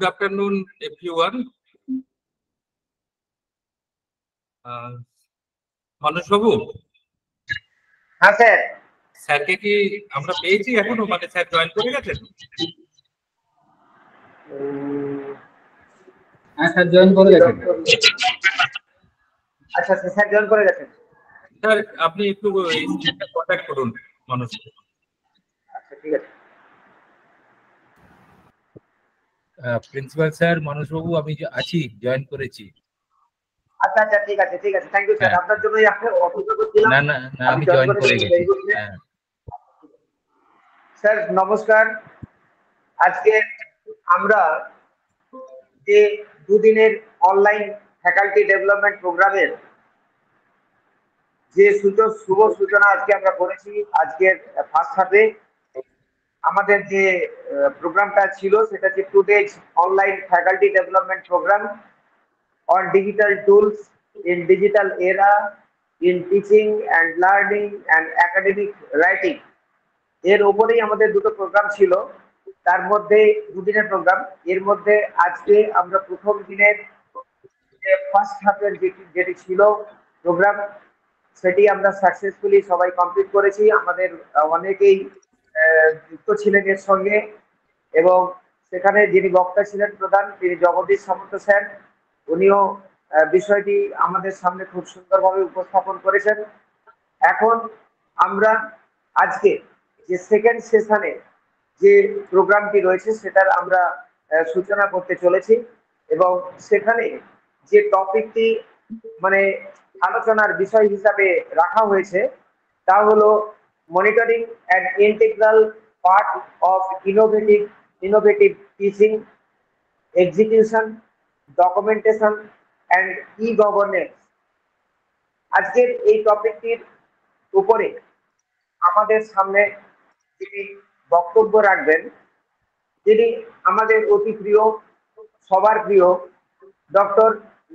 Good afternoon, everyone. মানুষ বাবু, হ্যাঁ sir, স্যারকে কি আমরা পেয়েছি এখনো? মানে স্যার জয়েন করে গেছেন? হ্যাঁ স্যার, জয়েন করে গেছেন। আচ্ছা স্যার জয়েন করে গেছেন। স্যার আপনি একটু কন্ট্যাক্ট করুন মানুষ। আচ্ছা ঠিক আছে। প্রিন্সিপাল স্যার, মানুষ বাবু, আমি আছি, জয়েন করেছি। আচ্ছা আচ্ছা ঠিক আছে ঠিক আছে, থ্যাংক ইউ স্যার। আপনার জন্য অপেক্ষা করছিলাম। না না না, আমি জয়েন করে গেছি। হ্যাঁ স্যার নমস্কার। আজকে আমরা যে দুদিনের অনলাইন ফ্যাকাল্টি ডেভেলপমেন্ট প্রোগ্রামের যে শুভ সূচনা আজকে আমরা করেছি, আজকের ফার্স্ট হাফে আমাদের যে প্রোগ্রামটা ছিল সেটা হচ্ছে 2 days online faculty development programme on digital tools in digital era in teaching and learning and academic writing। এর উপরেই আমাদের দুটো প্রোগ্রাম ছিল, তার মধ্যে দুদিনের প্রোগ্রাম। এর মধ্যে আজকে আমরা প্রথম দিনের ফার্স্ট হাফের যেটি ছিল প্রোগ্রাম, সেটি আমরা সাকসেসফুলি সবাই কমপ্লিট করেছি। আমাদের অনেকেই যুক্ত ছিলেন এর সঙ্গে, এবং সেখানে যিনি বক্তা ছিলেন প্রধান, তিনি জগদীশ সামন্ত স্যার, উনিও বিষয়টি আমাদের সামনে খুব সুন্দরভাবে উপস্থাপন করেছেন। এখন আমরা আজকে যে সেকেন্ড সেশনে যে প্রোগ্রামটি রয়েছে সেটার আমরা সূচনা করতে চলেছি, এবং সেখানে যে টপিকটি মানে আলোচনার বিষয় হিসাবে রাখা হয়েছে তা হলো monitoring and integral part of innovative teaching, execution, documentation and E governance. আজকের এই টপিকটির উপরে আমাদের সামনে যিনি বক্তব্য রাখবেন, তিনি আমাদের অতি প্রিয়, সবার প্রিয় ডক্টর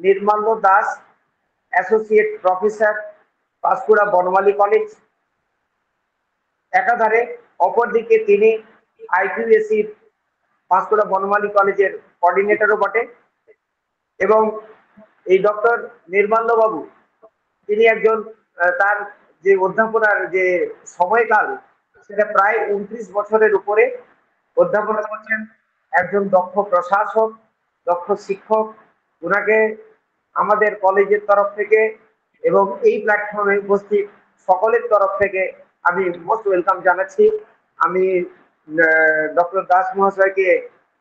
নির্মল দাস, অ্যাসোসিয়েট প্রফেসর, পাঁশকুড়া বনমালী কলেজ একাধারে। অপরদিকে তিনি আইকিউএসির পাঁশকুড়া বনমালী কলেজের কোঅর্ডিনেটরও বটে। এবং এই ডক্টর নির্মল বাবু, তিনি একজন, তার যে অধ্যাপনার যে সময়কাল সেটা প্রায় 29 বছরের উপরে অধ্যাপনা করছেন। একজন দক্ষ প্রশাসক, দক্ষ শিক্ষক। ওনাকে আমাদের কলেজের তরফ থেকে এবং এই প্ল্যাটফর্মে উপস্থিত সকলের তরফ থেকে আমি মোস্ট ওয়েলকাম জানাচ্ছি। আমি ডক্টর দাস মহাশয়কে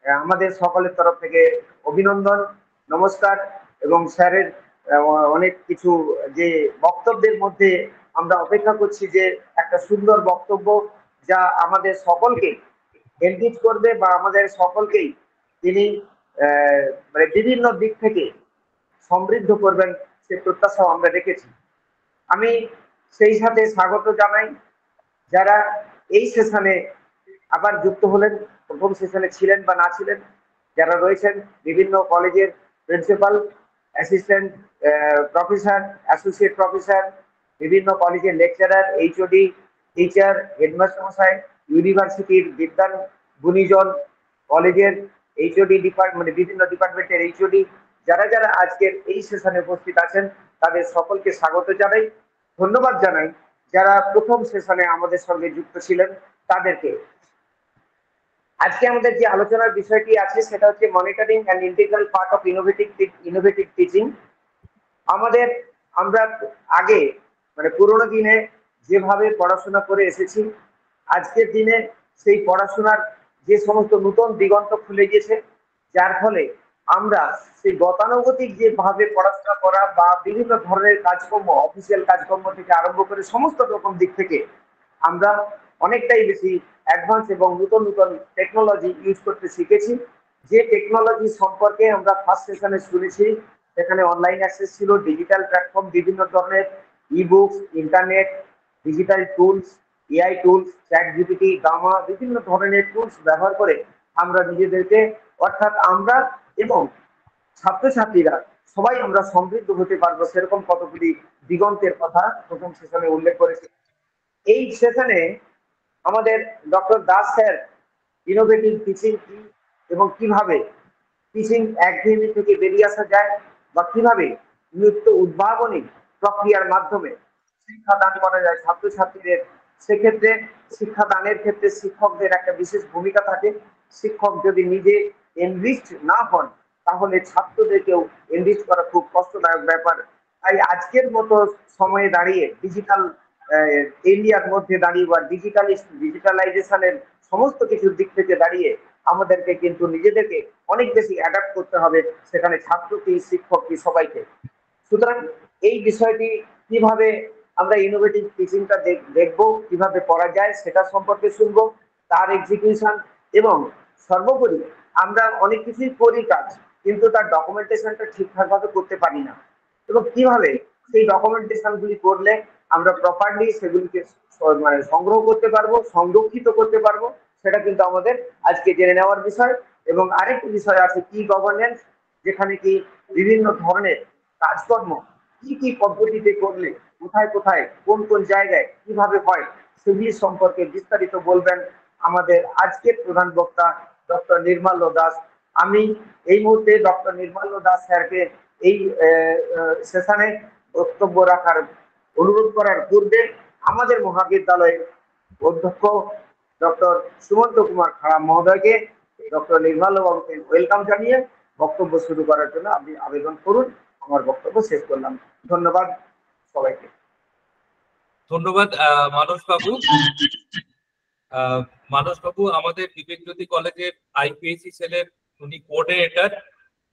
আমাদের সকলের তরফ থেকে অভিনন্দন, নমস্কার। এবং স্যারের অনেক কিছু যে বক্তব্যের মধ্যে আমরা অপেক্ষা করছি যে একটা সুন্দর বক্তব্য যা আমাদের সকলকে এনগেজ করবে বা আমাদের সকলকেই তিনি মানে বিভিন্ন দিক থেকে সমৃদ্ধ করবেন, সে প্রত্যাশাও আমরা রেখেছি। আমি সেই সাথে স্বাগত জানাই যারা এই সেশনে আবার যুক্ত হলেন, প্রথম সেশনে ছিলেন বা না ছিলেন, যারা রয়েছেন বিভিন্ন কলেজের principal, assistant professor, associate professor, বিভিন্ন কলেজের লেকচারার, এইচওডি, টিচার, হেডমাস্টার মশাই, ইউনিভার্সিটির বিদ্যান গুণীজন, কলেজের এইচওডি ডিপার্টমেন্ট, বিভিন্ন ডিপার্টমেন্টের এইচওডি, যারা যারা আজকের এই সেশনে উপস্থিত আছেন তাদের সকলকে স্বাগত জানাই, ধন্যবাদ জানাই যারা প্রথম সেশনে আমাদের সঙ্গে যুক্ত ছিলেন তাদেরকে। আজকে আমাদের যে আলোচনার বিষয়টি আছে সেটা হচ্ছে monitoring and integral part of innovative teaching. আমরা আগে মানে পুরোনো দিনে যেভাবে পড়াশোনা করে এসেছি, আজকের দিনে সেই পড়াশোনার যে সমস্ত নতুন দিগন্ত খুলে গিয়েছে, যার ফলে আমরা সেই গতানুগতিক যেভাবে পড়াশোনা করা বা বিভিন্ন ধরনের কাজকর্ম, অফিসিয়াল কাজকর্ম থেকে আরম্ভ করে সমস্ত রকম দিক থেকে আমরা অনেকটাই বেশি অ্যাডভান্স এবং নতুন নতুন টেকনোলজি ইউজ করতে শিখেছি। যে টেকনোলজি সম্পর্কে আমরা ফার্স্ট সেশনে শুনেছি, সেখানে অনলাইন অ্যাক্সেস ছিল, ডিজিটাল প্ল্যাটফর্ম, বিভিন্ন ধরনের e books, internet, digital tools, AI tools, ChatGPT, Gamma, বিভিন্ন ধরনের টুলস ব্যবহার করে আমরা নিজেদেরকে, অর্থাৎ আমরা এবং ছাত্রছাত্রীরা সবাই আমরা সমৃদ্ধ হতে পারবো, সেরকম কতগুলি দিগন্তের কথা প্রথম সেশনে উল্লেখ করেছি। এই সেশনে আমাদের doctor Das sir innovative teaching কি এবং কিভাবে টিচিং একঘেয়েমি থেকে বেরিয়ে আসা যায়, বা কিভাবে নিত্য উদ্ভাবনী প্রক্রিয়ার মাধ্যমে শিক্ষাদান করা যায় ছাত্রছাত্রীদের। সেক্ষেত্রে শিক্ষাদানের ক্ষেত্রে শিক্ষকদের একটা বিশেষ ভূমিকা থাকে। শিক্ষক যদি নিজে এনরিচড না হন, তাহলে ছাত্রদেরকেও এনরিচ করা খুব কষ্টদায়ক ব্যাপার। তাই আজকের মতো সময়ে দাঁড়িয়ে ডিজিটাল এরিয়ার মধ্যে দাঁড়িয়ে বা ডিজিটালাইজেশনের সমস্ত কিছুর দিক থেকে দাঁড়িয়ে আমাদেরকে কিন্তু নিজেদেরকে অনেক বেশি অ্যাডাপ্ট করতে হবে, সেখানে ছাত্র কি শিক্ষক কি সবাইকে। সুতরাং এই বিষয়টি কিভাবে আমরা ইনোভেটিভ টিচিংটা দেখবো, কিভাবে করা যায় সেটা সম্পর্কে শুনবো, তার এক্সিকিউশন, এবং সর্বোপরি আমরা অনেক কিছুই করি কাজ, কিন্তু তার ডকুমেন্টেশনটা ঠিকঠাক ভাবে করতে পারি না, এবং কিভাবে সেই ডকুমেন্টেশন গুলি করলে আমরা প্রপারলি সেগুলিকে মানে সংগ্রহ করতে পারবো, সংরক্ষিত করতে পারবো, সেটা কিন্তু আমাদের আজকে জেনে নেওয়ার বিষয়। এবং আরেকটি বিষয় আছে কি গভর্নেন্স, যেখানে কি বিভিন্ন ধরনের কাজকর্ম কি কি পদ্ধতিতে করলে কোথায় কোথায় কোন কোন জায়গায় কিভাবে হয় সেগুলি সম্পর্কে বিস্তারিত বলবেন আমাদের আজকের প্রধান বক্তা ডক্টর নির্মাল্য দাস। আমি এই মুহূর্তে ডক্টর নির্মাল্য দাস স্যারকে এই সেশনে বক্তব্য রাখার অনুরোধ করার পূর্বে আমাদের মহাবিদ্যালয়ের অধ্যক্ষ ডক্টর সুমন্ত কুমার খাড়া মহোদয়কে ডক্টর নির্মাল্য বাবুকে ওয়েলকাম জানিয়ে বক্তব্য শুরু করার জন্য আপনি আবেদন করুন। আমার বক্তব্য শেষ করলাম। ধন্যবাদ সবাইকে। ধন্যবাদ মানস বাবু। মানস বাবু আমাদের বিবেকজ্যোতি কলেজের আইপিএসসি সেলের উনি কোঅর্ডিনেটর,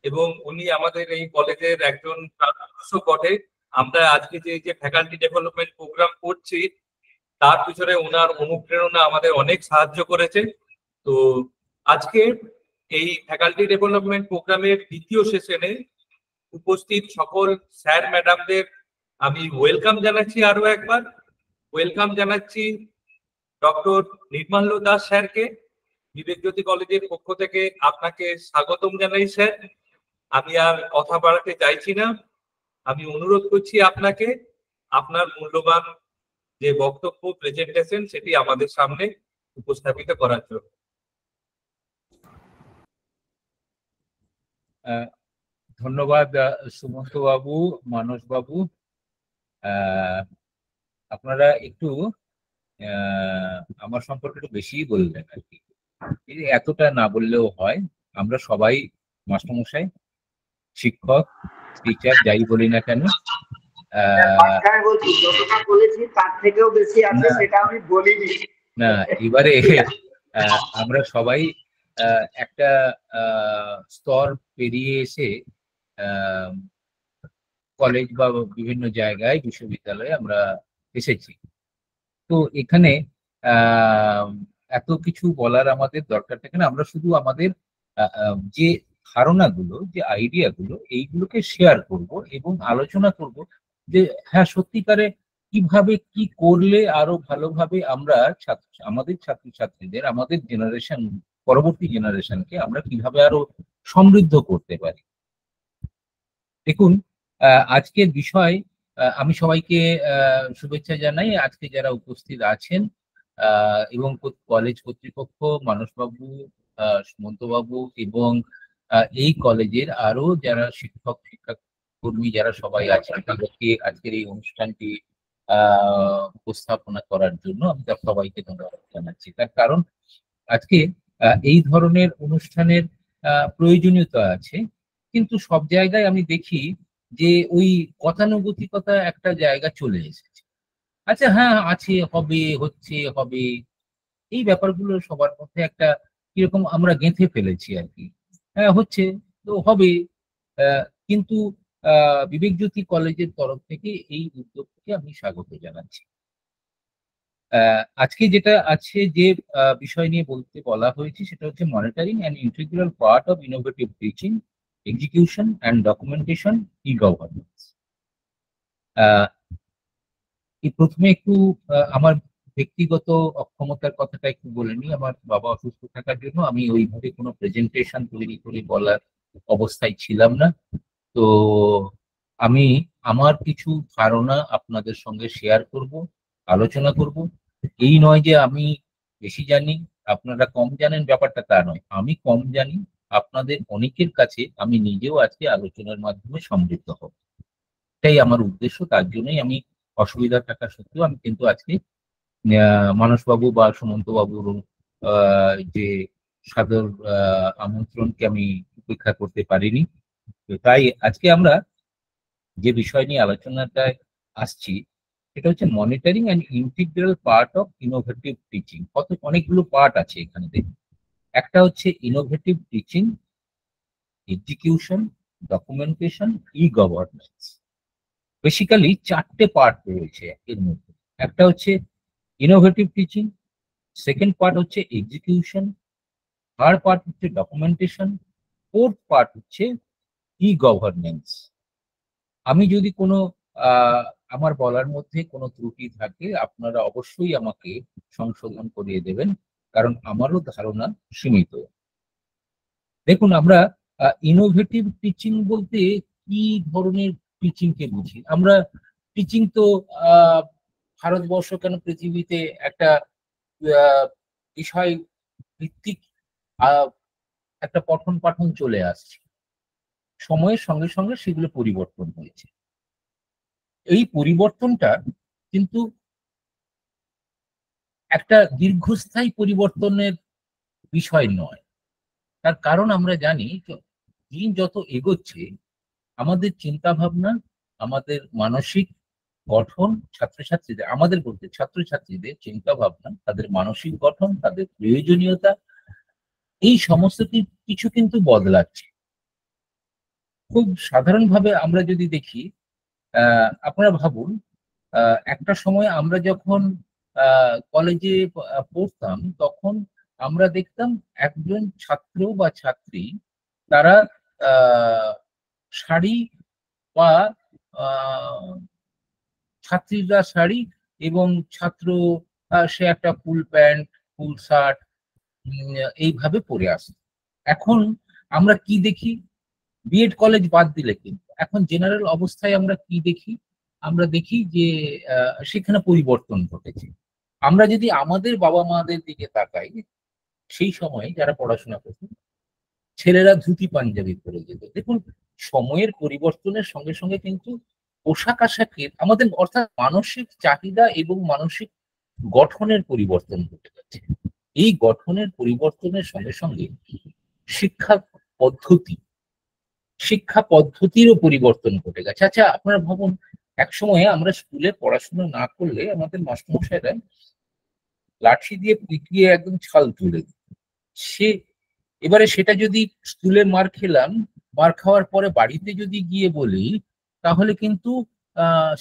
এবং উনি আমাদের এই কলেজের একজন সদস্য বটে। আমরা আজকে যে ফ্যাকাল্টি ডেভেলপমেন্ট প্রোগ্রাম করছি তার পিছনে ওনার অনুপ্রেরণা আমাদের অনেক সাহায্য করেছে। তো আজকে এই ফ্যাকাল্টি ডেভেলপমেন্ট প্রোগ্রামের দ্বিতীয় সেশনে উপস্থিত সকল স্যার ম্যাডামদের আমি ওয়েলকাম জানাচ্ছি। আরো একবার ওয়েলকাম জানাচ্ছি ডক্টর নির্মাল্য দাস স্যারকে। বিবেকজ্যোতি কলেজের পক্ষ থেকে আপনাকে স্বাগতম জানাই স্যার। আমি আর কথা বাড়াতে চাইছি না, আমি অনুরোধ করছি আপনাকে আপনার মূল্যবান যে বক্তব্য প্রেজেন্টেশন সেটি আমাদের সামনে উপস্থাপিত করার জন্য। ধন্যবাদ সুমন্ত বাবু, মানস বাবু। আপনারা একটু আমার সম্পর্কে একটু বেশি বললেন আর কি, এতটা না বললেও হয়। আমরা সবাই মাস্টারমশাই, শিক্ষক, টিচার, যাই বলি না কেন। না, এবারে আমরা সবাই একটা স্তর পেরিয়ে এসে কলেজ বা বিভিন্ন জায়গায় বিশ্ববিদ্যালয়ে আমরা এসেছি। তো এখানে এত কিছু বলার আমাদের দরকার থাকে না। আমরা শুধু আমাদের যে ধারণাগুলো, যে আইডিয়াগুলো, এইগুলোকে শেয়ার করব এবং আলোচনা করব যে হ্যাঁ সত্যিকারে কিভাবে কি করলে আরো ভালোভাবে আমরা আমাদের ছাত্রছাত্রীদের, আমাদের জেনারেশন, পরবর্তী জেনারেশনকে আমরা কিভাবে আরো সমৃদ্ধ করতে পারি। দেখুন, আজকের বিষয়, আমি সবাইকে শুভেচ্ছা জানাই। আজকে যারা উপস্থিত আছেন এবং কলেজ কর্তৃপক্ষ, মানসবাবু, সুমন্তবাবু এবং এই কলেজের আরো যারা শিক্ষক শিক্ষাকর্মী যারা সবাই আছেন, তাদেরকে আজকের এই অনুষ্ঠানটি উপস্থাপনা করার জন্য আমি সবাইকে ধন্যবাদ জানাচ্ছি। তার কারণ আজকে এই ধরনের অনুষ্ঠানের প্রয়োজনীয়তা আছে, কিন্তু সব জায়গায় আমি দেখি যে ওই গতানুগতিকতা একটা জায়গা চলে এসেছে। আচ্ছা হ্যাঁ আছে, হবে, হচ্ছে, হবে, এই ব্যাপারগুলো সবার মধ্যে একটা কিরকম আমরা গেঁথে ফেলেছি আর কি। হ্যাঁ হচ্ছে তো হবে, কিন্তু বিবেকজ্যোতি কলেজের তরফ থেকে এই উদ্যোগকে আমি স্বাগত জানাচ্ছি। আজকে যেটা আছে, যে বিষয় নিয়ে বলা হয়েছে, সেটা হচ্ছে monitoring and integral part of innovative teaching, execution and documentation, E governance. প্রথমে একটু আমার ব্যক্তিগত অক্ষমতার কথাটা একটু বলে নিই। আমার বাবা অসুস্থ থাকার জন্য আমি ওইভাবে কোনো প্রেজেন্টেশন তৈরি করে বলার অবস্থায় ছিলাম না। তো আমি আমার কিছু ধারণা আপনাদের সঙ্গে শেয়ার করব, আলোচনা করব। এই নয় যে আমি বেশি জানি আপনারা কম জানেন, ব্যাপারটা তা নয়। আমি কম জানি, আপনাদের অনেকের কাছে আমি নিজেও আজকে আলোচনার মাধ্যমে সমৃদ্ধ হব, এটাই আমার উদ্দেশ্য। তার জন্যই আমি অসুবিধা থাকা সত্ত্বেও আমি কিন্তু আজকে মানসবাবু বা সুমন্ত বাবুর যে সাদর আমন্ত্রণকে আমি উপেক্ষা করতে পারিনি। তো তাই আজকে আমরা যে বিষয় নিয়ে আলোচনাটায় আসছি এটা হচ্ছে monitoring and integral part of innovative teaching. অনেকগুলো পার্ট আছে এখানে। একটা হচ্ছে ইনোভেটিভ টিচিং, এক্সিকিউশন, ডকুমেন্টেশন, ই গভর্নেন্স। বেসিক্যালি চারটে পার্ট রয়েছে এর মধ্যে। একটা হচ্ছে ইনোভেটিভ টিচিং, সেকেন্ড পার্ট হচ্ছে এক্সিকিউশন, থার্ড পার্ট হচ্ছে ডকুমেন্টেশন, ফোর্থ পার্ট হচ্ছে ই গভর্নেন্স। আমি যদি কোনো আমার বলার মধ্যে কোনো ত্রুটি থাকে আপনারা অবশ্যই আমাকে সংশোধন করিয়ে দেবেন, কারণ আমারও ধারণা সীমিত। দেখুন, আমরা ইনোভেটিভ টিচিং বলতে কি ধরনের টিচিং কে বুঝি আমরা? টিচিং তো ভারতবর্ষ কেন পৃথিবীতে একটা বিষয় ভিত্তিক একটা পঠন পাঠন চলে আসছে। সময়ের সঙ্গে সঙ্গে সেগুলো পরিবর্তন হয়েছে। এই পরিবর্তনটা কিন্তু একটা দীর্ঘস্থায়ী পরিবর্তনের বিষয় নয়। তার কারণ আমরা জানি দিন যত এগোচ্ছে আমাদের চিন্তা ভাবনা, আমাদের মানসিক গঠন, ছাত্রছাত্রীদের, আমাদের বলতে ছাত্রছাত্রীদের চিন্তা ভাবনা, তাদের মানসিক গঠন, তাদের প্রয়োজনীয়তা, এই সমস্ত কিছু কিন্তু বদলাচ্ছে। খুব সাধারণভাবে আমরা যদি দেখি, আপনারা ভাবুন, একটা সময় আমরা যখন কলেজে পড়তাম তখন আমরা দেখতাম একজন ছাত্র বা ছাত্রী তারা শাড়ি বা ছাত্রীরা শাড়ি এবং ছাত্র সে একটা ফুল প্যান্ট, ফুল শার্ট এইভাবে পরে আসে। এখন আমরা কি দেখি? বিএড কলেজ বাদ দিলে কিন্তু এখন জেনারেল অবস্থায় আমরা কি দেখি? আমরা দেখি যে সেখানে পরিবর্তন ঘটেছে। আমরা যদি আমাদের বাবা মাদের দিকে তাকাই, সেই সময় যারা পড়াশোনা করত ছেলেরা ধুতি পাঞ্জাবি পরে যেত। দেখুন, সময়ের পরিবর্তনের সঙ্গে সঙ্গে কিন্তু পোশাক আশাকের আমাদের অর্থাৎ মানসিক চাহিদা এবং মানসিক গঠনের পরিবর্তন ঘটে যাচ্ছে। এই গঠনের পরিবর্তনের সঙ্গে সঙ্গে শিক্ষা পদ্ধতিরও পরিবর্তন ঘটে গেছে। আচ্ছা, আপনারা ভাবুন, এক সময় আমরা স্কুলে পড়াশোনা না করলে আমাদের মাস্টারমশাইরা লাঠি দিয়ে পিটিয়ে একদম ছাল তুলে দিত। এবারে সেটা যদি স্কুলে মার খেলাম, মার খাওয়ার পরে বাড়িতে যদি গিয়ে বলি তাহলে কিন্তু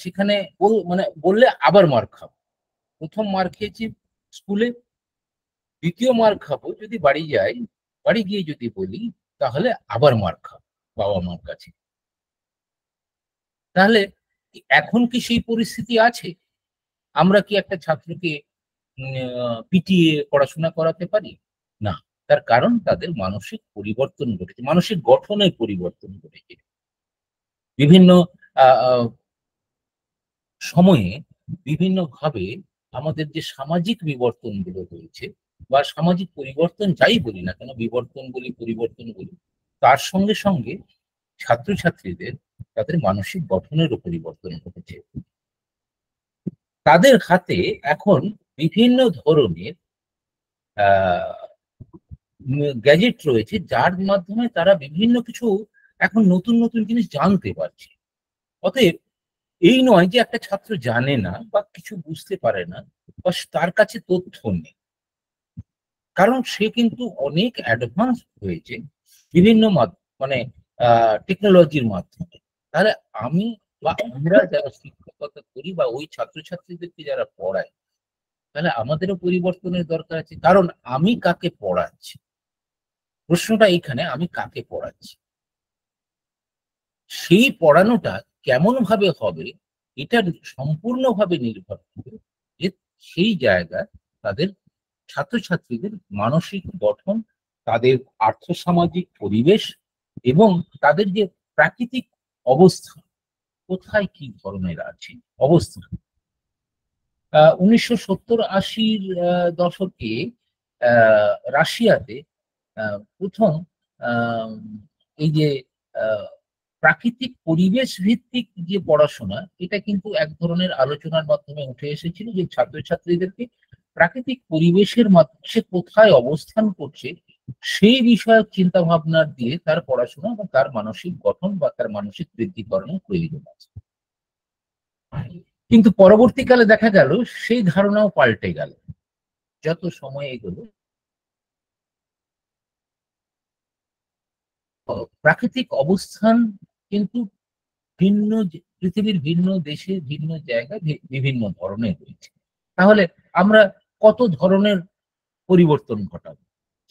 সেখানে মানে বললে আবার মার খাবো। প্রথম মার খেয়েছি স্কুলে, দ্বিতীয় মার খাবো যদি বাড়ি যাই, বাড়ি গিয়ে যদি বলি তাহলে আবার মার খাবো বাবা মার কাছে। তাহলে এখন কি সেই পরিস্থিতি আছে? আমরা কি একটা ছাত্রকে পিটিয়ে পড়াশোনা করাতে পারি? না। তার কারণ তাদের মানসিক পরিবর্তন ঘটেছে, মানসিক গঠনের পরিবর্তন ঘটেছে। বিভিন্ন সময়ে বিভিন্ন ভাবে আমাদের যে সামাজিক বিবর্তনগুলো হয়েছে বা সামাজিক পরিবর্তন যাই বলি না কেন, বিবর্তন বলি, পরিবর্তন বলি, তার সঙ্গে সঙ্গে ছাত্রছাত্রীদের তাদের মানসিক গঠনেরও পরিবর্তন ঘটেছে। তাদের হাতে এখন বিভিন্ন ধরনের গ্যাজেট রয়েছে যার মাধ্যমে তারা বিভিন্ন কিছু এখন নতুন নতুন জিনিস জানতে পারছে। অতএব এই নয় যে একটা ছাত্র জানে না বা কিছু বুঝতে পারে না বা তার কাছে তথ্য নেই, কারণ সে কিন্তু অনেক অ্যাডভান্স হয়েছে বিভিন্ন মানে টেকনোলজির মাধ্যমে। তাহলে আমি বা আমরা যারা শিক্ষকতা করি বা ওই ছাত্রছাত্রীদেরকে যারা পড়াই, তাহলে আমাদেরও পরিবর্তনের দরকার আছে। কারণ আমি কাকে পড়াচ্ছি, প্রশ্নটা এইখানে, আমি কাকে পড়াচ্ছি, সেই পড়ানোটা কেমন ভাবে হবে এটা সম্পূর্ণভাবে নির্ভর করবে যে সেই জায়গায় তাদের ছাত্রছাত্রীদের মানসিক গঠন, তাদের আর্থসামাজিক পরিবেশ এবং তাদের যে প্রাকৃতিক অবস্থা, কোথায় কি ধরনের আছে অবস্থা। 1970-80 দশকে রাশিয়াতে প্রথম এই যে প্রাকৃতিক পরিবেশ ভিত্তিক যে পড়াশোনা, এটা কিন্তু এক ধরনের আলোচনার মাধ্যমে উঠে এসেছিল যে ছাত্রছাত্রীদেরকে প্রাকৃতিক পরিবেশের মাধ্যমে সে কোথায় অবস্থান করছে সেই বিষয়ক চিন্তা ভাবনা দিয়ে তার পড়াশোনা বা তার মানসিক গঠন বা তার মানসিক বৃদ্ধিকরণের প্রয়োজন আছে। কিন্তু পরবর্তীকালে দেখা গেল সেই ধারণাও পাল্টে গেল যত সময় এগোলো। প্রাকৃতিক অবস্থান কিন্তু ভিন্ন পৃথিবীর ভিন্ন দেশে ভিন্ন জায়গায় বিভিন্ন ধরনের রয়েছে। তাহলে আমরা কত ধরনের পরিবর্তন ঘটাবো,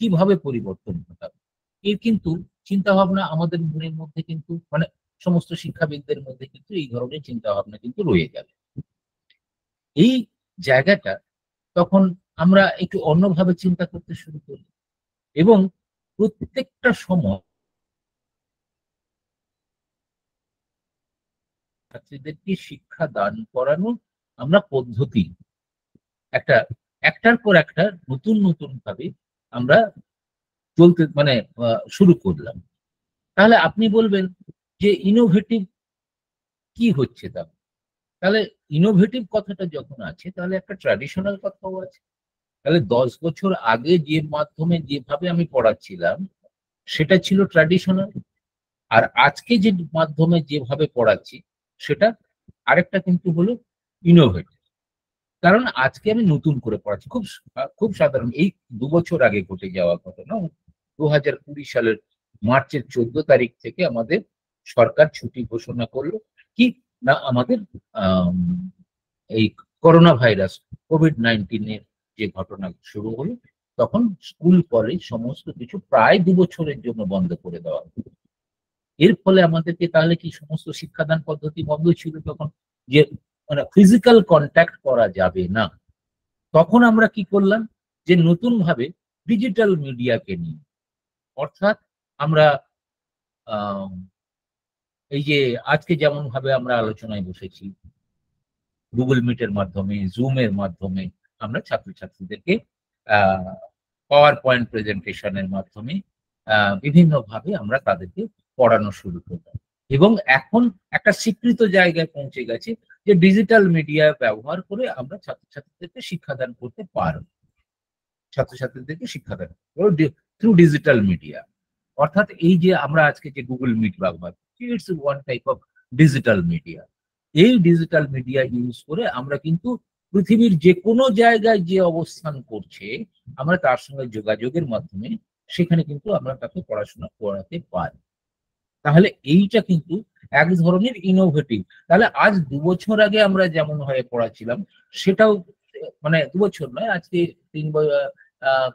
কিভাবে পরিবর্তন ঘটাবো, এর কিন্তু চিন্তা ভাবনা আমাদের মনের মধ্যে কিন্তু মানে সমস্ত শিক্ষাবিদদের মধ্যে কিন্তু এই ধরনের চিন্তা ভাবনা কিন্তু রয়ে যাবে। এই জায়গাটা তখন আমরা একটু অন্যভাবে চিন্তা করতে শুরু করি এবং প্রত্যেকটা সময় ছাত্রীদেরকে শিক্ষা দান করানো আমরা পদ্ধতি একটার পর একটা নতুন নতুন ভাবে আমরা চলতে মানে শুরু করলাম। তাহলে আপনি বলবেন যে ইনোভেটিভ কি হচ্ছে তা? তাহলে ইনোভেটিভ কথাটা যখন আছে তাহলে একটা ট্র্যাডিশনাল কথাও আছে। তাহলে 10 বছর আগে যে মাধ্যমে যেভাবে আমি পড়াচ্ছিলাম সেটা ছিল ট্র্যাডিশনাল, আর আজকে যে মাধ্যমে যেভাবে পড়াচ্ছি সেটা আরেকটা কিন্তু হলো ইনোভেটিভ। কারণ আজকে আমি নতুন করে পড়াচ্ছি। খুব সাধারণ এই 2 বছর আগে ঘটে যাওয়া ঘটনা। 2020 সালের মার্চের 14 তারিখ থেকে আমাদের সরকার ছুটি ঘোষণা করলো কি না, আমাদের এই করোনা ভাইরাস কোভিড-19 এর যে ঘটনা শুরু হলো তখন স্কুল কলেজ সমস্ত কিছু প্রায় 2 বছরের জন্য বন্ধ করে দেওয়া হলো। এর ফলে আমাদেরকে তাহলে কি সমস্ত শিক্ষাদান পদ্ধতি বন্ধ ছিল তখন, যে মানে ফিজিক্যাল কন্ট্যাক্ট করা যাবে না। তখন আমরা কি করলাম যে নতুন ভাবে ডিজিটাল মিডিয়াকে নিয়ে, অর্থাৎ আমরা এই যে আজকে যেমন ভাবে আমরা আলোচনায় বসেছি গুগল মিটের মাধ্যমে, জুমের মাধ্যমে আমরা ছাত্রছাত্রীদেরকে পাওয়ার পয়েন্ট প্রেজেন্টেশনের মাধ্যমে বিভিন্ন ভাবে আমরা তাদেরকে পড়ানো শুরু করলাম এবং এখন একটা স্বীকৃত জায়গায় পৌঁছে গেছে যে ডিজিটাল মিডিয়া ব্যবহার করে আমরা ছাত্রছাত্রীদেরকে শিক্ষাদান করতে পারব। ছাত্রছাত্রীদেরকে শিক্ষাদান থ্রু ডিজিটাল মিডিয়া, অর্থাৎ এই যে আমরা আজকে যে গুগল মিট ব্যবহার করছি, it's one type of digital media. এই ডিজিটাল মিডিয়া ইউজ করে আমরা কিন্তু পৃথিবীর যে কোনো জায়গায় যে অবস্থান করছে আমরা তার সঙ্গে যোগাযোগের মাধ্যমে সেখানে কিন্তু আমরা তাকে পড়াশোনা করাতে পারি। তাহলে এইটা কিন্তু এক ধরনের ইনোভেটিভ। তাহলে আজ 2 বছর আগে আমরা যেমন ভাবে পড়াচ্ছিলাম সেটাও মানে 2 বছর নয়, আজকে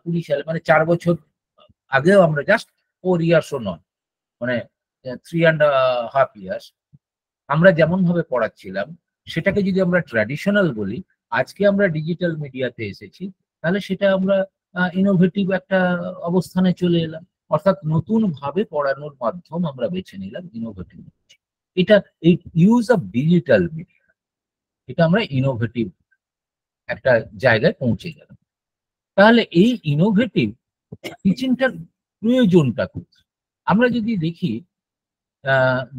20 সালে মানে 4 বছর আগেও আমরা জাস্ট 4 ইয়ার্সও নয়, মানে 3.5 ইয়ার্স আমরা যেমন ভাবে পড়াচ্ছিলাম সেটাকে যদি আমরা ট্র্যাডিশনাল বলি, আজকে আমরা ডিজিটাল মিডিয়াতে এসেছি, তাহলে সেটা আমরা ইনোভেটিভ একটা অবস্থানে চলে এলাম। অর্থাৎ নতুন ভাবে পড়ানোর মাধ্যম আমরা বেছে নিলাম ইনোভেটিভ। এটা এই ইউজ অফ ডিজিটাল মিডিয়া, এটা আমরা ইনোভেটিভ একটা জায়গায় পৌঁছে গেলাম। তাহলে এই ইনোভেটিভ টিচিংটার প্রয়োজনটা কোথায়? আমরা যদি দেখি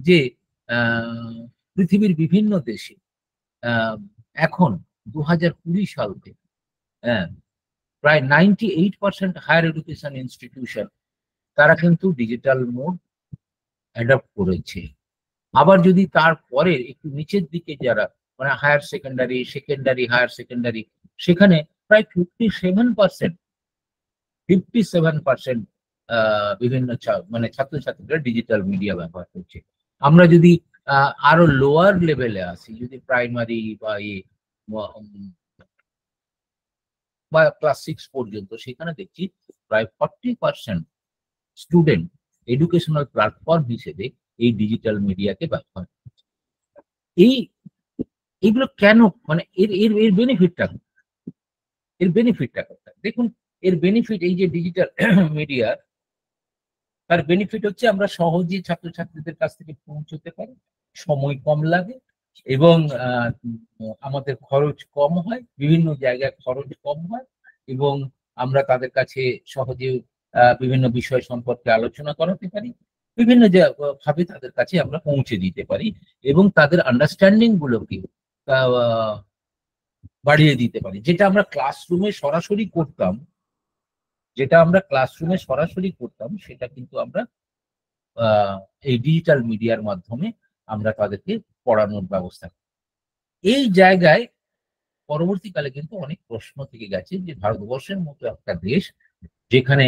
যে পৃথিবীর বিভিন্ন দেশে এখন 2020 সাল থেকে প্রায় 98% হায়ার এডুকেশন ইনস্টিটিউশন তারা কিন্তু ডিজিটাল মোড অ্যাডপ্ট করেছে। আবার যদি তারপরে একটু নিচের দিকে যারা মানে হায়ার সেকেন্ডারি হায়ার সেকেন্ডারি, সেখানে প্রায় 57% বিভিন্ন মানে ছাত্রছাত্রীরা ডিজিটাল মিডিয়া ব্যবহার করছে। আমরা যদি আরো লোয়ার লেভেলে আসি, যদি প্রাইমারি বা ক্লাস 6 পর্যন্ত, সেখানে দেখছি প্রায় 40% স্টুডেন্ট এডুকেশনাল প্ল্যাটফর্ম হিসেবে এই ডিজিটাল মিডিয়াকে ব্যবহার করছে। এইগুলো কেন, মানে এর এর এর বেনিফিটটা কোথায়? দেখুন, এর বেনিফিট এই যে ডিজিটাল মিডিয়া, তার বেনিফিট হচ্ছে আমরা সহজে ছাত্রছাত্রীদের কাছ থেকে পৌঁছতে পারি, সময় কম লাগে এবং আমাদের খরচ কম হয়, বিভিন্ন জায়গায় খরচ কম হয় এবং আমরা তাদের কাছে সহজে বিভিন্ন বিষয় সম্পর্কে আলোচনা করাতে পারি, বিভিন্ন ভাবে তাদের কাছে আমরা পৌঁছে দিতে পারি এবং তাদের আন্ডারস্ট্যান্ডিং গুলোকে বাড়িয়ে দিতে পারি। যেটা আমরা ক্লাসরুমে সরাসরি করতাম, সেটা কিন্তু আমরা এই ডিজিটাল মিডিয়ার মাধ্যমে আমরা তাদেরকে পড়ানোর ব্যবস্থা করি। এই জায়গায় পরবর্তীকালে কিন্তু অনেক প্রশ্ন থেকে গেছে যে ভারতবর্ষের মতো একটা দেশ যেখানে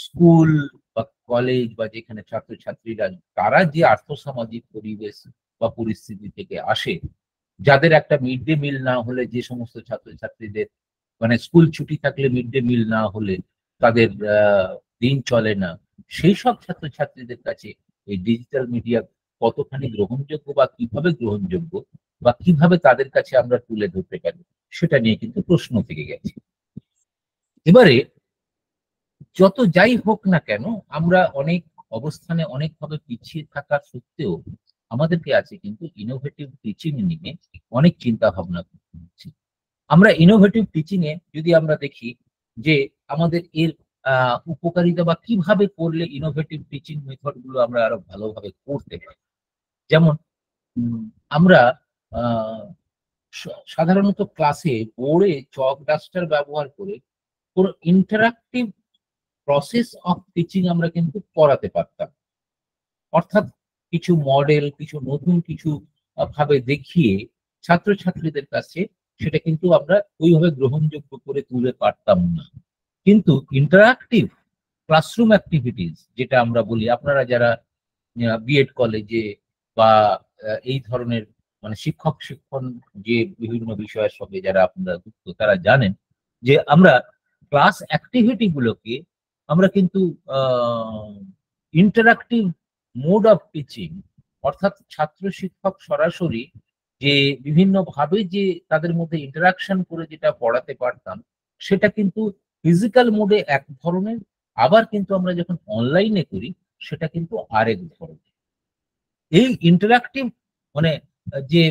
স্কুল বা কলেজ বা যেখানে ছাত্রছাত্রীরা তারা যে আর্থসামাজিক পরিবেশ বা পরিস্থিতি থেকে আসে, যাদের একটা মিড ডে মিল না হলে, যে সমস্ত ছাত্রছাত্রীদের মানে স্কুল ছুটি থাকলে মিড ডে মিল না হলে তাদের দিন চলে না, সেই সব ছাত্রছাত্রীদের কাছে এই ডিজিটাল মিডিয়া কতখানি গ্রহণযোগ্য বা কিভাবে গ্রহণযোগ্য বা কিভাবে তাদের কাছে আমরা তুলে ধরতে পারি, সেটা নিয়ে কিন্তু প্রশ্ন থেকে গেছে। এবারে যত যাই হোক না কেন, আমরা অনেক অবস্থানে অনেকভাবে পিছিয়ে থাকা সত্ত্বেও আমাদেরকে আছে কিন্তু ইনোভেটিভ টিচিং নিয়ে অনেক চিন্তা ভাবনা করতে হচ্ছে। আমরা ইনোভেটিভ টিচিং এ যদি আমরা দেখি যে আমাদের এর উপকারিতা বা কিভাবে করলে ইনোভেটিভ টিচিং মেথড গুলো আমরা আরো ভালোভাবে করতে পারি। যেমন আমরা সাধারণত ক্লাসে বোর্ডে চক ডাস্টার ব্যবহার করে কোনো ইন্টারাক্টিভ প্রসেস অফ টিচিং আমরা কিন্তু করাতে পারতাম। অর্থাৎ কিছু মডেল, কিছু নতুন কিছু ভাবে দেখিয়ে ছাত্রছাত্রীদের কাছে সেটা কিন্তু আমরা ওইভাবে গ্রহণযোগ্য করে তুলে পারতাম না। কিন্তু ইন্টারাক্টিভ ক্লাসরুম অ্যাক্টিভিটিস যেটা আমরা বলি, আপনারা যারা বিএড কলেজে বা এই ধরনের মানে শিক্ষণ যে বিভিন্ন বিষয়ের সঙ্গে যারা আপনারা যুক্ত তারা জানেন যে আমরা ক্লাস অ্যাক্টিভিটি গুলোকে আমরা কিন্তু ইন্টারাক্টিভ মোড অফ টিচিং, অর্থাৎ ছাত্র শিক্ষক সরাসরি যে বিভিন্ন ভাবে যে তাদের মধ্যে ইন্টারাকশন করে যেটা পড়াতে পারতাম, সেটা কিন্তু ফিজিক্যাল মোডে এক ধরনের, আবার কিন্তু আমরা যখন অনলাইনে করি সেটা কিন্তু আরেক ধরনের। এই ইন্টারাক্টিভ মানে যে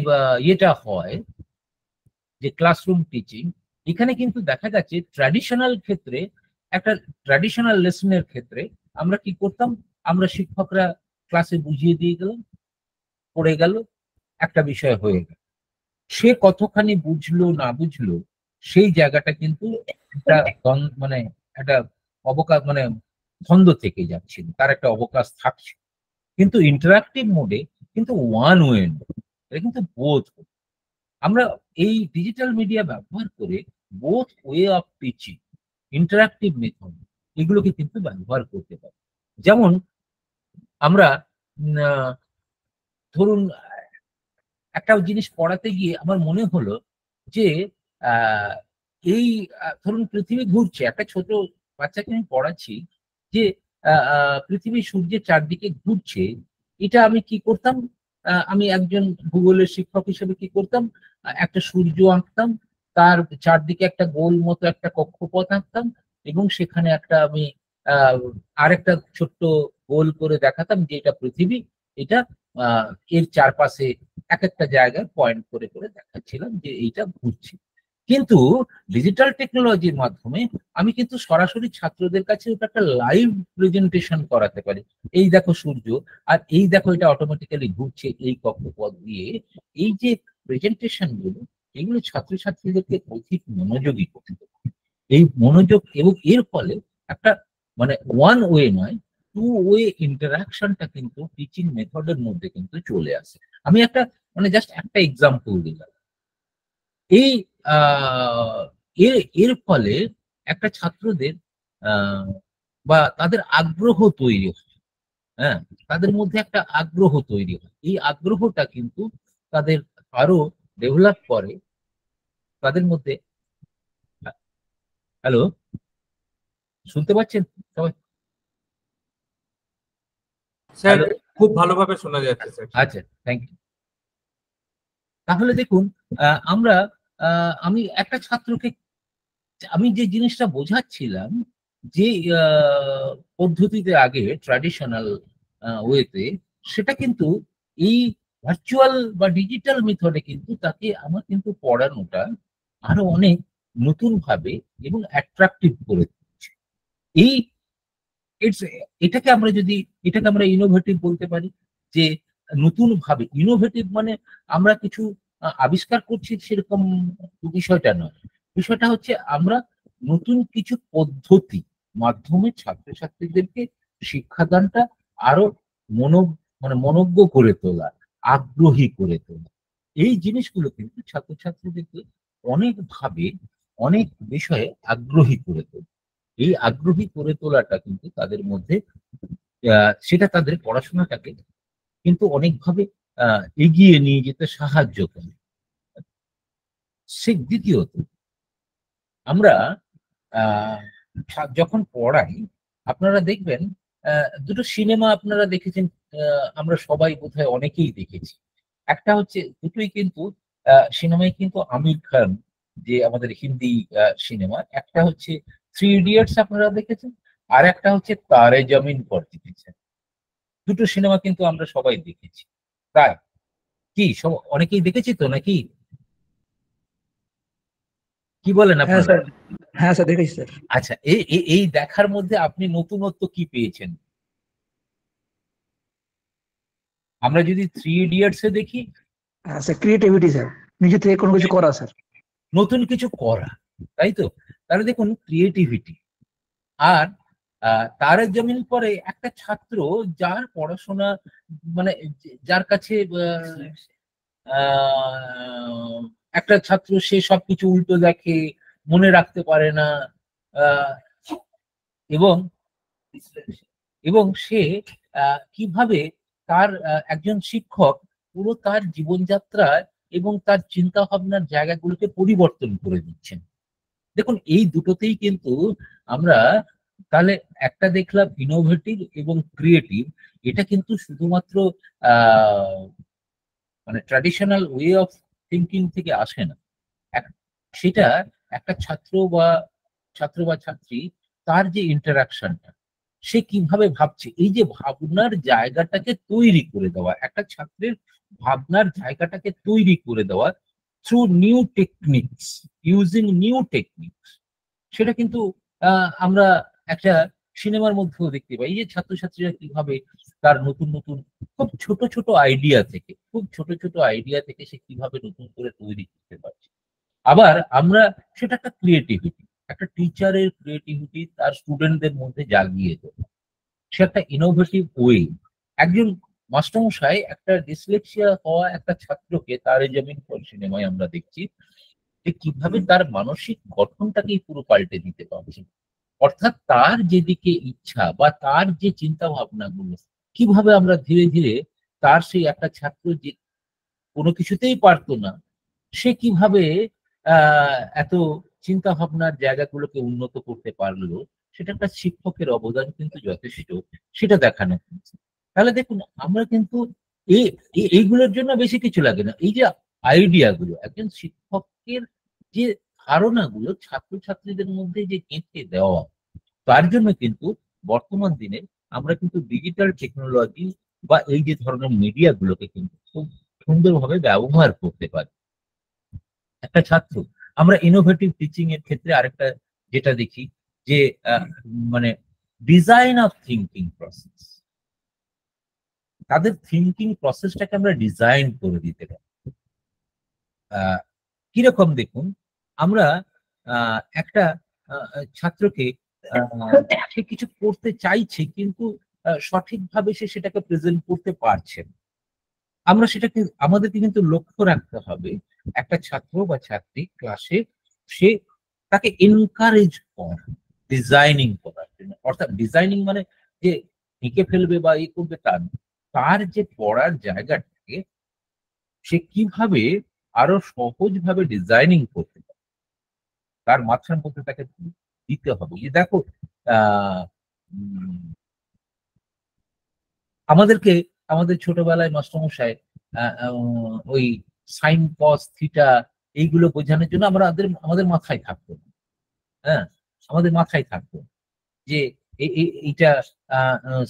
ইয়েটা হয় যে ক্লাসরুম টিচিং, এখানে কিন্তু দেখা যাচ্ছে ট্র্যাডিশনাল ক্ষেত্রে, একটা ট্র্যাডিশনাল লেসনের ক্ষেত্রে আমরা কি করতাম, আমরা শিক্ষকরা ক্লাসে বুঝিয়ে দিয়ে গেলাম, পড়ে গেল, একটা বিষয় হয়ে গেল। সে কতখানি বুঝলো না বুঝলো সেই জায়গাটা কিন্তু একটা মানে একটা অবকাশ মানে ধন্দ থেকে যাচ্ছিল, তার একটা অবকাশ থাকছে। কিন্তু ইন্টারাক্টিভ মোডে কিন্তু ওয়ান ওয়ে, এটা কিন্তু বোথ। আমরা এই ডিজিটাল মিডিয়া ব্যবহার করে both way of teaching, interactive method, এগুলোকে কিন্তু ব্যবহার করতে পারি। যেমন আমরা ধরুন একটা জিনিস পড়াতে গিয়ে আমার মনে হলো যে এই ধরুন পৃথিবী ঘুরছে, একটা ছোট বাচ্চাকে আমি পড়াচ্ছি যে পৃথিবী সূর্যের চারদিকে ঘুরছে। এটা আমি কি করতাম, আমি একজন ভূগোলের শিক্ষক হিসেবে কি করতাম, একটা সূর্য আঁকতাম, তার চারদিকে একটা গোল মতো একটা কক্ষপথ আঁকতাম এবং সেখানে একটা আমি আরেকটা ছোট্ট গোল করে দেখাতাম যে এটা পৃথিবী, এটা এর চারপাশে এক একটা জায়গায় পয়েন্ট করে করে দেখাচ্ছিলাম যে এইটা ঘুরছে। কিন্তু ডিজিটাল টেকনোলজির মাধ্যমে আমি কিন্তু সরাসরি ছাত্রদের কাছে একটা লাইভ প্রেজেন্টেশন করাতে পারি। এই দেখো সূর্য, আর এই দেখো এটা অটোমেটিক্যালি ঘুরছে এই কক্ষপথ দিয়ে। এই যে প্রেজেন্টেশন গুলো, এগুলো ছাত্রছাত্রীদেরকে অধিক মনোযোগী করতে পারে। এই মনোযোগ এবং এর ফলে একটা মানে ওয়ান ওয়ে নয়, টু ওয়ে ইন্টারাকশনটা কিন্তু টিচিং মেথডের মধ্যে কিন্তু চলে আসে। আমি একটা মানে জাস্ট একটা এক্সাম্পল দিলাম। এই এর এর ফলে একটা ছাত্রদের বা তাদের আগ্রহ তৈরি হয়, হ্যাঁ, তাদের মধ্যে একটা আগ্রহ তৈরি হয়। এই আগ্রহটা কিন্তু তাদের আরো ডেভেলপ করে তাদের মধ্যে। হ্যালো, শুনতে পাচ্ছেন সবাই? স্যার খুব ভালোভাবে শোনা যাচ্ছে স্যার। আচ্ছা, থ্যাংক ইউ। তাহলে দেখুন আমরা আমি একটা ছাত্রকে আমি যে জিনিসটা বোঝাচ্ছিলাম যে পদ্ধতিতে আগে ট্র্যাডিশনাল ওয়েতে, সেটা কিন্তু এই ভার্চুয়াল বা ডিজিটাল মেথডে কিন্তু তাকে আমার কিন্তু পড়ানোটা আরো অনেক নতুন ভাবে এবং অ্যাট্রাকটিভ করে দিচ্ছে। এই এটাকে আমরা ইনোভেটিভ বলতে পারি, যে নতুন ভাবে ইনোভেটিভ মানে আমরা কিছু আবিষ্কার করছি সেরকম বিষয়টা নয়। বিষয়টা হচ্ছে আমরা নতুন কিছু পদ্ধতি মাধ্যমে ছাত্রছাত্রীদেরকে শিক্ষাদানটা আরো মনোজ্ঞ করে তোলা, আগ্রহী করে তোলা। এই জিনিসগুলো কিন্তু ছাত্রছাত্রীদেরকে অনেকভাবে অনেক বিষয়ে আগ্রহী করে তোলে। এই আগ্রহী করে তোলাটা কিন্তু তাদের মধ্যে সেটা তাদের পড়াশোনাটাকে কিন্তু অনেকভাবে এগিয়ে নিয়ে যেতে সাহায্য করে। দ্বিতীয়ত, আমরা যখন পড়াই আপনারা দেখবেন দুটো সিনেমা আপনারা দেখেছেন, আমরা সবাই বোধহয় অনেকেই দেখেছি। একটা হচ্ছে, দুটোই কিন্তু সিনেমায় কিন্তু আমির খান, যে আমাদের হিন্দি সিনেমা, একটা হচ্ছে 3 ইডিয়টস আপনারা দেখেছেন, আর একটা হচ্ছে তারে জমিন পর দেখেছেন। দুটো সিনেমা কিন্তু আমরা সবাই দেখেছি, তাই কি সব অনেকেই দেখেছি তো নাকি? কি বলেন হ্যাঁ আপনারা? স্যার, হ্যাঁ স্যার দেখেছি স্যার। আচ্ছা, এই দেখার মধ্যে আপনি নতুনত্ব কি পেয়েছেন? আমরা যদি 3 ইডিয়টস এ দেখি, হ্যাঁ স্যার, ক্রিয়েটিভিটি স্যার, নিজে থেকে কোনো কিছু করা স্যার। নতুন কিছু করা, তাই তো? তাহলে দেখুন ক্রিয়েটিভিটি। আর তারে জমিন পরে একটা ছাত্র যার পড়াশোনা মানে যার কাছে একটা ছাত্র, সে সবকিছু উল্টো দেখে, মনে রাখতে পারে না, আহ, এবং এবং সে কিভাবে তার একজন শিক্ষক পুরো তার জীবনযাত্রা এবং তার চিন্তা ভাবনার জায়গাগুলোকে পরিবর্তন করে দিচ্ছেন। দেখুন এই দুটোতেই কিন্তু আমরা তাহলে একটা দেখলাম ইনোভেটিভ এবং ক্রিয়েটিভ। এটা কিন্তু শুধুমাত্র মানে ট্র্যাডিশনাল ওয়ে অফ থিঙ্কিং থেকে আসে না। সেটা একটা ছাত্র বা ছাত্রী, তার যে ইন্টারাকশনটা, সে কিভাবে ভাবছে, এই যে ভাবনার জায়গাটাকে তৈরি করে দেওয়া, একটা ছাত্রের ভাবনার জায়গাটাকে তৈরি করে দেওয়া through new techniques, using new techniques, সেটা কিন্তু আমরা একটা সিনেমার মধ্যেও দেখতে পাই। এই যে ছাত্রছাত্রীরা কিভাবে তার নতুন নতুন খুব ছোট ছোট আইডিয়া থেকে সে কিভাবে নতুন করে তৈরি করতে পারছে। আবার আমরা সেটা একটা ক্রিয়েটিভিটি, একটা টিচারের ক্রিয়েটিভিটি তার স্টুডেন্টদের মধ্যে জাগিয়ে দেবে, সে একটা ইনোভেটিভ ওয়ে। একজন মাস্টারমশাই একটা ডিসলেক্সিয়া হওয়া একটা ছাত্রকে তারে জমিন পর সিনেমায় আমরা দেখছি যে কিভাবে তার মানসিক গঠনটাকেই পুরো পাল্টে দিতে পারছে। অর্থাৎ তার যেদিকে ইচ্ছা বা তার যে চিন্তা ভাবনা গুলো, কিভাবে আমরা ধীরে ধীরে তার সেই একটা ছাত্র যে কোনো কিছুতেই পারতো না, সে কিভাবে এত চিন্তা ভাবনার জায়গাগুলোকে উন্নত করতে পারলো, সেটা একটা শিক্ষকের অবদান কিন্তু যথেষ্ট, সেটা দেখানো হচ্ছে। তাহলে দেখুন আমরা কিন্তু এইগুলোর জন্য বেশি কিছু লাগে না। এই যে আইডিয়া গুলো একজন শিক্ষকের, যে ধারণাগুলো ছাত্রছাত্রীদের মধ্যে যে গেঁথে দেওয়া, তার জন্য কিন্তু বর্তমান দিনে আমরা কিন্তু ডিজিটাল টেকনোলজি বা এই যে ধরনের মিডিয়া গুলোকে কিন্তু খুব সুন্দরভাবে ব্যবহার করতে পারি। একটা ছাত্র, আমরা ইনোভেটিভ টিচিং এর ক্ষেত্রে আরেকটা যেটা দেখি যে মানে ডিজাইন অফ থিঙ্কিং প্রসেস, তাদের থিঙ্কিং প্রসেসটাকে আমরা ডিজাইন করে দিতে পারি। কিরকম দেখুন, আমরা একটা ছাত্রকে সে কিছু করতে চাইছে কিন্তু সঠিকভাবে সে সেটাকে প্রেজেন্ট করতে পারছে না। আমরা সেটাকে আমাদেরকে কিন্তু লক্ষ্য রাখতে হবে, একটা ছাত্র বা ছাত্রী ক্লাসে সে তাকে এনকারেজ করা, ডিজাইনিং করার জন্য। অর্থাৎ ডিজাইনিং মানে যে এঁকে ফেলবে বা ই করবে তা না, তার যে পড়ার জায়গাটাকে সে কিভাবে আরো সহজভাবে ডিজাইনিং করতে পারে, তার মাথার মধ্যে তাকে দিতে হবে। যে দেখো আমাদেরকে আমাদের ছোটবেলায় মাস্টারমশাই ওই সাইন কস থিটা এইগুলো বোঝানোর জন্য আমাদের মাথায় থাকতো, হ্যাঁ, আমাদের মাথায় থাকতো যে এইটা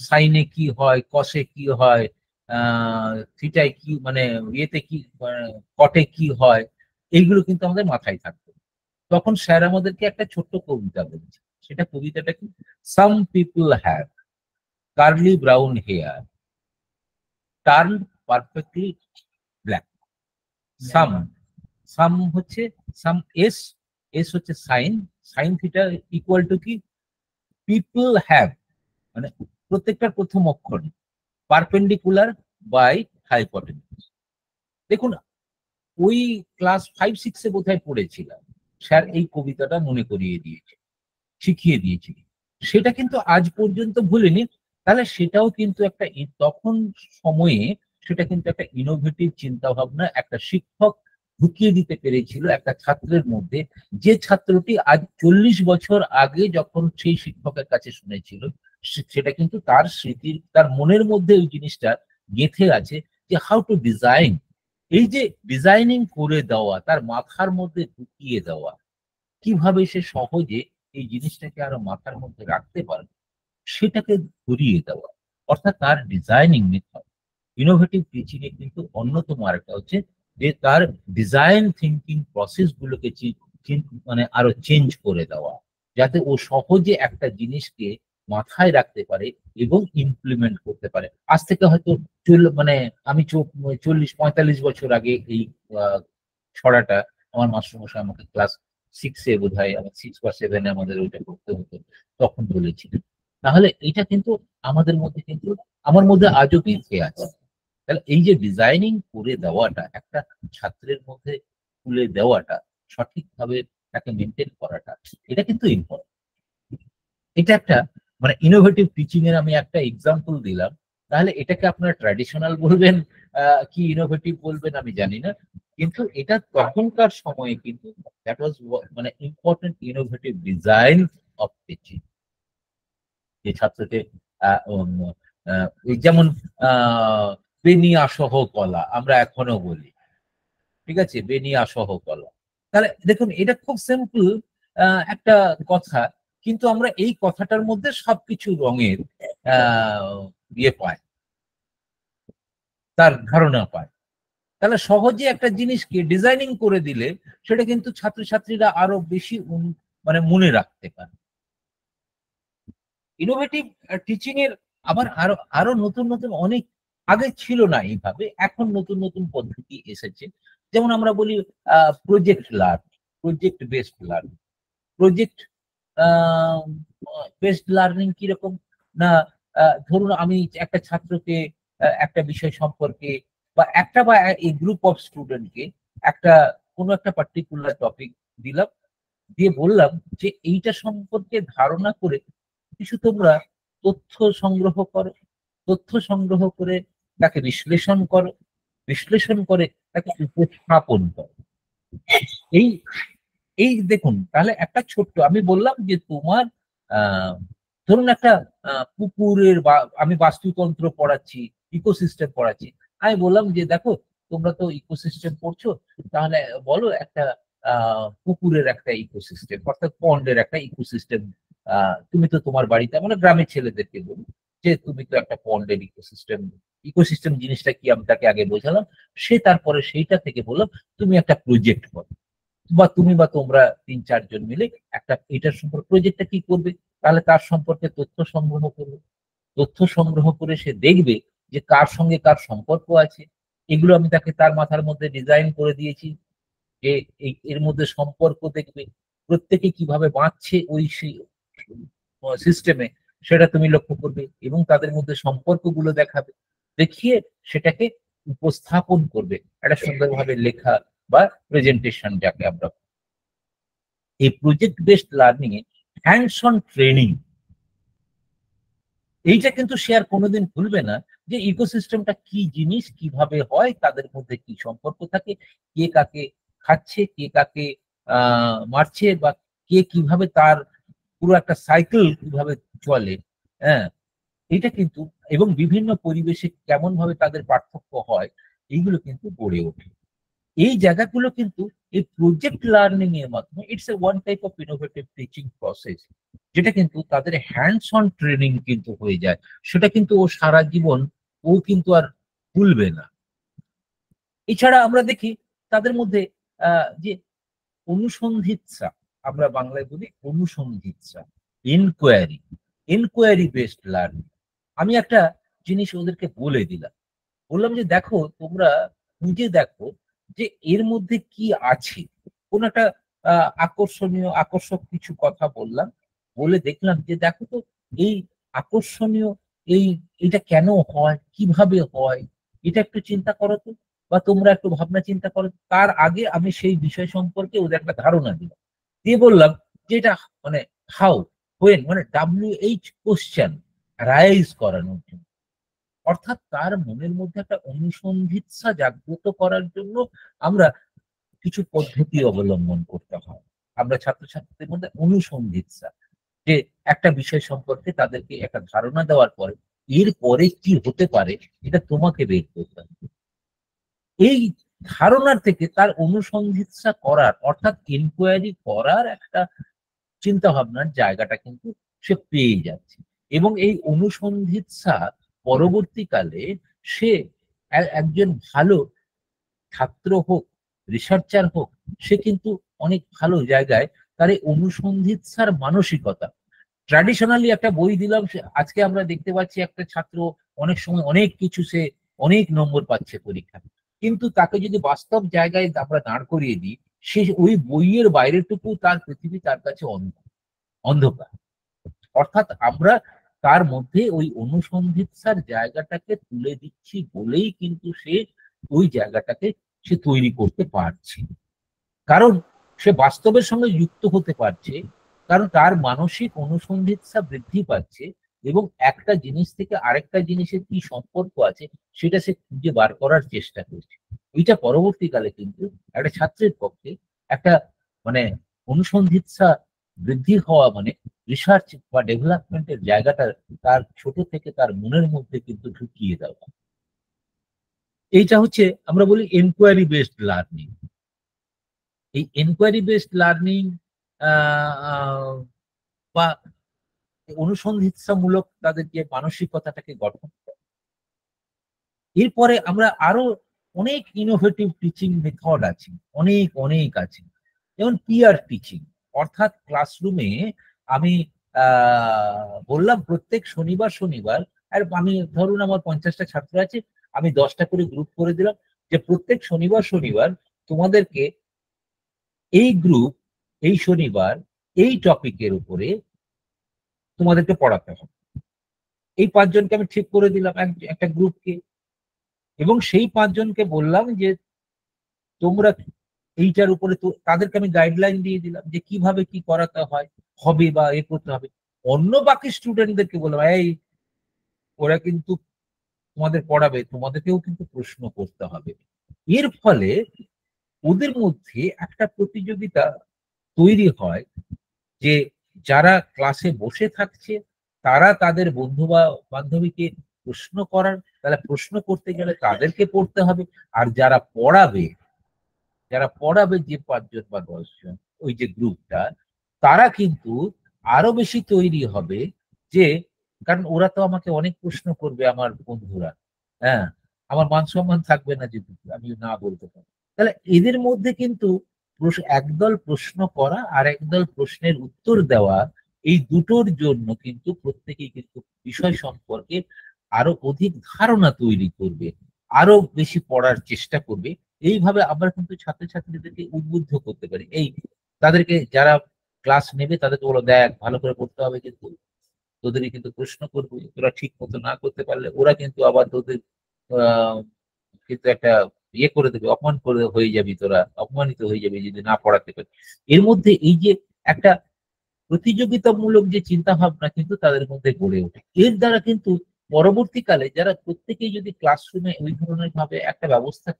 সাইনে কি হয়, কসে কি হয়, থিটায় কি মানে ইয়েতে কি, কটে কি হয়, এইগুলো কিন্তু আমাদের মাথায় থাকতো। তখন স্যার আমাদেরকে একটা ছোট্ট কবিতা বলেছে, সেটা কবিতাটা কি, some people have curly brown hair, turn perfectly black. Some, some হচ্ছে সাম এস, এস হচ্ছে sine, sine theta equal to কি, পিপল হ্যাভ, মানে প্রত্যেকটার প্রথম অক্ষর পারপেন্ডিকুলার বাই হাইপোটেনিউজ। দেখুন ওই ক্লাস 5-6 বোধহয় পড়েছিলাম, স্যার এই কবিতাটা মনে করিয়ে দিয়েছে, শিখিয়ে দিয়েছে, সেটা কিন্তু আজ পর্যন্ত ভুলিনি। তাহলে সেটাও কিন্তু একটা তখন সময়ে সেটা কিন্তু একটা ইনোভেটিভ চিন্তা ভাবনা একটা শিক্ষক ঢুকিয়ে দিতে পেরেছিল একটা ছাত্রের মধ্যে, যে ছাত্রটি আজ 40 বছর আগে যখন সেই শিক্ষকের কাছে শুনেছিল, সেটা কিন্তু তার স্মৃতির, তার মনের মধ্যে ওই জিনিসটা গেঁথে আছে যে হাউ টু ডিজাইন। এই যে ডিজাইনিং করে দেওয়া, তার মাথার মধ্যে ঢুকিয়ে দেওয়া, কিভাবে সে সহজে এই জিনিসটাকে আরো মাথার মধ্যে রাখতে পারবে সেটাকে ধরিয়ে দেওয়া, অর্থাৎ তার ডিজাইনিং মেথড। ইনোভেটিভ টিচিং এ কিন্তু অন্যতম আরেকটা হচ্ছে যে তার ডিজাইন থিঙ্কিং প্রসেস গুলোকে মানে আরো চেঞ্জ করে দেওয়া, যাতে ও সহজে একটা জিনিসকে মাথায় রাখতে পারে এবং ইমপ্লিমেন্ট করতে পারে। আজ থেকে হয়তো মানে আমি 40-45 বছর আগে এই ছড়াটা আমার মাস্টারমশাই আমাকে ক্লাস 6-এ বোধহয়, আমার 6 বা 7-এ আমাদের ওইটা করতে হতো, তখন বলেছিলেন। তাহলে এটা কিন্তু আমাদের মধ্যে কিন্তু, আমার মধ্যে আজও গেঁথে আছে। তাহলে এই যে ডিজাইনিং করে দেওয়াটা, একটা ছাত্রের মধ্যে তুলে দেওয়াটা, সঠিকভাবে তাকে মেনটেন করাটা, এটা কিন্তু ইম্পর্টেন্ট। এটা একটা মানে ইনোভেটিভ টিচিং এর আমি একটা এক্সাম্পল দিলাম। তাহলে এটাকে আপনারা ট্র্যাডিশনাল বলবেন কি ইনোভেটিভ বলবেন আমি জানি না, কিন্তু এটা তখনকার সময়ে কিন্তু দ্যাট ওয়াজ মানে important innovative design of teaching. যে ছাত্রকে যেমন বেনিয়া সহ কলা আমরা এখনো বলি, ঠিক আছে, বেনিয়া সহ কলা। তাহলে দেখুন এটা খুব সিম্পল একটা কথা, কিন্তু আমরা এই কথাটার মধ্যে সবকিছু রঙের ইয়ে পাই, তার ধারণা পায়। তাহলে সহজে একটা জিনিসকে ডিজাইনিং করে দিলে সেটা কিন্তু ছাত্রছাত্রীরা আরো বেশি মানে মনে রাখতে পারে। ইনোভেটিভ টিচিং এর আবার আরো আরো নতুন নতুন অনেক, আগে ছিল না এইভাবে, এখন নতুন নতুন পদ্ধতি এসেছে। যেমন আমরা বলি project learning, project based learning. Project based learning কিরকম না, ধরুন আমি একটা ছাত্রকে একটা বিষয় সম্পর্কে বা একটা বা এই গ্রুপ অফ স্টুডেন্টকে একটা কোনো একটা পার্টিকুলার টপিক দিলাম, দিয়ে বললাম যে এইটা সম্পর্কে ধারণা করে কিছু তোমরা তথ্য সংগ্রহ করো, তথ্য সংগ্রহ করে তাকে বিশ্লেষণ করো, বিশ্লেষণ করে তাকে উপস্থাপন করো। এই এই দেখুন, তাহলে একটা ছোট্ট আমি বললাম যে তোমার ধরুন একটা পুকুরের, বা আমি বাস্তুতন্ত্র পড়াচ্ছি, ইকোসিস্টেম পড়াচ্ছি, আমি বললাম যে দেখো তোমরা তো ইকোসিস্টেম পড়ছো, তাহলে বলো একটা পুকুরের একটা ইকোসিস্টেম, অর্থাৎ পন্ডের একটা ইকোসিস্টেম, তুমি তো তোমার বাড়িতে, মানে গ্রামের ছেলেদেরকে বলি যে তুমি তো একটা পন্ডের ইকোসিস্টেম, ইকোসিস্টেম জিনিসটা কি আমি তাকে আগে বোঝালাম, সে তারপরে সেইটা থেকে বললাম তুমি একটা প্রজেক্ট করো, বা তুমি বা তোমরা 3-4 জন মিলে একটা এটার সম্পর্কে প্রজেক্টটা কি করবে, তাহলে তার সম্পর্কে তথ্য সংগ্রহ করবে, তথ্য সংগ্রহ করে সে দেখবে যে কার সঙ্গে কার সম্পর্ক আছে। এগুলো আমি তাকে তার মাথার মধ্যে ডিজাইন করে দিয়েছি যে এর মধ্যে সম্পর্ক দেখবে, প্রত্যেকে কিভাবে বাঁচছে ওই সিস্টেমে, সেটা তুমি লক্ষ্য করবে এবং তাদের মধ্যে সম্পর্কগুলো দেখাবে, দেখিয়ে সেটাকে উপস্থাপন করবে একটা সুন্দরভাবে লেখা বা প্রেজেন্টেশন যাকে আমরা। এই project based learning A hands on training, এইটা কিন্তু সে আর কোনোদিন ভুলবে না যে ইকোসিস্টেমটা কি জিনিস, কিভাবে হয়, তাদের মধ্যে কি সম্পর্ক থাকে, কে কাকে খাচ্ছে, কে কাকে মারছে, বা কে কিভাবে তার পুরো একটা সাইকেল কিভাবে চলে। হ্যাঁ, এটা কিন্তু, এবং বিভিন্ন পরিবেশে কেমন ভাবে তাদের পার্থক্য হয়, এইগুলো কিন্তু গড়ে ওঠে। এই জায়গাগুলো কিন্তু এই প্রজেক্ট লার্নিং এর মাধ্যমে it's a one type of innovative teaching process, যেটা কিন্তু তাদের হ্যান্ডস অন ট্রেনিং কিন্তু হয়ে যায়, সেটা কিন্তু ও সারা জীবন ও কিন্তু আর ভুলবে না। এছাড়া আমরা দেখি তাদের মধ্যে যে অনুসন্ধিৎসা, আমরা বাংলায় বলি অনুসন্ধিৎসা, ইনকোয়ারি, ইনকোয়ারি বেসড লার্নিং। আমি একটা জিনিস ওদেরকে বলে দিলাম, বললাম যে দেখো তোমরা খুঁজে দেখো যে এর মধ্যে কি আছে। কোন একটা আকর্ষক কিছু কথা বললাম, বলে দেখলাম যে দেখো তো এই আকর্ষণীয় এই এটা কেন হয়, কিভাবে হয়, এটা একটু চিন্তা করো তো, বা তোমরা একটু ভাবনা চিন্তা করো। তার আগে আমি সেই বিষয় সম্পর্কে ওদের একটা ধারণা দিলাম, দিয়ে বললাম যে এটা মানে হাউ, হোয়েন, মানে WH কোশ্চেন রাইজ করানোর জন্য, অর্থাৎ তার মনের মধ্যে একটা অনুসন্ধিৎসা জাগ্রত করার জন্য আমরা কিছু পদ্ধতি অবলম্বন করতে হয়। আমরা ছাত্রছাত্রীদের মধ্যে অনুসন্ধিৎসা, যে একটা বিষয় সম্পর্কে তাদেরকে একটা ধারণা দেওয়ার পরে এর পরে কি হতে পারে এটা তোমাকে বের করতে হবে। এই ধারণার থেকে তার অনুসন্ধিৎসা করার, অর্থাৎ ইনকোয়ারি করার একটা চিন্তা ভাবনার জায়গাটা কিন্তু সে পেয়ে যাচ্ছে। এবং এই অনুসন্ধিৎসা পরবর্তীকালে সে একজন ভালো ছাত্র হোক, রিসার্চার হোক, সে কিন্তু অনেক ভালো জায়গায় তার এই অনুসন্ধিৎসার মানসিকতা। ট্র্যাডিশনালি একটা বই দিলাম, আজকে আমরা দেখতে পাচ্ছি একটা ছাত্র অনেক সময় অনেক কিছু সে অনেক নম্বর পাচ্ছে পরীক্ষায়, কিন্তু তাকে যদি বাস্তব জায়গায় আমরা দাঁড় করিয়ে দিই, সে ওই বইয়ের বাইরেটুকু তার পৃথিবী তার কাছে অন্ধকার। অর্থাৎ আমরা তার মধ্যে ওই অনুসন্ধিৎসার জায়গাটাকে তুলে দিচ্ছি বলেই কিন্তু সে ওই জায়গাটাকে সে তৈরি করতে পারছে, কারণ সে বাস্তবের সঙ্গে যুক্ত হতে পারছে, কারণ তার মানসিক অনুসন্ধিৎসা বৃদ্ধি পাচ্ছে এবং একটা জিনিস থেকে আরেকটা জিনিসের কি সম্পর্ক আছে সেটা সে খুঁজে বার করার চেষ্টা করছে। এটা পরবর্তীকালে কিন্তু একটা ছাত্রের পক্ষে একটা মানে অনুসন্ধিৎসা বৃদ্ধি হওয়া মানে রিসার্চ বা ডেভেলপমেন্টের জায়গাটা তার ছোট থেকে তার মনের মধ্যে কিন্তু ঢুকিয়ে দেওয়া। এইটা হচ্ছে আমরা বলি এনকোয়ারি বেসড লার্নিং। এই এনকোয়ারি বেসড লার্নিং বা অনুসন্ধিৎসামূলক তাদের যে মানসিকতাটাকে গঠন করে, এরপরে আমরা আরো অনেক ইনোভেটিভ টিচিং মেথড আছে, অনেক অনেক আছে। যেমন পিয়ার টিচিং, অর্থাৎ ক্লাসরুমে আমি বললাম প্রত্যেক শনিবার শনিবার, আর আমি ধরুন আমার 50টা ছাত্র আছে, আমি 10টা করে গ্রুপ করে দিলাম যে প্রত্যেক শনিবার শনিবার তোমাদেরকে এই গ্রুপ এই শনিবার এই টপিকের উপরে তোমাদেরকে পড়াতে হবে। এই 5জনকে আমি ঠিক করে দিলাম একটা গ্রুপকে, এবং সেই 5জনকে বললাম যে তোমরা এইটার উপরে, তো তাদেরকে আমি গাইডলাইন দিয়ে দিলাম যে কিভাবে কি করাতে হয় হবে বা এ করতে হবে। অন্য বাকি স্টুডেন্টদেরকে বললাম এই ওরা কিন্তু তোমাদের পড়াবে, তোমাদেরকেও কিন্তু প্রশ্ন করতে হবে। এর ফলে ওদের মধ্যে একটা প্রতিযোগিতা তৈরি হয় যে যারা ক্লাসে বসে থাকছে তারা তাদের বন্ধু বা বান্ধবীকে প্রশ্ন করার, তাহলে প্রশ্ন করতে গেলে তাদেরকে পড়তে হবে। আর যারা পড়াবে যে 5জন বা 10জন, ওই যে গ্রুপটা, তারা কিন্তু আরো বেশি তৈরি হবে যে, কারণ ওরা তো আমাকে অনেক প্রশ্ন করবে আমার বন্ধুরা, হ্যাঁ, আমার মান সম্মান থাকবে না যদি আমি না বলতে পারি। তাহলে এদের মধ্যে কিন্তু একদল প্রশ্ন করা আর একদল প্রশ্নের উত্তর দেওয়া, এই দুটোর জন্য কিন্তু প্রত্যেকেই কিন্তু বিষয় সম্পর্কে আরো অধিক ধারণা তৈরি করবে, আরো বেশি পড়ার চেষ্টা করবে। এইভাবে আমরা কিন্তু ছাত্রছাত্রীদেরকে উদ্বুদ্ধ করতে পারি। তাদেরকে যারা ক্লাস নেবে তাদেরকে বলো দেখ ভালো করে পড়তে হবে, কিন্তু তোদেরই কিন্তু প্রশ্ন করবে, তোরা ঠিক মতো না করতে পারলে ওরা কিন্তু আবার তোদের আহ কিন্তু একটা ইয়ে করে দেবে, অপমান করে হয়ে যাবি, তোরা অপমানিত হয়ে যাবি যদি না পড়াতে পারি। এর মধ্যে এই যে একটা প্রতিযোগিতামূলক যে চিন্তা ভাবনা কিন্তু তাদের মধ্যে গড়ে ওঠে। এর দ্বারা কিন্তু পরবর্তীকালে যারা প্রত্যেকেই যদি ক্লাসরুমে ওই ধরনের ভাবে একটা ব্যবস্থা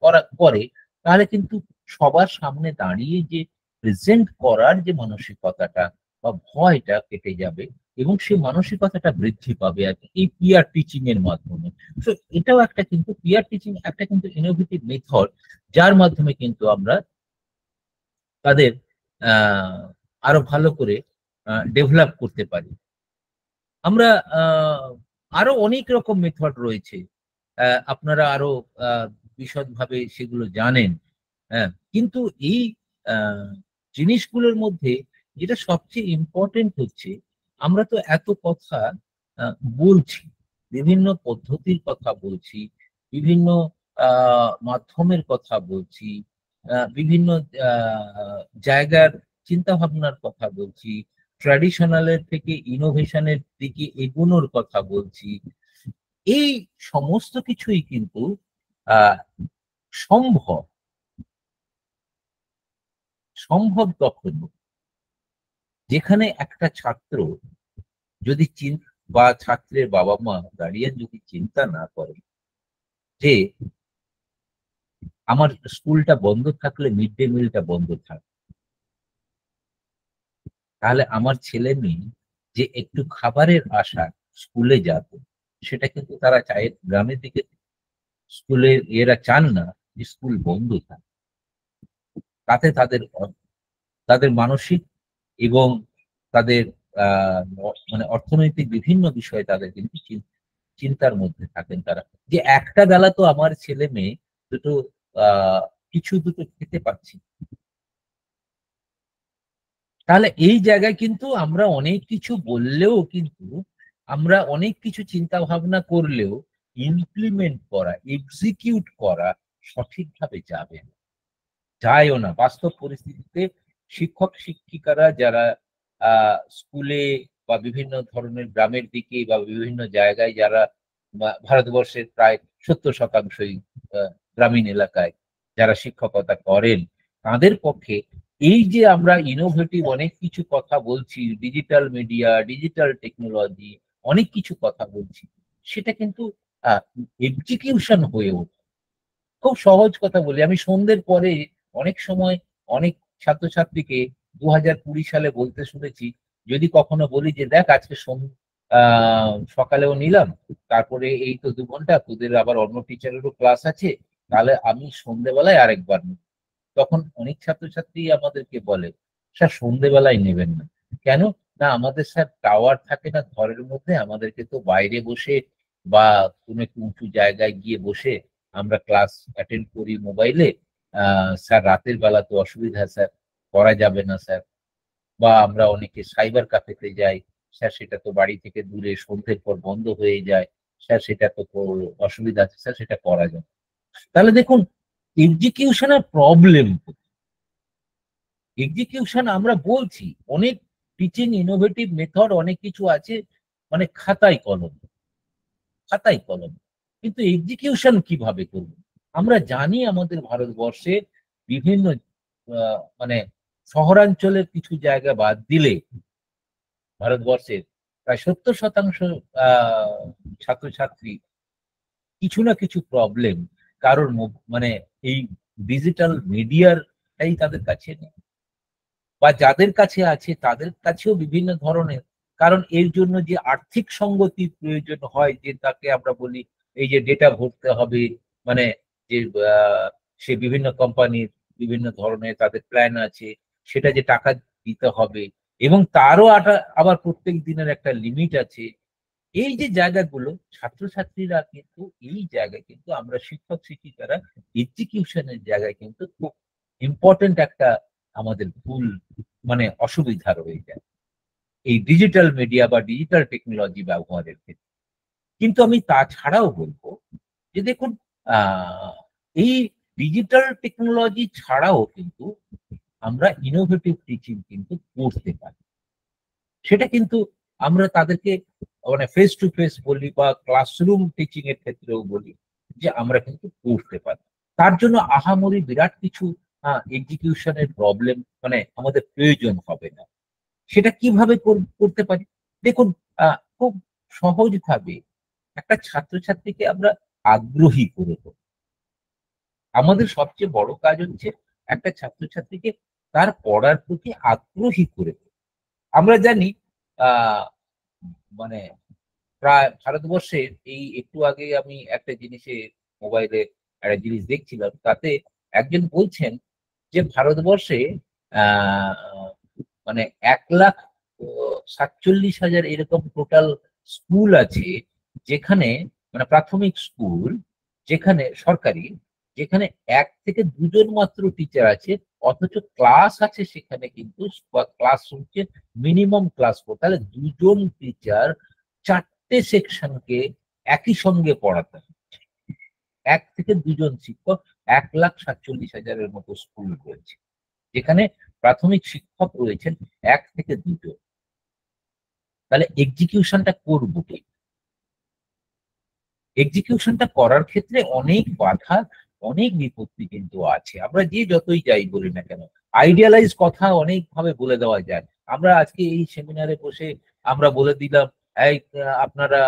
করে, তাহলে কিন্তু সবার সামনে দাঁড়িয়ে যে প্রেজেন্ট করার যে মানসিকতাটা বা ভয়টা কেটে যাবে, এবং সেই মানসিকতাটা বৃদ্ধি পাবে আর কি এই পিয়ার টিচিং এর মাধ্যমে। তো এটাও একটা কিন্তু পিয়ার টিচিং একটা কিন্তু ইনোভেটিভ মেথড, যার মাধ্যমে কিন্তু আমরা তাদের আরো ভালো করে ডেভেলপ করতে পারি। আমরা আরো অনেক রকম মেথড রয়েছে, আপনারা আরো বিশদভাবে সেগুলো জানেন। হ্যাঁ, কিন্তু এই আহ, জিনিসগুলোর মধ্যে যেটা সবচেয়ে ইম্পর্টেন্ট হচ্ছে, আমরা তো এত কথা বলছি, বিভিন্ন পদ্ধতির কথা বলছি, বিভিন্ন মাধ্যমের কথা বলছি, বিভিন্ন জায়গার চিন্তা ভাবনার কথা বলছি, ট্র্যাডিশনালের থেকে ইনোভেশনের দিকে এগোনোর কথা বলছি। এই সমস্ত কিছুই কিন্তু সম্ভব সম্ভব তখন যেখানে একটা ছাত্র যদি বা ছাত্রের বাবা মা গার্ডিয়ান যদি চিন্তা না করে যে আমার স্কুলটা বন্ধ থাকলে মিড ডে মিলটা বন্ধ থাকবে, তাহলে আমার ছেলে মেয়ে যে একটু খাবারের আশা স্কুলে যাবে, সেটা কিন্তু তারা চায়। গ্রামের দিকে স্কুলে এরা চান না যে স্কুল বন্ধ থাকে, তাতে তাদের তাদের মানসিক এবং তাদের মানে অর্থনৈতিক বিভিন্ন বিষয়ে তাদের কিন্তু চিন্তার মধ্যে থাকেন তারা, যে একটা বেলা তো আমার ছেলে মেয়ে দুটো কিছু দুটো খেতে পাচ্ছি। তাহলে এই জায়গায় কিন্তু আমরা অনেক কিছু বললেও কিন্তু, আমরা অনেক কিছু চিন্তা ভাবনা করলেও ইমপ্লিমেন্ট করা, এক্সিকিউট করা সঠিকভাবে যাবে না, যায়ও না। বাস্তব পরিস্থিতিতে শিক্ষক শিক্ষিকারা যারা স্কুলে বা বিভিন্ন ধরনের গ্রামের দিকে বা বিভিন্ন জায়গায় যারা ভারতবর্ষের প্রায় 70% গ্রামীণ এলাকায় যারা শিক্ষকতা করেন, তাদের পক্ষে এই যে আমরা ইনোভেটিভ অনেক কিছু কথা বলছি, ডিজিটাল মিডিয়া, ডিজিটাল টেকনোলজি, অনেক কিছু কথা বলছি, সেটা কিন্তু এক্সিকিউশন হয়ে ওঠে। খুব সহজ কথা বলি, আমি সন্ধ্যের পরে অনেক সময় অনেক ছাত্রছাত্রীকে 2020 সালে বলতে শুনেছি, যদি কখনো বলি যে দেখ আজকে সকালেও নিলাম, তারপরে এই তো 2 ঘন্টা তোদের আবার অন্য টিচারেরও ক্লাস আছে, তাহলে আমি সন্ধ্যেবেলায় আরেকবার নিই। তখন অনেক ছাত্রছাত্রী আমাদেরকে বলে স্যার সন্ধ্যেবেলায় নেবেন না কেন? না আমাদের স্যার টাওয়ার থাকে না ঘরের মধ্যে, আমাদেরকে তো বাইরে বসে বা কোনো একটু উঁচু জায়গায় গিয়ে বসে আমরা ক্লাস অ্যাটেন্ড করি মোবাইলে। স্যার রাতের বেলা তো অসুবিধা স্যার, করা যাবে না স্যার। বা আমরা অনেকে সাইবার ক্যাফেতে যাই, স্যার সেটা তো বাড়ি থেকে দূরে, সন্ধ্যের পর বন্ধ হয়ে যায়, স্যার সেটা তো অসুবিধা আছে স্যার, সেটা করা যায়। তাহলে দেখুন এক্সিকিউশনের প্রবলেম, এক্সিকিউশন আমরা বলছি অনেক টিচিং ইনোভেটিভ মেথড অনেক কিছু আছে, মানে খাতায় কলম, খাতায় কলম, কিন্তু এক্সিকিউশন কিভাবে করব? আমরা জানি আমাদের ভারতবর্ষে বিভিন্ন মানে শহরাঞ্চলের কিছু জায়গা বাদ দিলে ভারতবর্ষের প্রায় 70% ছাত্রছাত্রী কিছু না কিছু প্রবলেম, কারোর মানে এই ডিজিটাল মিডিয়ারটাই তাদের কাছে নেই, বা যাদের কাছে আছে তাদের কাছেও বিভিন্ন ধরনের, কারণ এর জন্য যে আর্থিক সঙ্গতির প্রয়োজন হয়, যে তাকে আমরা বলি এই যে ডেটা ভরতে হবে, মানে যে সে বিভিন্ন কোম্পানির বিভিন্ন ধরনের তাদের প্ল্যান আছে, সেটা যে টাকা দিতে হবে, এবং তারও আবার প্রত্যেক দিনের একটা লিমিট আছে। এই যে জায়গাগুলো ছাত্রছাত্রীরা কিন্তু এই জায়গায় কিন্তু আমরা শিক্ষক শিক্ষিকারা এক্সিকিউশনের জায়গায় কিন্তু খুব ইম্পর্টেন্ট একটা আমাদের ভুল, মানে অসুবিধা রয়ে যায় এই ডিজিটাল মিডিয়া বা ডিজিটাল টেকনোলজি ব্যবহারের ক্ষেত্রে। কিন্তু আমি তাছাড়াও বলবো যে দেখুন এই ডিজিটাল টেকনোলজি ছাড়াও কিন্তু আমরা ইনোভেটিভ টিচিং কিন্তু করতে পারি। সেটা কিন্তু আমরা তাদেরকে মানে ফেস টু ফেস বলি বা ক্লাসরুম টিচিং এর ক্ষেত্রেও বলি যে আমরা কিন্তু করতে পারি। তার জন্য আহামরি বিরাট কিছু এক্সিকিউশনের প্রবলেম মানে আমাদের প্রয়োজন হবে না। সেটা কিভাবে করতে পারি? দেখুন খুব সহজভাবে একটা ছাত্রছাত্রীকে আমরা আগ্রহী করে দেবো। আমাদের সবচেয়ে বড় কাজ হচ্ছে একটা ছাত্রছাত্রীকে তার পড়ার প্রতি আগ্রহী করে দেবো। আমরা জানি মানে প্রায় ভারতবর্ষে এই একটু আগে আমি একটা জিনিসে মোবাইলে একটা জিনিস দেখছিলাম, তাতে একজন বলছেন যে ভারতবর্ষে মানে 1,47,000 এরকম টোটাল স্কুল আছে, যেখানে মানে প্রাথমিক স্কুল যেখানে সরকারি, যেখানে 1 থেকে 2 জন মাত্র টিচার আছে, অথচ ক্লাস আছে সেখানে কিন্তু ক্লাস হচ্ছে মিনিমাম ক্লাস 4। তাহলে 2 জন টিচার 4টে সেকশনকে একই সঙ্গে পড়াতে হচ্ছে। 1 থেকে 2 জন শিক্ষক 1,47,000-এর মতো স্কুল রয়েছে, যেখানে প্রাথমিক শিক্ষক রয়েছেন 1 থেকে 2 জন। তাহলে এক্সিকিউশনটা করবো কে? এক্সিকিউশনটা করার ক্ষেত্রে অনেক বাধা, অনেক বিপত্তি কিন্তু আছে। আমরা যে যতই যাই বলি না কেন, আইডিয়ালাইজ কথা অনেক ভাবে বলে দেওয়া যায়। আমরা আজকে এই সেমিনারে বসে আমরা বলে দিলাম, এই আপনারা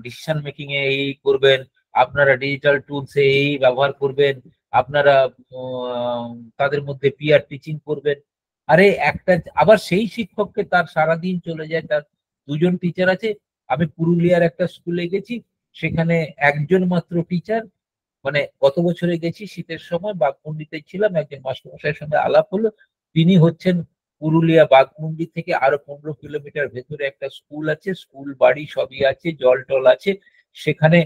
ডিসিশন মেকিং এ এই করবেন, আপনারা ডিজিটাল টুলস এ এই ব্যবহার করবেন, আপনারা তাদের মধ্যে পিয়ার টিচিং করবেন। আরে একটা আবার সেই শিক্ষককে তার সারাদিন চলে যায়, তার 2 জন টিচার আছে। আমি পুরুলিয়ার একটা স্কুলে গেছি, সেখানে একজন মাত্র টিচার। মানে গত বছরে গেছি শীতের সময়, বাঘমুন্ডিতে ছিলাম, একজন মাস্টারমশাইয়ের সঙ্গে আলাপ হলো। তিনি হচ্ছেন পুরুলিয়া বাঘমুন্ডি থেকে আরো 15 কিলোমিটার ভেতরে একটা স্কুল আছে, স্কুল বাড়ি সবই আছে, জল টল আছে, সেখানে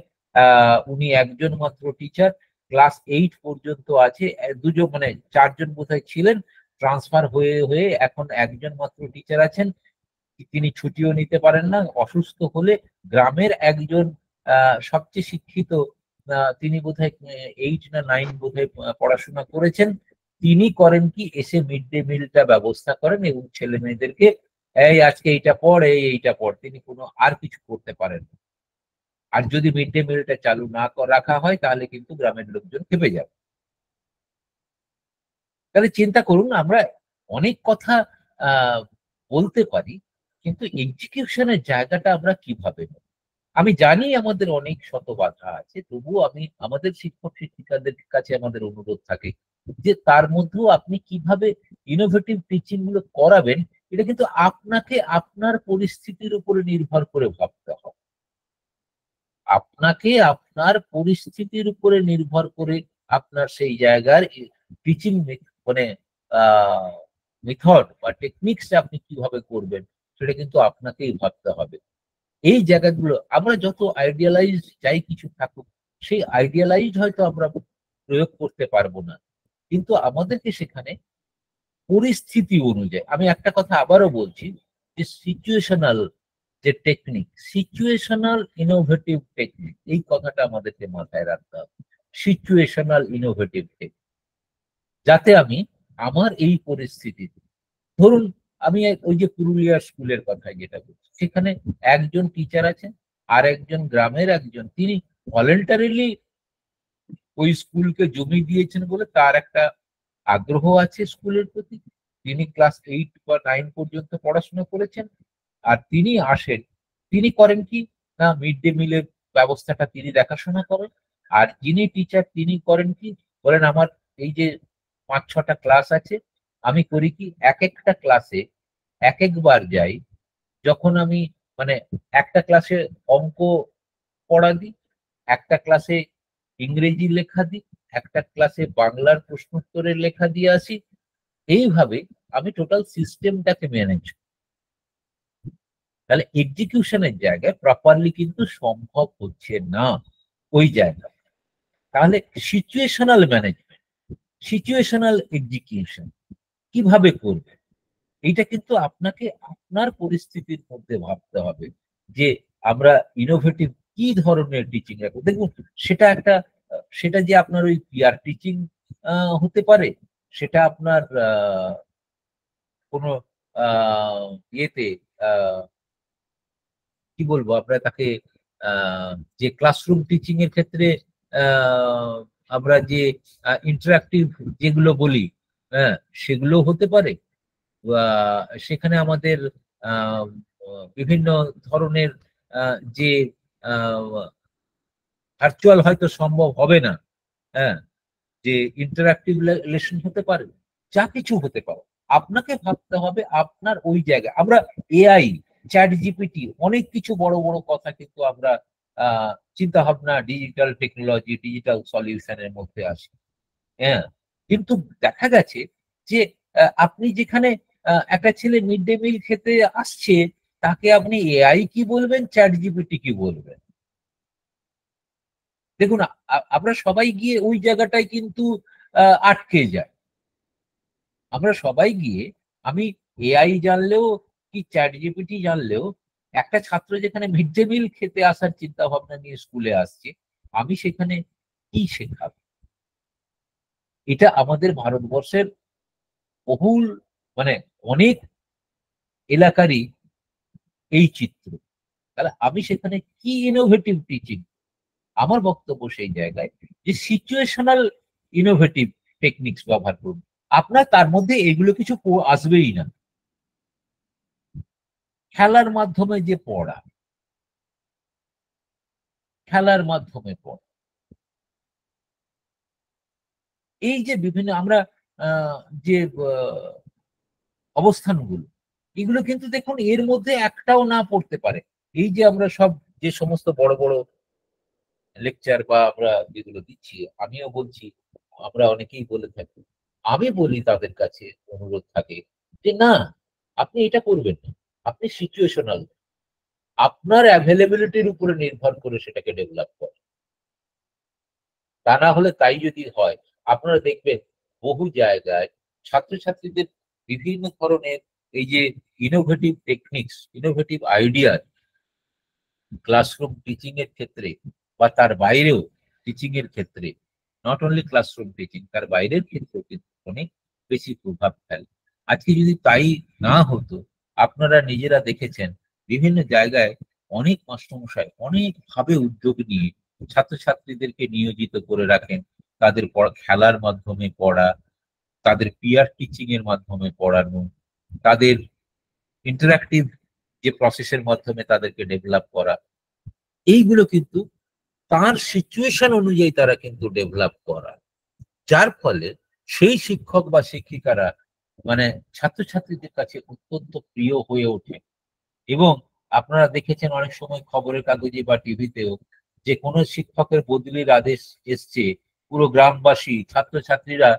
উনি একজন মাত্র টিচার। ক্লাস 8 পর্যন্ত আছে, দুজন মানে 4 জন বোধহয় ছিলেন, ট্রান্সফার হয়ে হয়ে এখন একজন মাত্র টিচার আছেন। তিনি ছুটিও নিতে পারেন না। অসুস্থ হলে গ্রামের একজন সবচেয়ে শিক্ষিত, তিনি বোধহয় 8 না 9 বোধহয় পড়াশোনা করেছেন, তিনি করেন কি এসে মিড ডে মিলটা ব্যবস্থা করেন এবং ছেলে মেয়েদেরকে এই আজকে এইটা পড়, এইটা পড়। তিনি কোনো আর কিছু করতে পারেন না। আর যদি মিড ডে মিলটা চালু না রাখা হয় তাহলে কিন্তু গ্রামের লোকজন খেপে যাবে। তাহলে চিন্তা করুন, আমরা অনেক কথা বলতে পারি, কিন্তু এক্সিকিউশনের জায়গাটা আমরা কিভাবে নেব? আমি জানি আমাদের অনেক শত বাধা আছে, তবুও আমি আমাদের শিক্ষক শিক্ষিকাদের কাছে আমাদের অনুরোধ থাকে যে তার মধ্যেও আপনি কিভাবে ইনোভেটিভ টিচিং গুলো করাবেন, এটা কিন্তু আপনাকে আপনার পরিস্থিতির উপরে নির্ভর করে ভাবতে হবে। আপনাকে আপনার পরিস্থিতির উপরে নির্ভর করে আপনার সেই জায়গার টিচিং মানে মেথড বা টেকনিক্স আপনি কিভাবে করবেন, সেটা কিন্তু আপনাকেই ভাবতে হবে। এই জায়গাগুলো আমরা যত আইডিয়ালাইজ যাই কিছু থাকুক, সেই আইডিয়ালাইজ হয়তো আমরা প্রয়োগ করতে পারবো না, কিন্তু আমাদেরকে সেখানে পরিস্থিতি অনুযায়ী, আমি একটা কথা আবারও বলছি, যে সিচুয়েশনাল যে টেকনিক, সিচুয়েশনাল ইনোভেটিভ টেকনিক, এই কথাটা আমাদেরকে মাথায় রাখতে হবে। সিচুয়েশনাল ইনোভেটিভ টেকনিক, যাতে আমি আমার এই পরিস্থিতিতে, ধরুন আমি ওই যে পুরুলিয়া স্কুলের কথা যেটা বলছি, সেখানে একজন টিচার আছেন, আর একজন গ্রামের একজন, তিনি ভলেন্টারিলি ওই স্কুলকে জমি দিয়েছেন বলে তার একটা আগ্রহ আছে স্কুলের প্রতি। তিনি ক্লাস 8 বা 9 পর্যন্ত পড়াশোনা করেছেন। আর তিনি আসেন, তিনি করেন কি না, মিড ডে মিলের ব্যবস্থাটা তিনি দেখাশোনা করেন। আর যিনি টিচার তিনি করেন কি, বলেন আমার এই যে 5-6টা ক্লাস আছে, আমি করি কি এক একটা ক্লাসে এক একবার যাই। যখন আমি মানে একটা ক্লাসে অঙ্ক পড়া দিই, একটা ক্লাসে ইংরেজি লেখা দিই, একটা ক্লাসে বাংলার প্রশ্নোত্তরের লেখা দিয়ে আসি। এইভাবে আমি টোটাল সিস্টেমটাকে ম্যানেজ। তাহলে এক্সিকিউশনের জায়গায় প্রপারলি কিন্তু সম্ভব হচ্ছে না ওই জায়গায়। তাহলে সিচুয়েশনাল ম্যানেজমেন্ট, সিচুয়েশনাল এক্সিকিউশন কিভাবে করবে, এইটা কিন্তু আপনাকে আপনার পরিস্থিতির মধ্যে ভাবতে হবে যে আমরা ইনোভেটিভ কি ধরনের টিচিং রাখবো। দেখুন, সেটা একটা সেটা যে আপনার ওই পিয়ার টিচিং হতে পারে, সেটা আপনার কোনো ইয়েতে কি বলবো, আমরা তাকে যে ক্লাসরুম টিচিং এর ক্ষেত্রে আমরা যে ইন্টারাক্টিভ যেগুলো বলি, হ্যাঁ, সেগুলো হতে পারে। সেখানে আমাদের আহ, বিভিন্ন ধরনের যে ভার্চুয়াল হয়তো সম্ভব হবে না, হ্যাঁ, যে ইন্টারাক্টিভ লেসন হতে পারে, যা কিছু হতে পারে। আপনাকে ভাবতে হবে আপনার ওই জায়গায়। আমরা এআই, চ্যাট জিপিটি, অনেক কিছু বড় বড় কথা কিন্তু আমরা চিন্তা ভাবনা ডিজিটাল টেকনোলজি, ডিজিটাল সলিউশনের মধ্যে আসি, হ্যাঁ, কিন্তু দেখা গেছে যে আপনি যেখানে একটা ছেলে মিড ডে মিল খেতে আসছে, তাকে আপনি এআই কি বলবেন, চ্যাট জিপিটি কি বলবেন? দেখুন, আমরা সবাই গিয়ে ওই জায়গাটায় কিন্তু আটকে যায়। আমরা সবাই গিয়ে, আমি এআই জানলেও কি চ্যাট জিপিটি জানলেও একটা ছাত্র যেখানে মিড ডে মিল খেতে আসার চিন্তা ভাবনা নিয়ে স্কুলে আসছে, আমি সেখানে কি শেখাবো? এটা আমাদের ভারতবর্ষের বহুল মানে অনেক এলাকারই এই চিত্র। তাহলে আমি সেখানে কি ইনোভেটিভ টিচিং? আমার বক্তব্য সেই জায়গায় যে সিচুয়েশনাল ইনোভেটিভ টেকনিক্স ব্যবহার করুন। আপনার তার মধ্যে এগুলো কিছু আসবেই না। খেলার মাধ্যমে যে পড়া, খেলার মাধ্যমে পড়া, এই যে বিভিন্ন আমরা যে অবস্থানগুলো, এগুলো কিন্তু দেখুন এর মধ্যে একটাও না পড়তে পারে। এই যে আমরা সব যে সমস্ত বড় বড় লেকচার বা আমরা যেগুলো দিচ্ছি, আমিও বলছি, আমরা অনেকেই বলে থাকি, আমি বলি তাদের কাছে অনুরোধ থাকে যে না, আপনি এটা করবেন না, আপনি সিচুয়েশনাল, আপনার অ্যাভেলেবিলিটির উপরে নির্ভর করে সেটাকে ডেভেলপ করেন। তা না হলে তাই যদি হয়, আপনারা দেখবেন বহু জায়গায় ছাত্রছাত্রীদের বিভিন্ন ধরনের এই যে innovative techniques, innovative idea classroom teaching এর ক্ষেত্রে বা তার বাইরেও টিচিং এর ক্ষেত্রে, নট অনলি ক্লাসরুম টিচিং, তার বাইরের ক্ষেত্রেও কিন্তু অনেক বেশি প্রভাব ফেলে। আজকে যদি তাই না হতো, আপনারা নিজেরা দেখেছেন বিভিন্ন জায়গায় অনেক মাস্টারমশাই অনেক ভাবে উদ্যোগ নিয়ে ছাত্রছাত্রীদেরকে নিয়োজিত করে রাখেন, তাদের খেলার মাধ্যমে পড়া, তাদের পিয়ার টিচিং এর মাধ্যমে পড়ানো, তাদের ইন্টারাক্টিভ যে প্রসেসের মাধ্যমে তাদেরকে ডেভেলপ করা, এইগুলো কিন্তু তার সিচুয়েশন অনুযায়ী তারা কিন্তু ডেভেলপ করা, যার ফলে সেই শিক্ষক বা শিক্ষিকারা মানে ছাত্রছাত্রীদের কাছে অত্যন্ত প্রিয় হয়ে ওঠে। এবং আপনারা দেখেছেন অনেক সময় খবরের কাগজে বা টিভিতেও যে কোনো শিক্ষকের বদলির আদেশ এসছে, পুরো গ্রামবাসী ছাত্রছাত্রীরা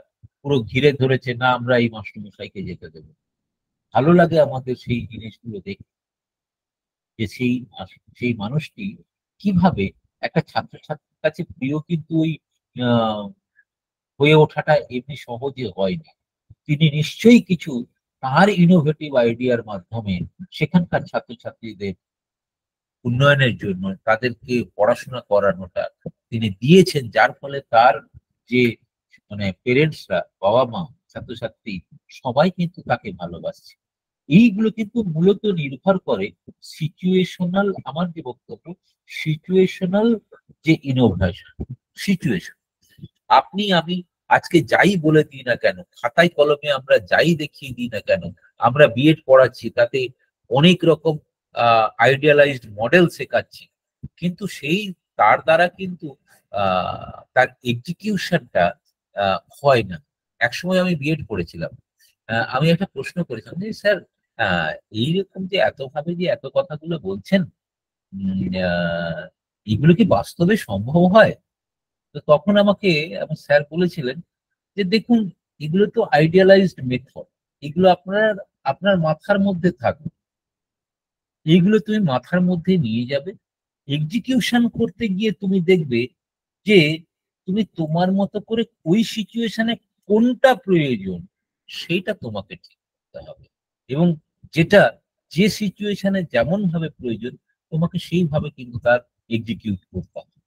পুরো ঘিরে ধরেছে, না আমরা এই মাস্টারমশাইকে যেতে দেবো। ভালো লাগে আমাদের সেই জিনিসগুলো দেখে, যে সেই মানুষটি কিভাবে একটা ছাত্রছাত্রীর কাছে প্রিয়, কিন্তু ওই আহ, হয়ে ওঠাটা এমনি সহজে হয়নি। তিনি নিশ্চয়ই কিছু তার ইনোভেটিভ আইডিয়ার মাধ্যমে সেখানকার ছাত্রছাত্রীদের উন্নয়নের জন্য তাদেরকে পড়াশোনা করানোটা তিনি দিয়েছেন, যার ফলে তার যে মানে পেরেন্টসরা, বাবা মা, ছাত্রছাত্রী সবাই কিন্তু তাকে ভালোবাসছে। এইগুলো কিন্তু মূলত নির্ভর করে সিচুয়েশনাল, আমার যে বক্তব্য, সিচুয়েশনাল যে ইনোভেশন। সিচুয়েশন, আপনি আমি আজকে যাই বলে দিই না কেন, খাতায় কলমে আমরা যাই দেখিয়ে দিই না কেন, আমরা বিএড পড়াচ্ছি, তাতে অনেক রকম আইডিয়ালাইজড মডেল শেখাচ্ছি, কিন্তু সেই তার দ্বারা কিন্তু তার এক্সিকিউশনটা হয় না। একসময় আমি বিএড পড়েছিলাম, আমি একটা প্রশ্ন করেছিলাম যে স্যার, এইরকম যে এত ভাবে যে এত কথাগুলো বলছেন, এগুলো কি বাস্তবে সম্ভব হয়? তো তখন আমাকে আমার স্যার বলেছিলেন যে দেখুন, এগুলো তো আইডিয়ালাইজড মেথড, এগুলো আপনার মাথার মধ্যে থাকবে, এইগুলো তুমি মাথার মধ্যে নিয়ে যাবে, এক্সিকিউশন করতে গিয়ে তুমি দেখবে যে তুমি তোমার মতো করে ওই সিচুয়েশনে কোনটা প্রয়োজন সেইটা তোমাকে ঠিক করতে হবে, এবং যেটা যে সিচুয়েশনে যেমন ভাবে প্রয়োজন তোমাকে সেইভাবে কিন্তু তার এক্সিকিউট করতে হবে।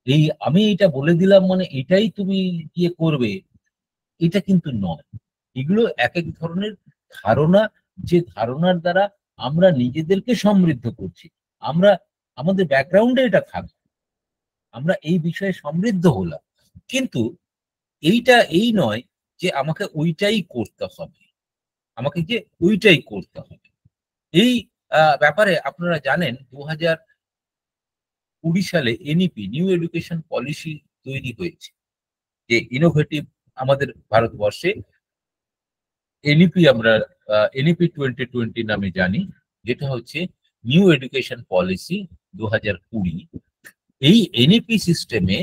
এই আমি এটা বলে দিলাম মানে এটাই তুমি গিয়ে করবে, এটা কিন্তু নয়। এগুলো এক এক ধরনের ধারণা, যে ধারণার দ্বারা আমরা নিজেদেরকে সমৃদ্ধ করছি। আমরা আমাদের ব্যাকগ্রাউন্ডে এটা থাকবে, আমরা এই বিষয়ে সমৃদ্ধ হলাম, কিন্তু এইটা এই নয় যে আমাকে ওইটাই করতে হবে, আমাকে যে ওইটাই করতে হবে। এই ব্যাপারে আপনারা জানেন 2020 সালে এনইপি, নিউ এডুকেশন পলিসি তৈরি হয়েছে, যে ইনোভেটিভ আমাদের ভারতবর্ষে এনইপি, আমরা এনইপি 2020 নামে জানি, যেটা হচ্ছে নিউ এডুকেশন পলিসি 2020। এই এনইপি সিস্টেমে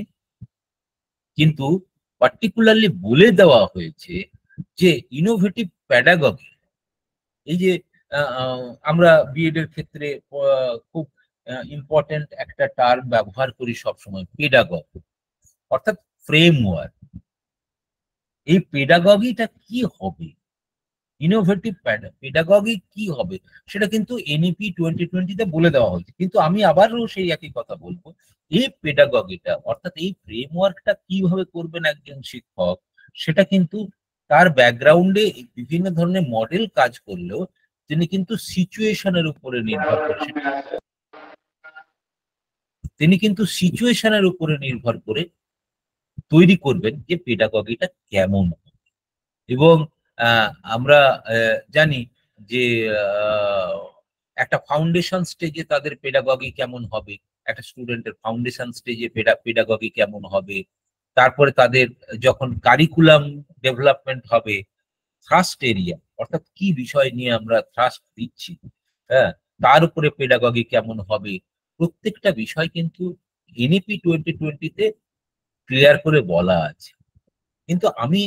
কিন্তু পার্টিকুলারলি বলে দেওয়া হয়েছে যে ইনোভেটিভ প্যাডাগজি, এই যে আমরা বিএড এর ক্ষেত্রে খুব ইম্পর্টেন্ট একটা টার্ম ব্যবহার করি সবসময়, পেডাগজি, অর্থাৎ ফ্রেমওয়ার্ক। এই পেডাগজিটা কি হবে, ইনোভেটিভ পেডাগগি কি হবে সেটা কিন্তু এনইপি 2020-তে বলে দেওয়া হয়েছে। কিন্তু আমি আবারও সেই একই কথা বলবো, এই পেডাগগিটা অর্থাৎ এই ফ্রেমওয়ার্কটা কিভাবে করবেন একজন শিক্ষক, সেটা কিন্তু তার ব্যাকগ্রাউন্ডে বিভিন্ন ধরনের মডেল কাজ করলেও তিনি কিন্তু সিচুয়েশনের উপরে নির্ভর করে তৈরি করবেন যে পেডাগগিটা কেমন হবে। এবং আমরা জানি যে একটা ফাউন্ডেশন স্টেজে তাদের পেডাগগি কেমন হবে, একটা স্টুডেন্টের ফাউন্ডেশন স্টেজে পেডাগগি কেমন হবে, তারপরে তাদের যখন কারিকুলাম ডেভেলপমেন্ট হবে, থ্রাস্ট এরিয়া অর্থাৎ কি বিষয় নিয়ে আমরা থ্রাস্ট দিচ্ছি, হ্যাঁ, তার উপরে পেডাগগি কেমন হবে, প্রত্যেকটা বিষয় কিন্তু এনইপি 2020-তে ক্লিয়ার করে বলা আছে। কিন্তু আমি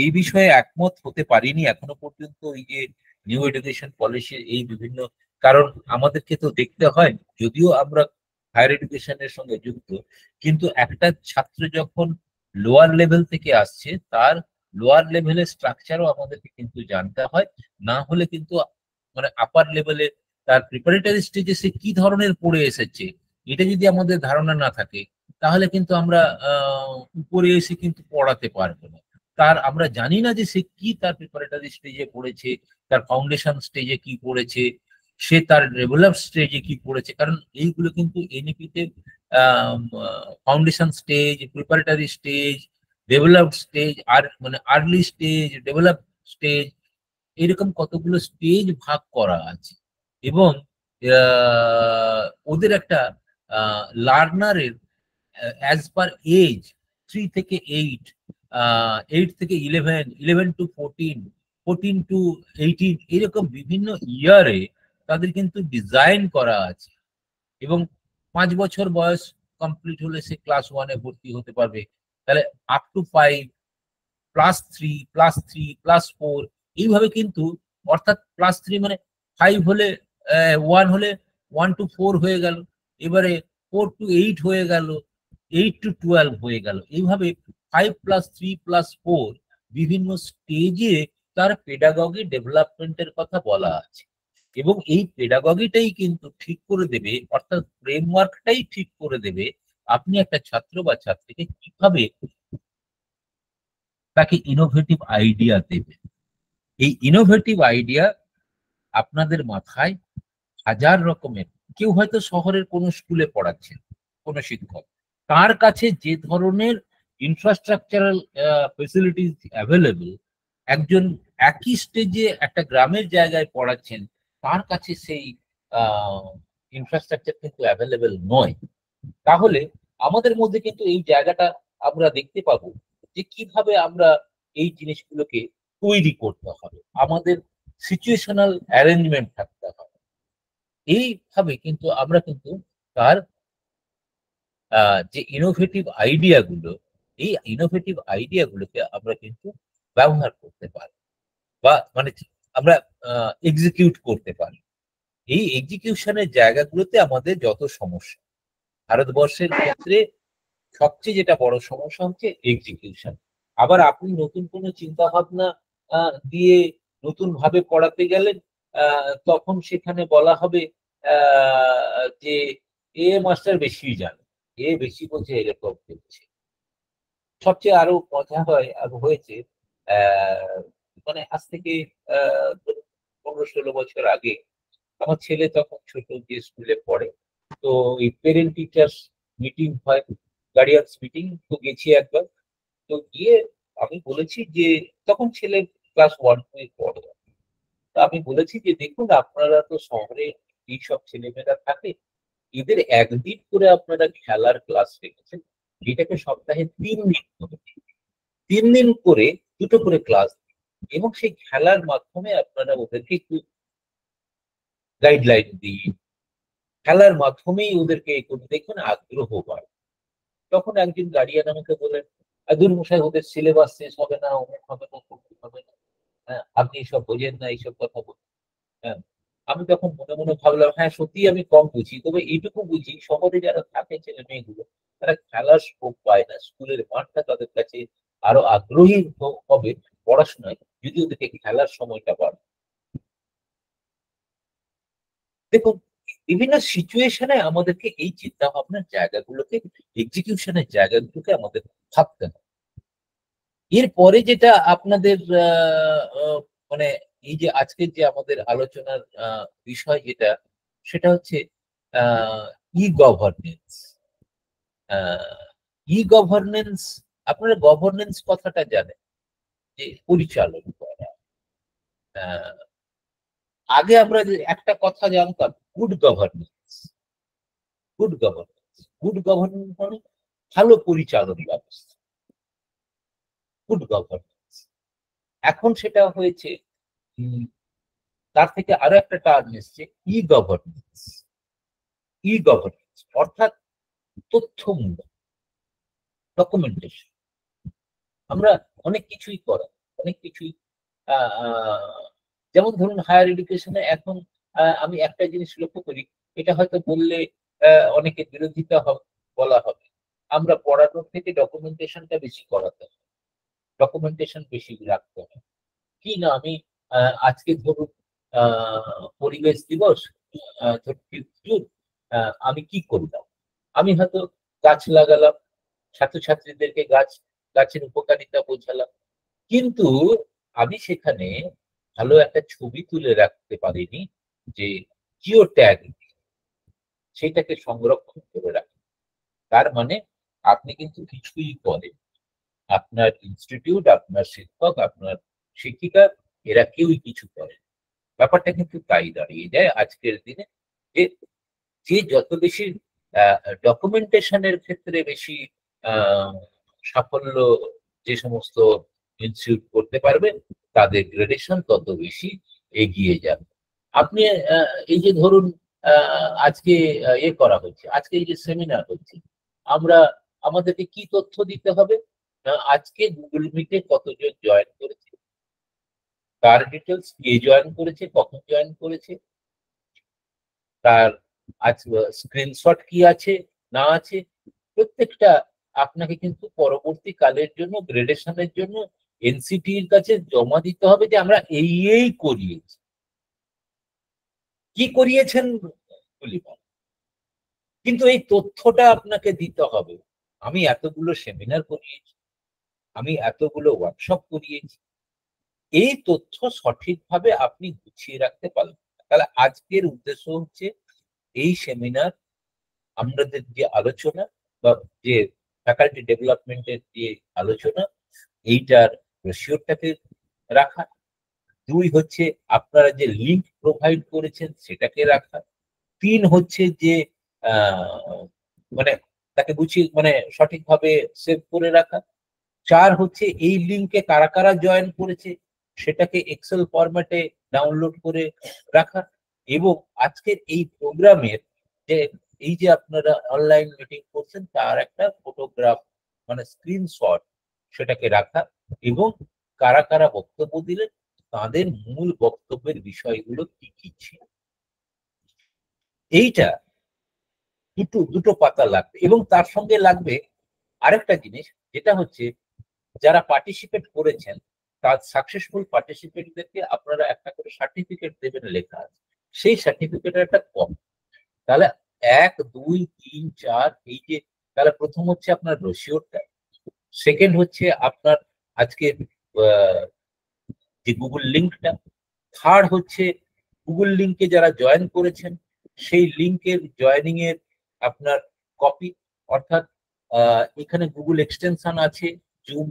এই বিষয়ে একমত হতে পারিনি এখনো পর্যন্ত, এই যে নিউ এডুকেশন পলিসির এই বিভিন্ন, কারণ আমাদেরকে তো দেখতে হয়, যদিও আমরা হায়ার এডুকেশনের সঙ্গে যুক্ত, কিন্তু একটা ছাত্র যখন লোয়ার লেভেল থেকে আসছে তার লোয়ার লেভেলের স্ট্রাকচারও আমাদেরকে কিন্তু জানতে হয়, না হলে কিন্তু মানে আপার লেভেলে তার প্রিপারেটরি স্টেজে সে কি ধরনের পড়ে এসেছে এটা যদি আমাদের ধারণা না থাকে, তাহলে কিন্তু আমরা উপরে এসে কিন্তু পড়াতে পারবো না। তার আমরা জানি না যে সে কি তার প্রিপারেটরি স্টেজে পড়েছে, তার ফাউন্ডেশন স্টেজে কি পড়েছে, সে তার ডেভেলপ স্টেজে কি পড়েছে, কারণ এইগুলো কিন্তু এনইপিতে foundation stage, preparatory stage, develop stage, আর মানে আর্লি স্টেজ, ডেভেলপ স্টেজ, এরকম কতগুলো স্টেজ ভাগ করা আছে। এবং ওদের একটা লার্নারের অ্যাজ পার এজ 3 থেকে 8, 8 থেকে 11, 11 টু 14, 14 টু 18, এরকম বিভিন্ন ইয়ারে তাদের কিন্তু ডিজাইন করা আছে। এবং 5 বছর বয়স কমপ্লিট হলে সে ক্লাস 1-এ ভর্তি হতে পারবে, তাহলে আপ টু 5, +3, +3, +4, এইভাবে কিন্তু, অর্থাৎ +3 মানে 5 হলে 1 হলে 1 টু 4 হয়ে গেল, এবারে 4 টু 8 হয়ে গেল, 8 টু 12 হয়ে গেল, এইভাবে 5 + 3 + 4 বিভিন্ন স্টেজে তার পেডাগগি ডেভেলপমেন্টের কথা বলা আছে। এবং এই পেডাগগিটাই কিন্তু ঠিক করে দেবে, অর্থাৎ ফ্রেমওয়ার্কটাই ঠিক করে দেবে আপনি একটা ছাত্র বা ছাত্রীকে কিভাবে তাকে ইনোভেটিভ আইডিয়া দেবে। এই ইনোভেটিভ আইডিয়া আপনাদের মাথায় হাজার রকমের, কেউ হয়তো শহরের কোনো স্কুলে পড়াচ্ছেন কোনো শিক্ষক, তার কাছে যে ধরনের ইনফ্রাস্ট্রাকচারাল ফেসিলিটিস অ্যাভেলেবল একজন একই স্টেজে একটা গ্রামের জায়গায় পড়াচ্ছেন, তার কাছে সেই ইনফ্রাস্ট্রাকচার কিন্তু অ্যাভেলেবল নয়। তাহলে আমাদের মধ্যে কিন্তু এই জায়গাটা আমরা দেখতে পাবো যে কিভাবে আমরা এই জিনিসগুলোকে তৈরি করতে হবে, আমাদের সিচুয়েশনাল অ্যারেঞ্জমেন্ট থাকতে হবে। এইভাবে কিন্তু আমরা কিন্তু তার যে ইনোভেটিভ আইডিয়াগুলো, এই ইনোভেটিভ আইডিয়াগুলোকে আমরা কিন্তু ব্যবহার করতে পারি বা মানে আমরা এক্সিকিউট করতে পারি। এই এক্সিকিউশনের জায়গাগুলোতে আমাদের যত সমস্যা, ভারতবর্ষের ক্ষেত্রে সবচেয়ে যেটা বড় সমস্যা হচ্ছে এক্সিকিউশন। আবার আপনি নতুন কোনো চিন্তা ভাবনা দিয়ে নতুন ভাবে পড়াতে গেলেন, তখন সেখানে বলা হবে যে এ মাস্টার বেশি জানে, এ বেশি বোঝে, এরকম হচ্ছে। সবচেয়ে আরো মজা হয় আর হয়েছে, মানে আজ থেকে 15-16 বছর আগে আমার ছেলে তখন ছোট, যে স্কুলে পড়ে, তো এই পেরেন্ট টিচার্স মিটিং হয়, গার্ডিয়ানস মিটিং, তো গেছি একবার। তো গিয়ে আমি বলেছি যে, তখন ছেলে ক্লাস 1-2 পড়ে, তা আমি বলেছি যে দেখুন, আপনারা তো শহরে এইসব ছেলেমেয়েরা থাকে, এদের একদিন করে আপনারা খেলার ক্লাস রেখেছেন, এটাকে সপ্তাহে 3 দিন করে, 3 দিন করে 2টো করে ক্লাস, এবং সেই খেলার মাধ্যমে আপনারা ওদেরকে একটু গাইডলাইন দিই, খেলার মাধ্যমেই ওদেরকে দেখুন আগ্রহ বাড়ে। তখন একজন গার্ডিয়ান আমাকে বলেন, দূর মশাই, ওদের সিলেবাস শেষ হবে না, অমুক হবে না, তমুক হবে না, হ্যাঁ, আপনি এইসব বোঝেন না, এইসব কথা বলেন। হ্যাঁ, আমি তখন মনে মনে ভাবলাম, হ্যাঁ সত্যি আমি কম বুঝি, তবে এইটুকু বুঝি, শহরে যারা থাকে ছেলে মেয়েগুলো, তারা খেলার স্কোপ পায় না, স্কুলের মাঠটা তাদের কাছে আরো আগ্রহী হবে পড়াশোনায়, যদি ওদেরকে খেলার সময়টা বাড়ে। দেখুন, বিভিন্ন সিচুয়েশনে আমাদেরকে এই চিন্তা ভাবনার জায়গাগুলোকে, এক্সিকিউশনের জায়গাগুলোকে আমাদের ভাবতে হবে। এরপরে যেটা আপনাদের মানে এই যে আজকের যে আমাদের আলোচনার বিষয় যেটা, সেটা হচ্ছে ই গভর্নেন্স। ই গভর্নেন্স, আপনারা গভর্নেন্স কথাটা জানেন যে পরিচালন করা। আগে আমরা যে একটা কথা জানতাম, good governance. Good governance, good governance মানে ভালো পরিচালন ব্যবস্থা, গুড গভর্নেন্স। এখন সেটা হয়েছে তার থেকে আরো একটা টার্ম এসছে, ই গভর্নেন্স। ই গভর্নেন্স অর্থাৎ তথ্যমূলক ডকুমেন্টেশন। আমরা অনেক কিছুই করা, অনেক কিছুই যেমন ধরুন হায়ার এডুকেশনে এখন আমি একটা জিনিস লক্ষ্য করি, এটা হয়তো বললে অনেকের বিরোধিতা বলা হবে, আমরা পড়ানোর থেকে ডকুমেন্টেশনটা বেশি করাতে হবে, ডকুমেন্টেশন বেশি রাখতে হবে। কি না, আমি আজকে ধরুন পরিবেশ দিবস, জুন, আমি কি করলাম, আমি হয়তো গাছ লাগালাম, ছাত্রছাত্রীদেরকে গাছের উপকারিতা বোঝালাম, কিন্তু আমি সেখানে ভালো একটা ছবি তুলে রাখতে পারিনি যে জিও ট্যাগ, সেটাকে সংরক্ষণ করে রাখি। তার মানে আপনি কিন্তু কিছুই করেন, আপনার ইনস্টিটিউট, আপনার শিক্ষক, আপনার শিক্ষিকা, এরা কেউই কিছু করে। ব্যাপারটা কিন্তু তাই দাঁড়িয়ে যায় আজকের দিনে, যে যে যত বেশি ডকুমেন্টেশনের ক্ষেত্রে বেশি সাফল্য যে সমস্ত ইনস্টিটিউট করতে পারবে, তাদের গ্রেডেশন তত বেশি এগিয়ে যাবে। আপনি এই যে ধরুন আজকে এ করা হচ্ছে, আজকে এই যে সেমিনার হচ্ছে, আমরা আমাদেরকে কি তথ্য দিতে হবে? আজকে গুগল মিটে কতজন জয়েন করেছে, তার ডিটেলস, কে জয়েন করেছে, কখন জয়েন করেছে, তার আজ স্ক্রিনশট কি আছে না আছে, প্রত্যেকটা আপনাকে কিন্তু পরবর্তী কালের জন্য, গ্রেডেশনের জন্য এনসিটির কাছে জমা দিতে হবে যে আমরা এই করিয়েছি। কি করিয়েছেন বলি, কিন্তু এই তথ্যটা আপনাকে দিতে হবে। আমি এতগুলো সেমিনার করিয়েছি, আমি এতগুলো ওয়ার্কশপ করিয়েছি, এই তথ্য সঠিকভাবে আপনি গুছিয়ে রাখতে পারবেন। তাহলে আজকের উদ্দেশ্য হচ্ছে এই সেমিনার, আমাদের যে আলোচনা বা যে ফ্যাকাল্টি ডেভেলপমেন্টের যে আলোচনা, এইটার রেশিওটাকে রাখা। 2 হচ্ছে আপনারা যে লিঙ্ক প্রোভাইড করেছেন সেটাকে রাখা। 3 হচ্ছে যে মানে তাকে গুছিয়ে, মানে সঠিকভাবে সেভ করে রাখা। 4 হচ্ছে এই লিঙ্কে কারা কারা জয়েন করেছে সেটাকে এক্সেল ফরম্যাটে ডাউনলোড করে রাখা। এবং আজকের এই প্রোগ্রামের যে এই যে আপনারা অনলাইন মিটিং করছেন, তার একটা ফটোগ্রাফ, মানে স্ক্রিনশট, সেটাকে রাখা। এবং কারা কারা বক্তব্য দিলেন, তাদের মূল বক্তব্যের বিষয়গুলো কি কি ছিল, এইটা দুটো পাতা লাগবে। এবং তার সঙ্গে লাগবে আরেকটা জিনিস, যেটা হচ্ছে যারা পার্টিসিপেট করেছেন, তার সাকসেসফুল পার্টিসিপেন্টদেরকে আপনারা একটা করে সার্টিফিকেট দেবেন, লেখা আছে, সেই সার্টিফিকেটের একটা কপি। তাহলে 1, 2, 3, 4, এই যে, তাহলে প্রথম হচ্ছে আপনার রসিওরটা, সেকেন্ড হচ্ছে আপনার আজকে যে গুগল লিঙ্কটা, থার্ড হচ্ছে গুগল লিঙ্কে যারা জয়েন করেছেন সেই লিঙ্কের জয়েনিং এর আপনার কপি, অর্থাৎ এখানে গুগল এক্সটেনশন আছে, জুম,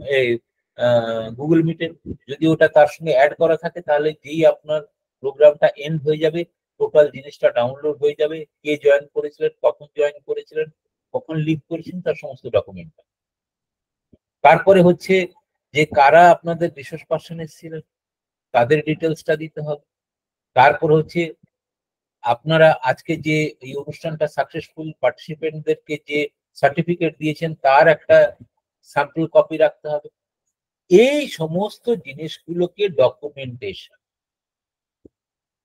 গুগল মিটের, যদি ওটা তার সঙ্গে অ্যাড করা থাকে, তাহলে যেই আপনার প্রোগ্রামটা এন্ড হয়ে যাবে, টোটাল জিনিসটা ডাউনলোড হয়ে যাবে, কে জয়েন করেছিলেন, কখন জয়েন করেছিলেন, কখন লিভ করেছিলেন, তার সমস্ত ডকুমেন্ট। তারপরে হচ্ছে যে কারা আপনাদের রিসোর্স পার্সন এসেছিলেন, তাদের ডিটেলসটা দিতে হবে। তারপর হচ্ছে আপনারা আজকে যে এই অনুষ্ঠানটা সাকসেসফুল পার্টিসিপেন্টদেরকে যে সার্টিফিকেট দিয়েছেন, তার একটা স্যাম্পল কপি রাখতে হবে। এই সমস্ত জিনিসগুলোকে ডকুমেন্টেশন।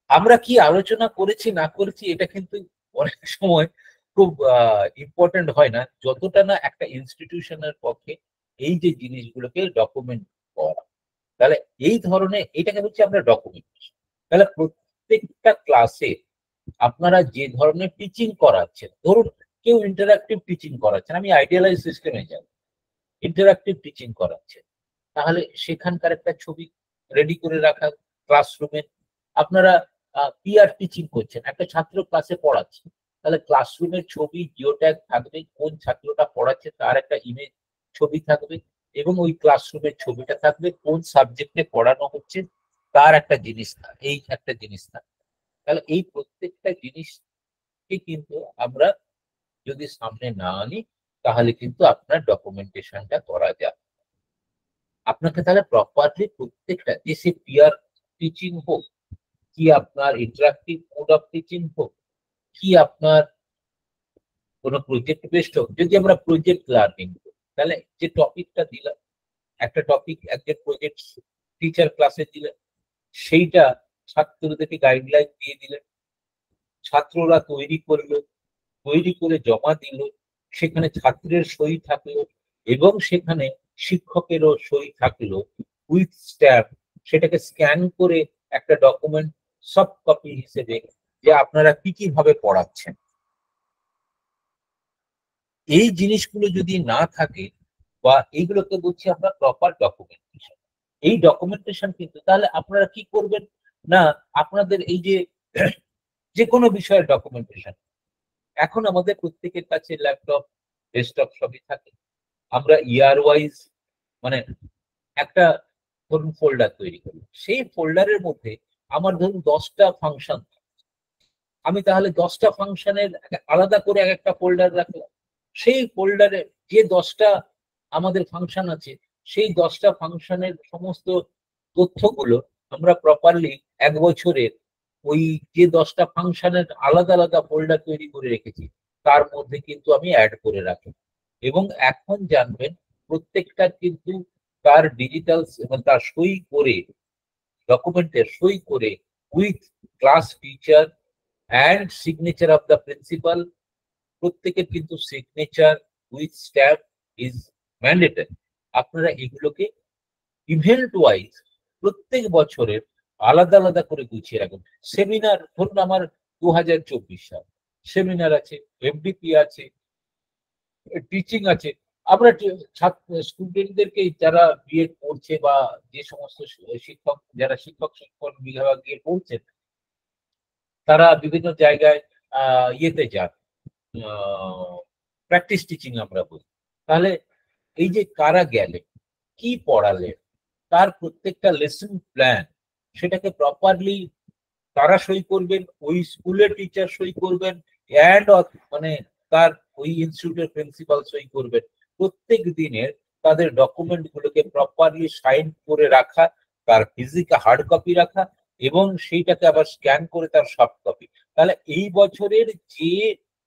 আমরা কি আলোচনা করেছি না করেছি এটা কিন্তু অনেক সময় খুব ইম্পর্টেন্ট হয় না, যতটা না একটা ইনস্টিটিউশনের পক্ষে এই যে জিনিসগুলোকে ডকুমেন্ট করা। তাহলে এই ধরনের এটাকে হচ্ছে আমরা ডকুমেন্টেশন। তাহলে প্রত্যেকটা ক্লাসে আপনারা যে ধরনের টিচিং করাচ্ছেন, ধরুন কেউ ইন্টারাক্টিভ টিচিং করাচ্ছেন, আমি আইডিয়ালাইজ সিস্টেমে যাব, ইন্টারাক্টিভ টিচিং করাচ্ছেন, তাহলে সেখানকার একটা ছবি রেডি করে রাখা ক্লাসরুমে। আপনারা পিআর টিচিং করছেন, একটা ছাত্র ক্লাসে পড়াচ্ছে, তাহলে ক্লাসরুমের ছবি জিওট্যাগ থাকবে, কোন ছাত্রটা পড়াচ্ছে তার একটা ইমেজ ছবি থাকবে, এবং ওই ক্লাসরুমের ছবিটা থাকবে, কোন সাবজেক্টে পড়ানো হচ্ছে তার একটা জিনিস, এই একটা জিনিস থাকবে। তাহলে এই প্রত্যেকটা জিনিসকে কিন্তু আমরা যদি সামনে না আনি, তাহলে কিন্তু আপনার ডকুমেন্টেশনটা করা যায়। আপনাকে তাহলে প্রপারলি প্রত্যেকটা, যে সে পিয়ার টিচিং হোক, কি আপনার ইন্টারাক্টিভ মোড অফ টিচিং হোক, কি আপনার কোনো প্রজেক্ট বেসড হোক, যদি আমরা প্রজেক্ট লার্নিং করি, তাহলে যে টপিকটা দিলাম, একটা টপিক একজন প্রজেক্ট টিচার ক্লাসে দিলেন, সেইটা ছাত্রদেরকে গাইডলাইন দিয়ে দিলেন, ছাত্ররা তৈরি করলো, তৈরি করে জমা দিল, সেখানে ছাত্রের সই থাকলো এবং সেখানে শিক্ষকেরও সই থাকলো উইথ স্ট্যাম্প, সেটাকে স্ক্যান করে একটা ডকুমেন্ট সফট কপি হিসেবে, যে আপনারা কি কি ভাবে পড়াচ্ছেন। এই জিনিসগুলো যদি না থাকে, বা এইগুলোকে বলছি আমরা প্রপার ডকুমেন্টেশন, এই ডকুমেন্টেশন কিন্তু তাহলে আপনারা কি করবেন না, আপনাদের এই যে কোনো বিষয়ের ডকুমেন্টেশন, এখন আমাদের প্রত্যেকের কাছে ল্যাপটপ ডেস্কটপ সবই থাকে, আমরা ইয়ার ওয়াইজ মানে একটা ধরুন ফোল্ডার তৈরি করি, সেই ফোল্ডারের মধ্যে আমার ধরুন 10টা ফাংশন, আমি তাহলে 10টা ফাংশনের আলাদা করে এক একটা ফোল্ডার রাখলাম, সেই ফোল্ডারে যে 10টা আমাদের ফাংশন আছে, সেই 10টা ফাংশনের সমস্ত তথ্যগুলো আমরা প্রপারলি এক বছরের ওই যে 10টা ফাংশনের আলাদা আলাদা ফোল্ডার তৈরি করে রেখেছি তার মধ্যে কিন্তু আমি অ্যাড করে রাখি। এবং এখন জানবেন প্রত্যেকটা কিন্তু তার ডিজিটাল, তার সই করে, ডকুমেন্টের সই করে with class teacher and signature of the principal, প্রত্যেকের কিন্তু signature with stamp is mandatory. আপনারা এগুলোকে ইভেন্ট ওয়াইজ প্রত্যেক বছরের আলাদা আলাদা করে গুছিয়ে রাখুন। সেমিনার, ধরুন আমার 2024 সাল সেমিনার আছে, এফডিপি আছে, টিচিং আছে, আমরা স্টুডেন্টদেরকে যারা বিএড পড়ছে বা যে সমস্ত শিক্ষক যারা শিক্ষক শিক্ষণ বিভাগে পড়ছেন, তারা বিভিন্ন জায়গায় ইয়েতে যান, প্র্যাকটিস টিচিং আমরা বলি। তাহলে এই যে কারা গেলে, কি পড়ালে, তার প্রত্যেকটা লেসন প্ল্যান, সেটাকে প্রপারলি তারা সই করবেন, ওই স্কুলের টিচার সই করবেন, অ্যান্ড মানে তার ওই ইনস্টিটিউটের প্রিন্সিপাল সই করবেন। প্রত্যেক দিনের তাদের ডকুমেন্ট গুলোকে প্রপারলি সাইন করে রাখা, তার ফিজিক্যাল হার্ড কপি রাখা, এবং সেইটাকে আবার স্ক্যান করে তার সফট কপি। তাহলে এই বছরের যে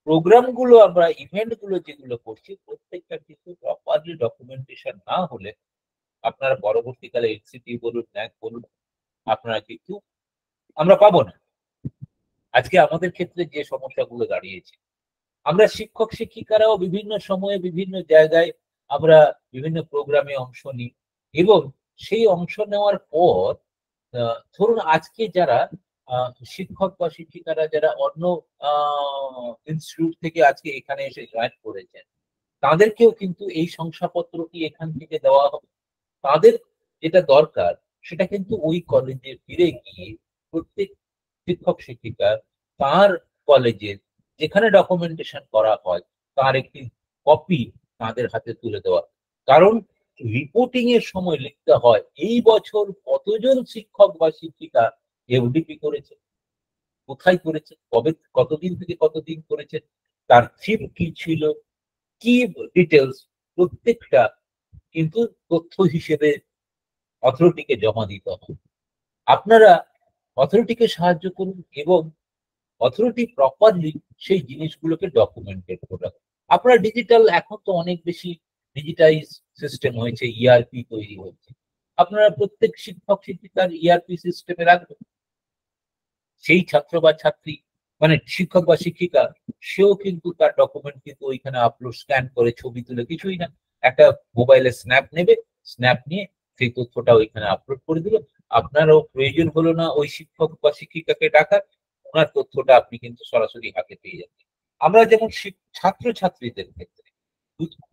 প্রোগ্রাম গুলো আমরা, ইভেন্ট গুলো যেগুলো করছি, প্রত্যেকটা কিন্তু প্রপারলি ডকুমেন্টেশন না হলে আপনারা পরবর্তীকালে এনসিটি বলুন, ন্যাক বলুন, আপনারা কিন্তু আমরা পাবো না। আজকে আমাদের ক্ষেত্রে যে সমস্যাগুলো দাঁড়িয়েছে, আমরা শিক্ষক শিক্ষিকারাও বিভিন্ন সময়ে বিভিন্ন জায়গায় আমরা বিভিন্ন প্রোগ্রামে অংশ নিই, এবং সেই অংশ নেওয়ার পর ধরুন আজকে যারা শিক্ষক বা শিক্ষিকারা যারা অন্য ইনস্টিটিউট থেকে আজকে এখানে এসে জয়েন করেছেন, তাদেরকেও কিন্তু এই শংসাপত্রটি এখান থেকে দেওয়া হবে। তাদের যেটা দরকার সেটা কিন্তু ওই কলেজে ফিরে গিয়ে প্রত্যেক শিক্ষক শিক্ষিকা তার কলেজের যেখানে ডকুমেন্টেশন করা হয় তার একটি কপি তাদের হাতে তুলে দেওয়া। কারণ রিপোর্টিং এর সময় লিখতে হয় এই বছর কতজন শিক্ষক বা শিক্ষিকা এফডিপি করেছে, কোথায় করেছে, কবে, কতদিন থেকে কতদিন করেছে, তার থিম কি ছিল, কি ডিটেলস, প্রত্যেকটা কিন্তু তথ্য হিসেবে অথরিটিকে জমা দিতে হবে। আপনারা অথরিটিকে সাহায্য করুন এবং অথরিটি প্রপারলি সেই জিনিসগুলোকে ডকুমেন্টেড করে রাখুন। আপনারা ডিজিটাল, এখন তো অনেক বেশি ডিজিটাইজ সিস্টেম হয়েছে, ইআরপি তৈরি হয়েছে, আপনারা প্রত্যেক শিক্ষক শিক্ষিকার ইআরপি সিস্টেমে রাখবেন। সেই ছাত্র বা ছাত্রী মানে শিক্ষক বা শিক্ষিকা, সেও কিন্তু তার ডকুমেন্ট কিন্তু ওইখানে আপলোড, স্ক্যান করে ছবি তুলে, কিছুই না, একটা মোবাইলে স্ন্যাপ নেবে, স্ন্যাপ নিয়ে সেই তথ্যটা ওইখানে আপলোড করে দিল। আপনারও প্রয়োজন হলো না ওই শিক্ষক বা শিক্ষিকাকে ডাকার, ওনার তথ্যটা আপনি কিন্তু সরাসরি হাতে পেয়ে যাবেন। আমরা যেমন ছাত্রছাত্রীদের ক্ষেত্রে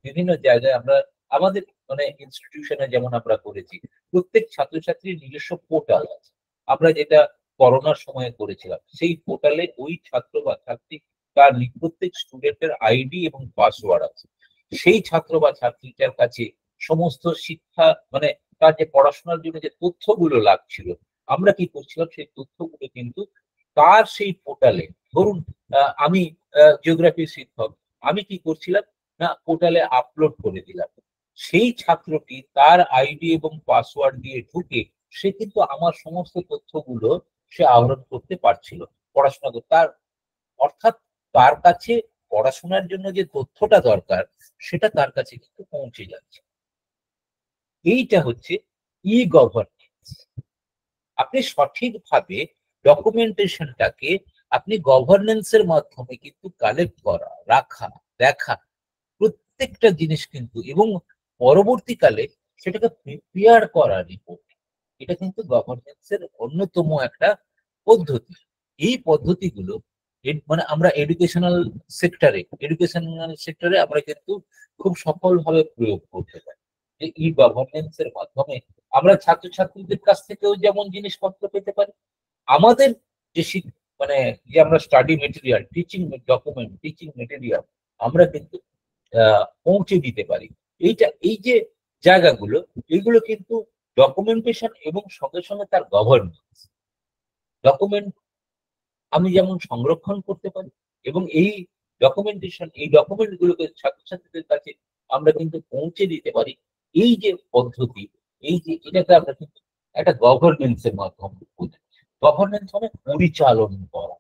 বিভিন্ন জায়গায় আমরা আমাদের মানে ইনস্টিটিউশনে যেমন আমরা করেছি, প্রত্যেক ছাত্রছাত্রীর নিজস্ব পোর্টাল আছে। আমরা যেটা করোনার সময় করেছিলাম, সেই পোর্টালে ওই ছাত্র বা ছাত্রী তার প্রত্যেক স্টুডেন্টের আইডি এবং পাসওয়ার্ড আছে। সেই ছাত্র বা ছাত্রীটার কাছে সমস্ত শিক্ষা মানে তার যে পড়াশোনার জন্য যে তথ্যগুলো লাগছিল, আমরা কি করছিলাম সেই তথ্যগুলো কিন্তু তার সেই পোর্টালে, ধরুন আমি জিওগ্রাফির শিক্ষক, আমি কি করছিলাম না পোর্টালে আপলোড করে দিলাম। সেই ছাত্রটি তার আইডি এবং পাসওয়ার্ড দিয়ে ঢুকে সে কিন্তু আমার সমস্ত তথ্যগুলো সে আহরণ করতে পারছিল পড়াশোনা করতে। তার অর্থাৎ তার কাছে পড়াশোনার জন্য যে তথ্যটা দরকার সেটা তার কাছে কিন্তু পৌঁছে যাচ্ছে। এইটা হচ্ছে ই গভর্নেন্স। আপনি সঠিকভাবে ডকুমেন্টেশনটাকে আপনি গভর্নেন্সের মাধ্যমে কিন্তু কালেক্ট করা, রাখা, দেখা, প্রত্যেকটা জিনিস কিন্তু, এবং পরবর্তীকালে সেটাকে প্রিপেয়ার করা রিপোর্ট, এটা কিন্তু গভর্নেন্সের অন্যতম একটা পদ্ধতি। এই পদ্ধতিগুলো মানে আমরা এডুকেশনাল সেক্টরে আমরা কিন্তু খুব সফলভাবে প্রয়োগ করতে পারি। যে ই গভর্নেন্সের মাধ্যমে আমরা ছাত্রছাত্রীদের কাছ থেকেও যেমন জিনিসপত্র পেতে পারি, আমাদের যে মানে যে আমরা study material, teaching document, teaching material আমরা কিন্তু পৌঁছে দিতে পারি। এই যে জায়গাগুলো, এইগুলো কিন্তু ডকুমেন্টেশন এবং সঙ্গে সঙ্গে তার গভর্নেন্স। ডকুমেন্ট আমি যেমন সংরক্ষণ করতে পারি এবং এই ডকুমেন্ট গুলোকে ছাত্রছাত্রীদের কাছে আমরা কিন্তু পৌঁছে দিতে পারি। এই যে পদ্ধতি, এই যে এটাকে আমরা কিন্তু একটা গভর্নেন্সের মাধ্যমে বুঝি। গভর্নেন্স মানে পরিচালন করা।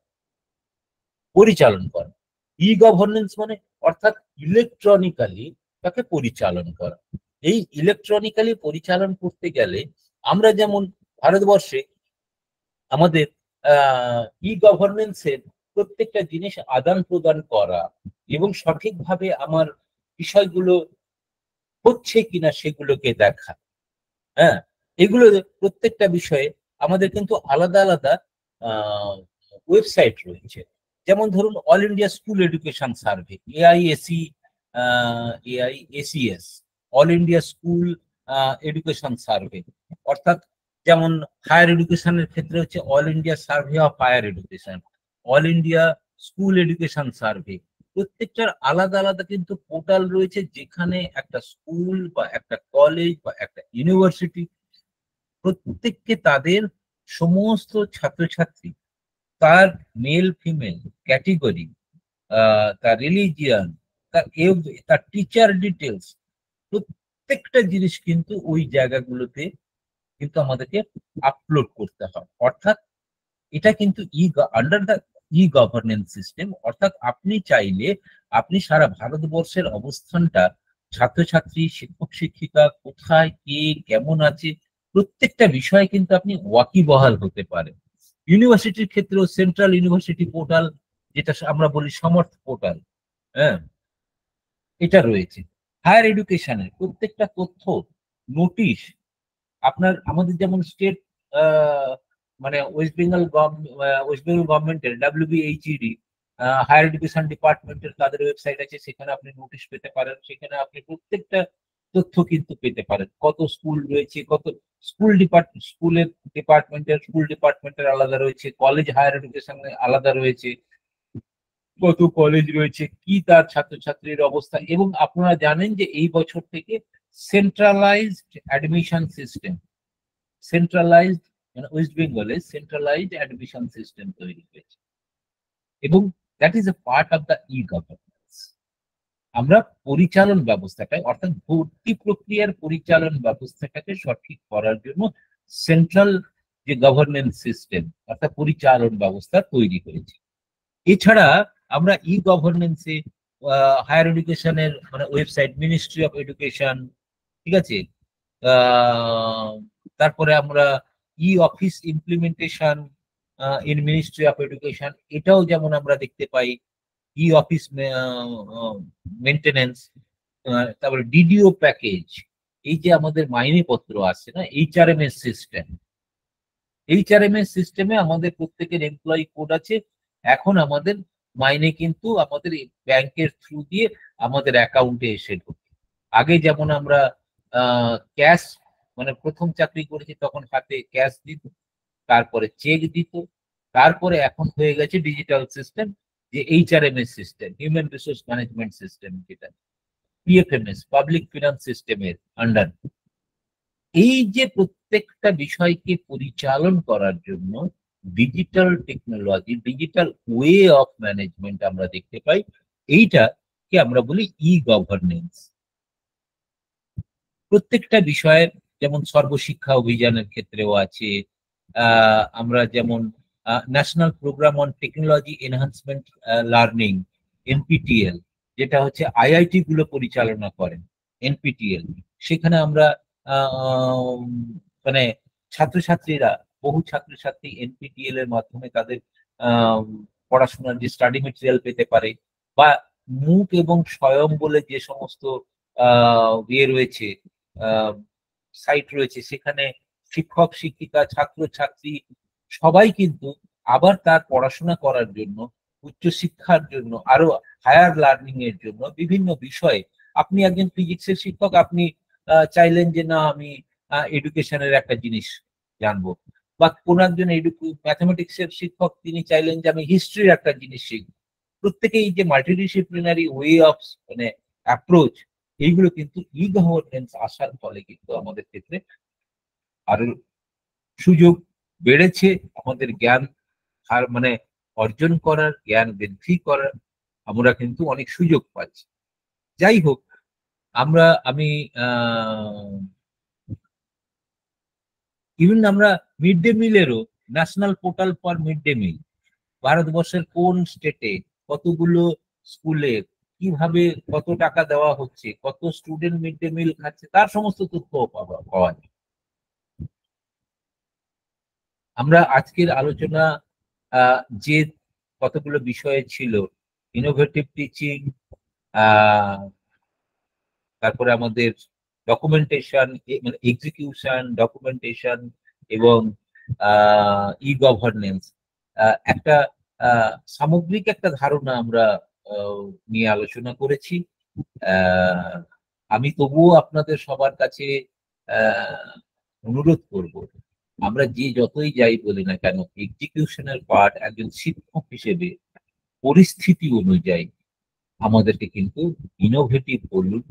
ই গভর্নেন্স মানে অর্থাৎ ইলেকট্রনিক্যালি তাকে পরিচালন করা। এই ইলেকট্রনিক্যালি পরিচালন করতে গেলে আমরা যেমন ভারতবর্ষে আমাদের ই গভর্নেন্সের প্রত্যেকটা জিনিস আদান প্রদান করা এবং সঠিকভাবে আমার বিষয়গুলো হচ্ছে কিনা সেগুলোকে দেখা। হ্যাঁ, এগুলো প্রত্যেকটা বিষয়ে আমাদের কিন্তু আলাদা আলাদা ওয়েবসাইট রয়েছে। যেমন ধরুন all India school education survey, AIACS, all India school education survey. অর্থাৎ যেমন হায়ার এডুকেশনের ক্ষেত্রে হচ্ছে all India survey of higher education, all India school education survey. প্রত্যেকটার আলাদা আলাদা কিন্তু পোর্টাল রয়েছে, যেখানে একটা স্কুল বা একটা কলেজ বা একটা ইউনিভার্সিটি প্রত্যেককে তাদের সমস্ত ছাত্রছাত্রী, তার মেল ফিমেল ক্যাটেগরি, তার রিলিজিয়ান, তার টিচার ডিটেলস, প্রত্যেকটা জিনিস কিন্তু ওই জায়গাগুলোতে কিন্তু আমাদেরকে আপলোড করতে হয়। অর্থাৎ এটা কিন্তু under the E governance system. অর্থাৎ আপনি চাইলে আপনি সারা ভারতবর্ষের অবস্থানটা, ছাত্রছাত্রী, শিক্ষক শিক্ষিকা কোথায় কে কেমন আছে, প্রত্যেকটা বিষয়ে কিন্তু আপনি ওয়াকিবহাল হতে পারেন। ইউনিভার্সিটির ক্ষেত্রেও সেন্ট্রাল ইউনিভার্সিটি পোর্টাল, যেটা আমরা বলি সমর্থ পোর্টাল, হ্যাঁ, এটা রয়েছে। হায়ার এডুকেশনের প্রত্যেকটা তথ্য, নোটিশ, আমাদের যেমন স্টেট মানে ওয়েস্ট বেঙ্গল গভর্নমেন্টের WBHED হায়ার এডুকেশন ডিপার্টমেন্টের তাদের ওয়েবসাইট আছে, সেখানে আপনি নোটিশ পেতে পারেন। সেখানে আপনি প্রত্যেকটা তথ্য কিন্তু পেতে পারেন, কত স্কুল রয়েছে, কত স্কুল ডিপার্টমেন্টের আলাদা রয়েছে, কলেজ হায়ার এডুকেশন আলাদা রয়েছে, কত কলেজ রয়েছে, কি তার ছাত্রছাত্রীর অবস্থা। এবং আপনারা জানেন যে এই বছর থেকে সেন্ট্রালাইজড অ্যাডমিশন সিস্টেম, মানে ওয়েস্ট বেঙ্গলে সেন্ট্রালাইজড অ্যাডমিশন সিস্টেম তৈরি হয়েছে, এবং that is a part of the E governance. আমরা পরিচালন ব্যবস্থাটা, অর্থাৎ ভর্তি প্রক্রিয়ার পরিচালন ব্যবস্থাটাকে সঠিক করার জন্য সেন্ট্রাল যে গভর্নেন্স সিস্টেম অর্থাৎ পরিচালন ব্যবস্থা তৈরি হয়েছে। এছাড়া আমরা ই গভর্নেন্সে হায়ার এডুকেশনের মানে ওয়েবসাইট, মিনিস্ট্রি অফ এডুকেশন, ঠিক আছে, তারপরে আমরা e office implementation in ministry of education, এটাও যেমন আমরা দেখতে পাই। ই অফিস মেনটেনেন্স, তারপরে ডিডিও প্যাকেজ, এই যে আমাদের মাইনে পত্র আছে না, HRMS সিস্টেম, HRMS সিস্টেমে আমাদের প্রত্যেকের এমপ্লয়ি কোড আছে। এখন আমাদের মাইনে কিন্তু আমাদের ব্যাংকের থ্রু দিয়ে আমাদের অ্যাকাউন্টে এসে ঢোকে। আগে যেমন আমরা ক্যাশ, মানে প্রথম চাকরি করেছি তখন হাতে ক্যাশ দিত, তারপরে চেক দিত, তারপরে এখন হয়ে গেছে ডিজিটাল সিস্টেম, যে HRMS system, human resource management system, যেটা PFMS, পাবলিক ফিনান্স সিস্টেমের আন্ডার। এই যে প্রত্যেকটা বিষয়কে পরিচালন করার জন্য digital technology, digital way of management আমরা দেখতে পাই, এইটাকে আমরা বলি গভর্নেন্স। প্রত্যেকটা বিষয়ের, যেমন সর্বশিক্ষা অভিযানের ক্ষেত্রেও আছে, আমরা যেমন national programme on technology enhancement learning, NPTEL, যেটা হচ্ছে IIT গুলো পরিচালনা করেন, NPTEL, সেখানে আমরা মানে ছাত্রছাত্রীরা, বহু ছাত্রছাত্রী NPTEL এর মাধ্যমে তাদের পড়াশোনার যে স্টাডি মেটেরিয়াল পেতে পারে, বা মুক এবং স্বয়ং বলে যে সমস্ত ইয়ে রয়েছে, সাইট রয়েছে, সেখানে শিক্ষক শিক্ষিকা ছাত্রছাত্রী সবাই কিন্তু আবার তার পড়াশোনা করার জন্য, উচ্চশিক্ষার জন্য, আরো হায়ার লার্নিং এর জন্য বিভিন্ন বিষয়ে, আপনি একজন ফিজিক্সের শিক্ষক, আপনি চাইলেন যে না আমি এডুকেশনের একটা জিনিস জানবো, বা কোন একজন ম্যাথমেটিক্স এর শিক্ষক, তিনি চাইলেন যে আমি হিস্ট্রির একটা জিনিস শিখবো। প্রত্যেকেই যে মাল্টিডিসিপ্লিনারি ওয়ে অফ মানে অ্যাপ্রোচ, এইগুলো কিন্তু গভর্নেন্স আসার ফলে কিন্তু আমাদের ক্ষেত্রে আরো সুযোগ বেড়েছে, আমাদের জ্ঞান আর মানে অর্জন করার, জ্ঞান বৃদ্ধি করার আমরা কিন্তু অনেক সুযোগ পাচ্ছি। যাই হোক, আমি ইভেন আমরা মিড ডে মিলেরও, national portal for mid day meal, ভারতবর্ষের কোন স্টেটে কতগুলো স্কুলে কিভাবে কত টাকা দেওয়া হচ্ছে, কত স্টুডেন্ট মিড ডে মিল খাচ্ছে, তার সমস্ত তথ্য পাওয়া যায়। আমরা আজকের আলোচনা যে কতগুলো বিষয়ে ছিল, ইনোভেটিভ টিচিং, তারপরে আমাদের ডকুমেন্টেশন, মানে এক্সিকিউশন, ডকুমেন্টেশন এবং গভর্নেন্স, একটা সামগ্রিক একটা ধারণা আমরা নিয়ে আলোচনা করেছি। আমি তবুও আপনাদের সবার কাছে অনুরোধ করব, আমরা যে যতই যাই বলি না কেন, এক্সিকিউশনের পার্ট একজন শিক্ষক হিসেবে পরিস্থিতি অনুযায়ী আমাদেরকে কিন্তু ইনোভেটিভ বলুন,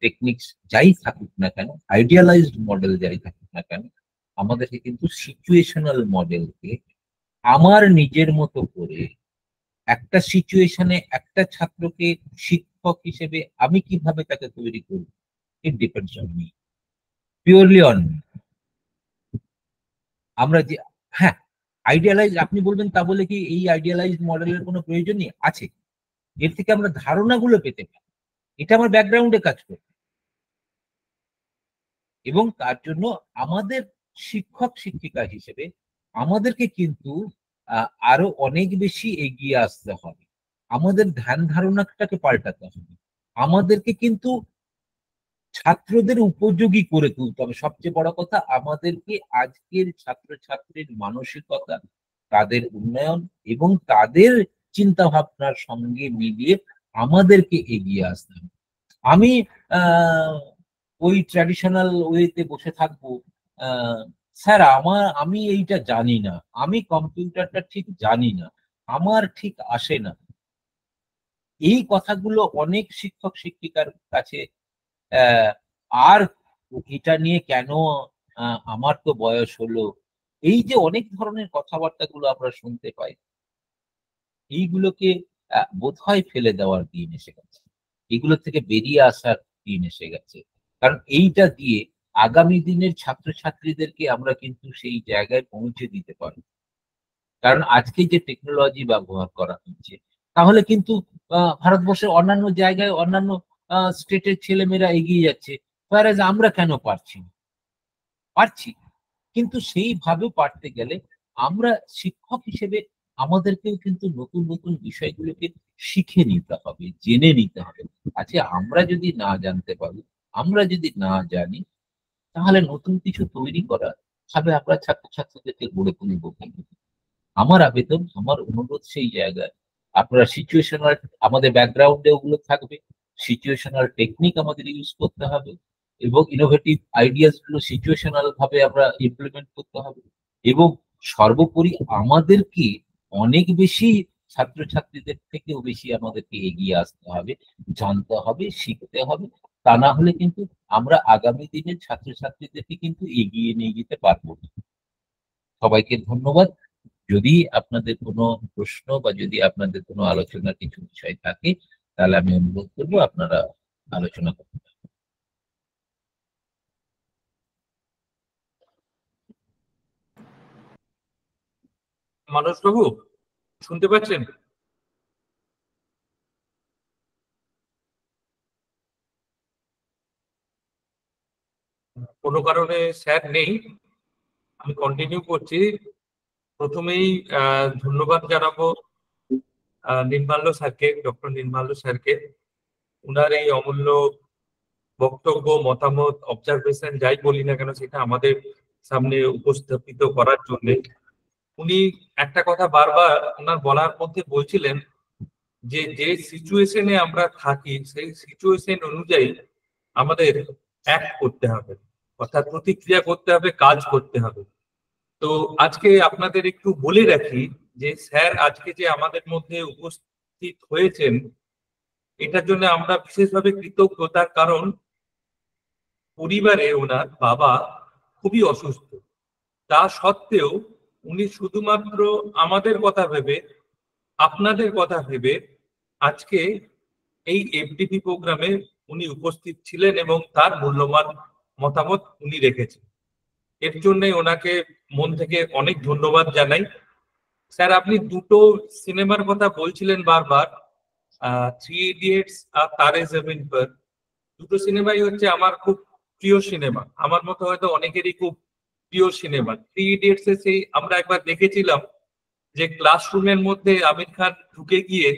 টেকনিক্স যাই থাকুক না কেন, আইডিয়ালাইজড মডেল যাই থাকুক না কেন, আমাদেরকে কিন্তু সিচুয়েশনাল মডেলকে আমার নিজের মতো করে একটা সিচুয়েশনে একটা ছাত্রকে শিক্ষক হিসেবে আমি কিভাবে তাকে তৈরি করব, it depends on me, purely on me. আমরা যে, হ্যাঁ, আইডিয়ালাইজ, আপনি বলবেন তা বলে কি এই আইডিয়ালাইজড মডেলের কোনো প্রয়োজন নেই? আছে, এর থেকে আমরা ধারণাগুলো পেতে পারি, এটা আমার ব্যাকগ্রাউন্ডে কাজ করে। এবং তার জন্য আমাদের শিক্ষক শিক্ষিকা হিসেবে আমাদেরকে কিন্তু আরো অনেক বেশি এগিয়ে আসতে হবে, আমাদের ধ্যান ধারণাটাকে পাল্টাতে হবে, আমাদেরকে কিন্তু ছাত্রদের উপযোগী করে তুলতে হবে। সবচেয়ে বড় কথা, আমাদেরকে আজকের ছাত্রছাত্রীর মানসিকতা, তাদের উন্নয়ন এবং তাদের চিন্তা ভাবনার সঙ্গে মিলিয়ে আমাদেরকে এগিয়ে আসতে হবে। আমি ওই ট্র্যাডিশনাল ওয়েতে বসে থাকবো, স্যার আমি এইটা জানি না, আমি কম্পিউটারটা ঠিক জানি না, আমার ঠিক আসে না, এই কথাগুলো অনেক শিক্ষক শিক্ষিকার কাছে, আর এটা নিয়ে কেন, আমার তো বয়স হলো, এই যে অনেক ধরনের কথাবার্তাগুলো আমরা শুনতে পাই, এইগুলোকে বোধহয় ফেলে দেওয়ার দিন এসে গেছে, এগুলো থেকে বেরিয়ে আসার দিন এসে গেছে। কারণ এইটা দিয়ে আগামী দিনের ছাত্রছাত্রীদেরকে আমরা কিন্তু সেই জায়গায় পৌঁছে দিতে পারি। কারণ আজকে যে টেকনোলজি ব্যবহার করা হচ্ছে, তাহলে কিন্তু ভারতবর্ষের অন্যান্য জায়গায়, অন্যান্য স্টেটের ছেলেমেয়েরা এগিয়ে যাচ্ছে, আমরা কেন পারছি না? পারছি, কিন্তু সেইভাবে পারতে গেলে আমরা শিক্ষক হিসেবে আমাদেরকেও কিন্তু নতুন নতুন বিষয়গুলোকে শিখে নিতে হবে, জেনে নিতে হবে। আচ্ছা, আমরা যদি না জানতে পারি, আমরা যদি না জানি তাহলে নতুন কিছু তৈরি করা ভাবে আমরা ছাত্রছাত্রীদেরকে গড়ে তুলব কিন্তু। আমার আবেদন, আমার অনুরোধ সেই জায়গায় আপনারা সিচুয়েশনাল, আমাদের ব্যাকগ্রাউন্ডে ওগুলো থাকবে, সিচুয়েশনাল টেকনিক আমাদের ইউজ করতে হবে এবং ইনোভেটিভ আইডিয়াস গুলো সিচুয়েশনাল ভাবে আমরা ইমপ্লিমেন্ট করতে হবে এবং সর্বোপরি আমাদেরকে অনেক বেশি ছাত্রছাত্রীদের থেকেও বেশি আমাদেরকে এগিয়ে আসতে হবে, জানতে হবে, শিখতে হবে। তা না হলে কিন্তু আমরা আগামী দিনে ছাত্রছাত্রীদেরকে কিন্তু এগিয়ে নিয়ে যেতে পারবো না। সবাইকে ধন্যবাদ। যদি আপনাদের কোনো প্রশ্ন বা যদি আপনাদের কোনো আলোচনার কিছু বিষয় থাকে তাহলে আমি অনুরোধ করবো আপনারা আলোচনা করতে পারেন। মানস বাবু, শুনতে পাচ্ছেন? কোনো কারণে স্যার নেই, আমি কন্টিনিউ করছি। প্রথমেই ধন্যবাদ জানাবো নির্মাল্য স্যারকে, ডক্টর নির্মাল্য স্যারকে, উনার এই অমূল্য বক্তব্য, মতামত, অবজারভেশন যাই বলি না কেন সেটা আমাদের সামনে উপস্থাপিত করার জন্য। উনি একটা কথা বারবার ওনার বলার মধ্যে বলছিলেন যে যে সিচুয়েশনে আমরা থাকি সেই সিচুয়েশন অনুযায়ী আমাদের অ্যাক্ট করতে হবে, অর্থাৎ প্রতিক্রিয়া করতে হবে, কাজ করতে হবে। তো আজকে আপনাদের একটু বলে রাখি যে স্যার আজকে যে আমাদের মধ্যে উপস্থিত হয়েছেন এটার জন্য আমরা বিশেষভাবে কৃতজ্ঞ। তার কারণ পরিবারে ওনার বাবা খুবই অসুস্থ, তা সত্ত্বেও উনি শুধুমাত্র আমাদের কথা ভেবে, আপনাদের কথা ভেবে আজকে এই এফডিপি প্রোগ্রামে উনি উপস্থিত ছিলেন এবং তার মূল্যবান মতামত উনি রেখেছেন। এর জন্য ওনাকে মন থেকে অনেক ধন্যবাদ জানাই। স্যার, আপনি দুটো সিনেমার কথা বলছিলেন বারবার, থ্রি ইডিয়টস আর তারে জমিন পর। দুটো সিনেমাই হচ্ছে আমার খুব প্রিয় সিনেমা, আমার মতো হয়তো অনেকেরই খুব প্রিয় সিনেমা। থ্রি ইডিয়টস এ সেই আমরা একবার দেখেছিলাম যে ক্লাসরুমের মধ্যে আমির খান ঢুকে গিয়ে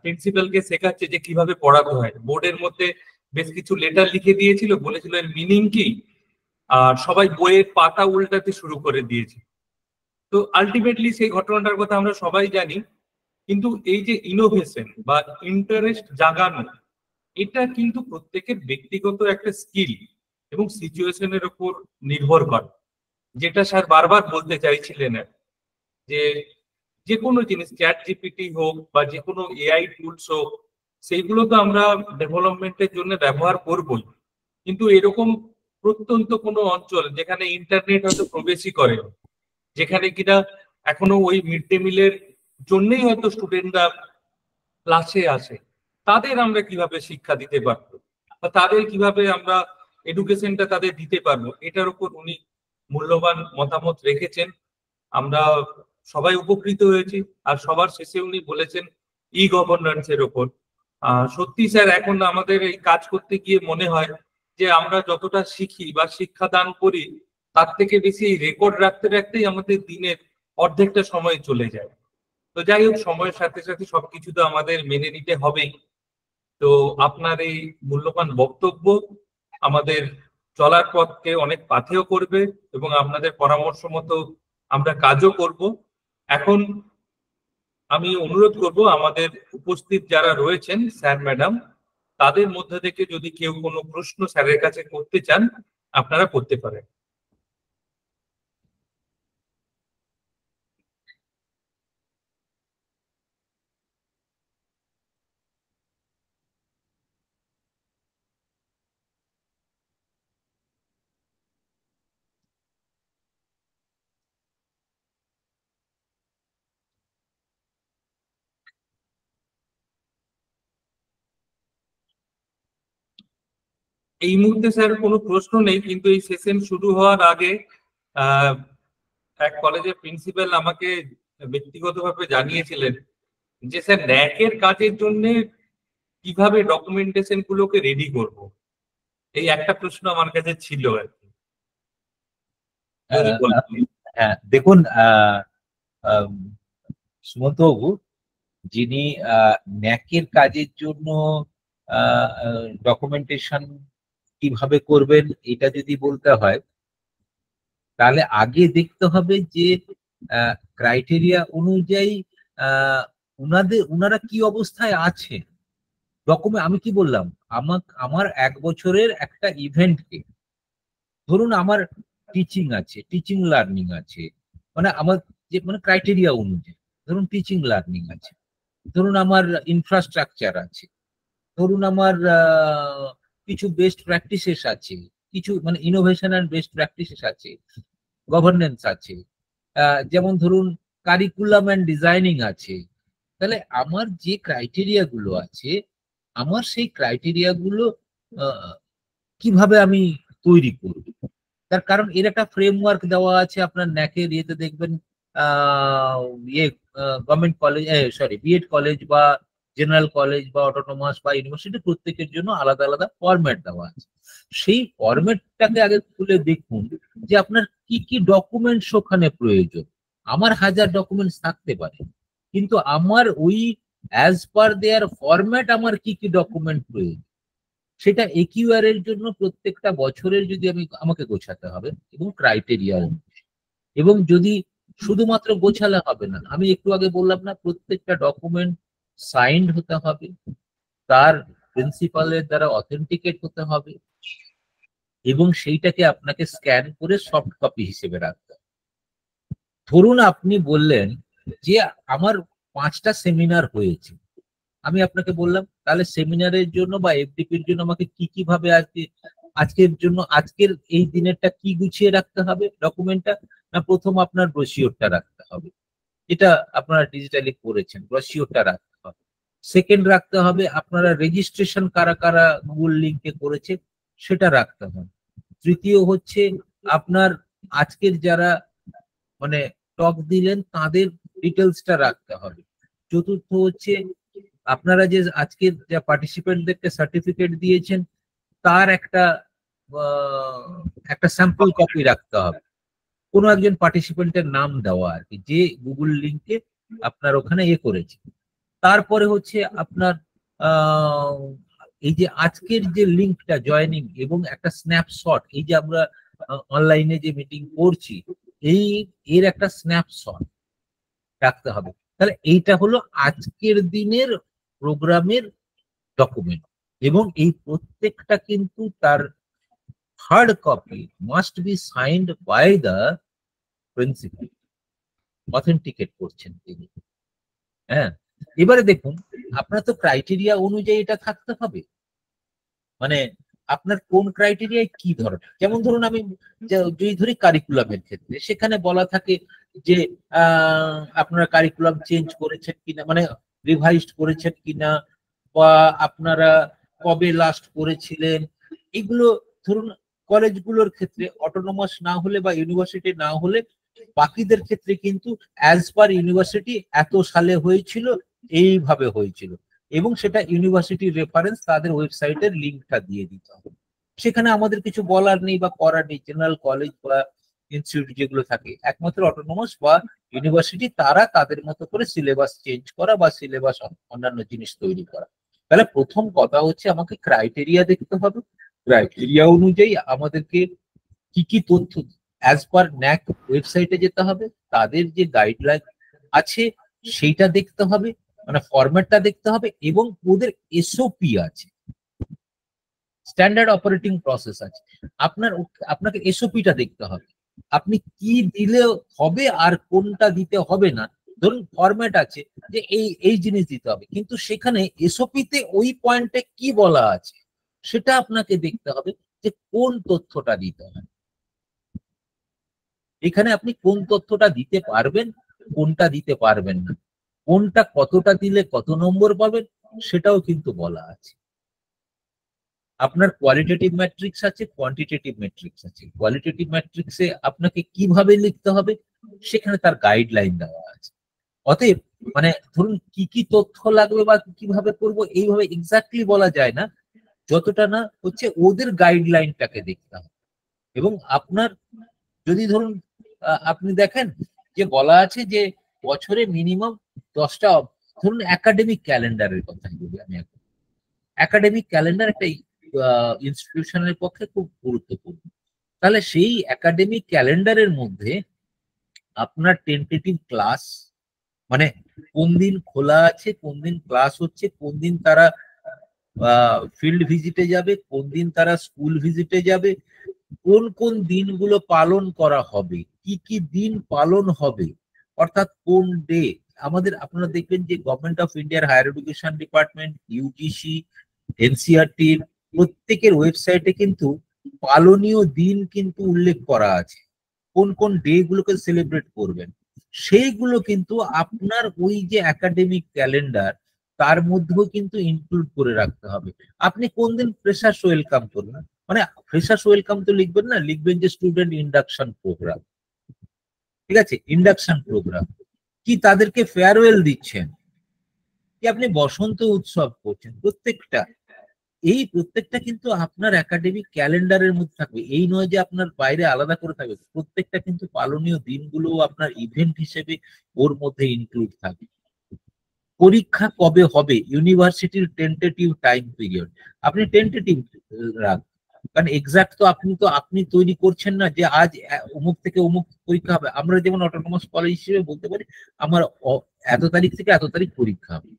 প্রিন্সিপালকে শেখাচ্ছে যে কিভাবে পড়াতে হয়। বোর্ডের মধ্যে বেশ কিছু লেটার লিখে দিয়েছিল, বলেছিল এর মিনিং কি, আর সবাই বইয়ের পাতা উল্টাতে শুরু করে দিয়েছে। তো আলটিমেটলি সেই ঘটনাটার কথা আমরা সবাই জানি। কিন্তু এই যে ইনোভেশন বা ইন্টারেস্ট জাগানো, এটা কিন্তু প্রত্যেকের ব্যক্তিগত একটা স্কিল এবং সিচুয়েশনের উপর নির্ভর করে। যেটা স্যার বারবার বলতে চাইছিলেন যে যে কোনো জিনিস, চ্যাট জিপিটি হোক বা যে কোনো এআই টুলস হোক, সেইগুলো তো আমরা ডেভেলপমেন্টের জন্য ব্যবহার করবই, কিন্তু এরকম প্রত্যন্ত কোনো অঞ্চল যেখানে ইন্টারনেট হয়তো প্রবেশই করে, যেখানে কিনা এখনো ওই মিড ডে মিলের জন্যই হয়তো স্টুডেন্টরা ক্লাসে আসে, তাদের আমরা কিভাবে শিক্ষা দিতে পারবো বা তাদের কিভাবে আমরা এডুকেশনটা তাদের দিতে পারবো, এটার উপর উনি মূল্যবান মতামত রেখেছেন। আমরা সবাই উপকৃত হয়েছি। আর সবার শেষে উনি বলেছেন ই গভর্নেন্স এর ওপর। সত্যি স্যার, এখন আমাদের এই কাজ করতে গিয়ে মনে হয় যে আমরা যতটা শিখি বা শিক্ষাদান করি তার থেকে বেশি রেকর্ড রাখতে রাখতেই আমাদের দিনের অর্ধেকটা সময় চলে যায়। তো যাই হোক, সময়ের সাথে সাথে সবকিছু তো আমাদের মেনে নিতে হবেই। তো আপনার এই মূল্যবান বক্তব্য আমাদের চলার পথকে অনেক পাথেয় করবে এবং আপনাদের পরামর্শ মতো আমরা কাজও করব। এখন আমি অনুরোধ করব আমাদের উপস্থিত যারা রয়েছেন স্যার ম্যাডাম, তাদের মধ্যে থেকে যদি কেউ কোনো প্রশ্ন স্যারের কাছে করতে চান আপনারা করতে পারেন। এই মুহূর্তে স্যার কোনো প্রশ্ন নেই, কিন্তু এই সেশন শুরু হওয়ার আগে আহ এক কলেজের প্রিন্সিপাল আমাকে ব্যক্তিগতভাবে জানিয়েছিলেন যে স্যার ন্যাকের কাজের জন্য কিভাবে ডকুমেন্টেশন গুলোকে রেডি করব। এই একটা প্রশ্ন আমার কাছে ছিল আর কি, যদি বলতেন। হ্যাঁ, দেখুন সুমন্ত বাবু, যিনি ন্যাকের কাজের জন্য ডকুমেন্টেশন কিভাবে করবেন এটা যদি বলতে হয়, তাহলে আগে দেখতে হবে যে ক্রাইটেরিয়া অনুযায়ী ওনারা কি অবস্থায় আছে। ডকুমেন্ট আমি কি বললাম, আমার 1 বছরের একটা ইভেন্টকে, ধরুন আমার টিচিং আছে, টিচিং লার্নিং আছে, মানে আমার যে মানে ক্রাইটেরিয়া অনুযায়ী ধরুন টিচিং লার্নিং আছে, ধরুন আমার ইনফ্রাস্ট্রাকচার আছে, ধরুন আমার কিছু বেস্ট প্র্যাকটিসেস আছে, কিছু মানে ইনোভেশন অ্যান্ড বেস্ট প্র্যাকটিসেস আছে, গভর্নেন্স আছে, যেমন ধরুন কারিকুলাম অ্যান্ড ডিজাইনিং আছে। তাহলে আমার যে ক্রাইটেরিয়া গুলো আছে, আমার সেই ক্রাইটেরিয়া গুলো কিভাবে আমি তৈরি করব, তার কারণ এর একটা ফ্রেমওয়ার্ক দেওয়া আছে। আপনার ন্যাকের ইয়েতে দেখবেন ইয়ে government college, sorry B Ed college বা জেনারেল কলেজ বা অটোনোমাস বা ইউনিভার্সিটি প্রত্যেকের জন্য আলাদা আলাদা ফরম্যাট দেওয়া আছে। সেই ফরম্যাটটাকে আগে খুলে দেখুন যে আপনার কি কি ডকুমেন্টস ওখানে প্রয়োজন। আমার 1000 ডকুমেন্টস থাকতে পারে, কিন্তু আমার ওই অ্যাজ পার দেয়ার ফরম্যাট আমার কি কি ডকুমেন্ট প্রয়োজন সেটা একিউআর এর জন্য প্রত্যেকটা বছরের যদি আমাকে গোছাতে হবে এবং ক্রাইটেরিয়া অনুযায়ী। এবং যদি শুধুমাত্র গোছালে হবে না, আমি একটু আগে বললাম না, প্রত্যেকটা ডকুমেন্ট সাইন্ড হতে হবে, তার প্রিন্সিপালের দ্বারা অথেন্টিকেট হতে হবে, এবং সেইটাকে আপনাকে স্ক্যান করে সফট কপি হিসেবে রাখতে হবে। ধরুন আপনি বললেন যে আমার 5টা সেমিনার হয়েছে, আমি আপনাকে বললাম তাহলে সেমিনারের জন্য বা এফডিপির জন্য আমাকে কি কি ভাবে আজকের জন্য আজকের এই দিনেরটা কি গুছিয়ে রাখতে হবে ডকুমেন্টটা, না প্রথম আপনার ব্রোশিওরটা রাখতে হবে, এটা আপনারা ডিজিটালি করেছেন, ব্রোশিওরটা রাখতে হবে। সেকেন্ড রাখতে হবে আপনারা রেজিস্ট্রেশন কারা কারা গুগল লিঙ্কে করেছে সেটা রাখতে হবে। তৃতীয় হচ্ছে আপনার আজকের যারা মানে টক দিলেন তাদের ডিটেলসটা রাখতে হবে। চতুর্থ হচ্ছে আপনারা যে আজকের যা পার্টিসিপেন্টদেরকে সার্টিফিকেট দিয়েছেন তার একটা স্যাম্পল কপি রাখতে হবে, কোনো একজন পার্টিসিপেন্টের নাম দেওয়া আর কি, যে গুগল লিঙ্কে আপনার ওখানে করেছে। তারপরে হচ্ছে আপনার এই যে আজকের যে লিঙ্কটা জয়েনিং এবং একটা স্ন্যাপশট, এই যে আমরা অনলাইনে যে মিটিং করছি এর একটা স্ন্যাপশট রাখতে হবে। তাহলে এইটা হলো আজকের দিনের প্রোগ্রামের ডকুমেন্ট, এবং এই প্রত্যেকটা কিন্তু তার hard copy must be signed by the principal, authenticate করছেন তিনি। হ্যাঁ, এবারে দেখুন আপনার তো ক্রাইটেরিয়া অনুযায়ী এটা থাকতে হবে, মানে আপনার কোন ক্রাইটেরিয়ায় কি ধরনের, যেমন ধরুন আমি যদি ধরি কারিকুলামের ক্ষেত্রে, সেখানে বলা থাকে যে আপনারা কারিকুলাম চেঞ্জ করেছেন কিনা, মানে রিভাইজড করেছেন কিনা, বা আপনারা কবে লাস্ট করেছিলেন। এগুলো ধরুন কলেজগুলোর ক্ষেত্রে অটোনোমাস না হলে বা ইউনিভার্সিটি না হলে বাকিদের ক্ষেত্রে কিন্তু অ্যাজ পার ইউনিভার্সিটি এত সালে হয়েছিল, এইভাবে হয়েছিল, এবং সেটা ইউনিভার্সিটির রেফারেন্স তাদের ওয়েবসাইটের লিঙ্কটা দিয়ে দিতে হবে। সেখানে আমাদের কিছু বলার নেই বা করার নেই। জেনারেল কলেজ বা ইনস্টিটিউট যেগুলো থাকে, একমাত্র অটোনোমাস বা ইউনিভার্সিটি তারা তাদের মতো করে সিলেবাস চেঞ্জ করা বা সিলেবাস অন্যান্য জিনিস তৈরি করা। তাহলে প্রথম কথা হচ্ছে আমাকে ক্রাইটেরিয়া দেখতে হবে, ক্রাইটেরিয়া অনুযায়ী আমাদেরকে কি কি তথ্য অ্যাজ পার ন্যাক ওয়েবসাইটে যেতে হবে, তাদের যে গাইডলাইন আছে সেইটা দেখতে হবে, মানে ফরম্যাটটা দেখতে হবে, এবং ওদের এসওপি আছে, স্ট্যান্ডার্ড অপারেটিং প্রসেস আছে। আপনাকে এসওপিটা দেখতে হবে, আপনি কি দিলে হবে আর কোনটা দিতে হবে না। ধরুন ফরম্যাট আছে যে এই জিনিস দিতে হবে, কিন্তু সেখানে এসওপিতে ওই পয়েন্টে কি বলা আছে সেটা আপনাকে দেখতে হবে যে কোন তথ্যটা দিতে হবে। এখানে আপনি কোন তথ্যটা দিতে পারবেন, কোনটা দিতে পারবেন না, কোনটা কতটা দিলে কত নম্বর পাবেন সেটাও কিন্তু বলা আছে। আপনার কোয়ালিটেটিভ ম্যাট্রিক্স আছে, কোয়ান্টিটেটিভ ম্যাট্রিক্স আছে। কোয়ালিটেটিভ ম্যাট্রিক্সে আপনাকে কিভাবে লিখতে হবে সেখানে তার গাইডলাইন দেওয়া আছে। অতএব মানে ধরুন কি কি তথ্য লাগবে বা কিভাবে করব এইভাবে এক্স্যাক্টলি বলা যায় না, যতটা না হচ্ছে ওদের গাইডলাইনটাকে দেখতে হবে। এবং আপনার যদি ধরুন আপনি দেখেন যে বলা আছে যে বছরে মিনিমাম 10টা, ধরুন একাডেমিক ক্যালেন্ডারের কথা বলি আমি এখন। একাডেমিক ক্যালেন্ডার একটা ইনস্টিটিউশনের পক্ষে খুব গুরুত্বপূর্ণ। তাহলে সেই একাডেমিক ক্যালেন্ডারের মধ্যে আপনার টেন্টেটিভ ক্লাস, মানে কোন দিন খোলা আছে, কোন দিন ক্লাস হচ্ছে, কোন দিন তারা ফিল্ড ভিজিটে যাবে, কোন দিন তারা স্কুল ভিজিটে যাবে, কোন কোন দিনগুলো পালন করা হবে, কি কি দিন পালন হবে, অর্থাৎ কোন ডে। আমাদের আপনারা দেখবেন যে গভর্নমেন্ট অফ ইন্ডিয়ার higher education department, UGC, NCERT প্রত্যেকের ওয়েবসাইটে কিন্তু পালনীয় দিন কিন্তু উল্লেখ করা আছে, কোন কোন ডে গুলোকে সেলিব্রেট করবেন। সেইগুলো কিন্তু আপনার ওই যে একাডেমিক ক্যালেন্ডার তার মধ্যেও কিন্তু ইনক্লুড করে রাখতে হবে। আপনি কোন দিন ফ্রেশার্স ওয়েলকাম করবেন, মানে ফ্রেশার্স ওয়েলকাম তো লিখবেন না, লিখবেন যে স্টুডেন্ট ইন্ডাকশন প্রোগ্রাম, ঠিক আছে, ইন্ডাকশন প্রোগ্রাম। কি তাদেরকে ফেয়ারওয়েল দিচ্ছেন, কি আপনি বসন্ত উৎসব করছেন, প্রত্যেকটা কিন্তু আপনার একাডেমিক ক্যালেন্ডারের মধ্যে থাকবে। এই নয় যে আপনার বাইরে আলাদা করে থাকবে, প্রত্যেকটা কিন্তু পালনীয় দিনগুলো আপনার ইভেন্ট হিসেবে ওর মধ্যে ইনক্লুড থাকবে। পরীক্ষা কবে হবে, ইউনিভার্সিটির টেন্টেটিভ টাইম পিরিয়ড আপনি টেন্টেটিভ রাখবেন, কারণ এক্সাক্ট তো আপনি তৈরি করছেন না যে আজ অমুক থেকে অমুক পরীক্ষা হবে। আমরা যেমন অটোনমাস কলেজ হিসেবে বলতে পারি আমার এত তারিখ থেকে এত তারিখ পরীক্ষা হবে,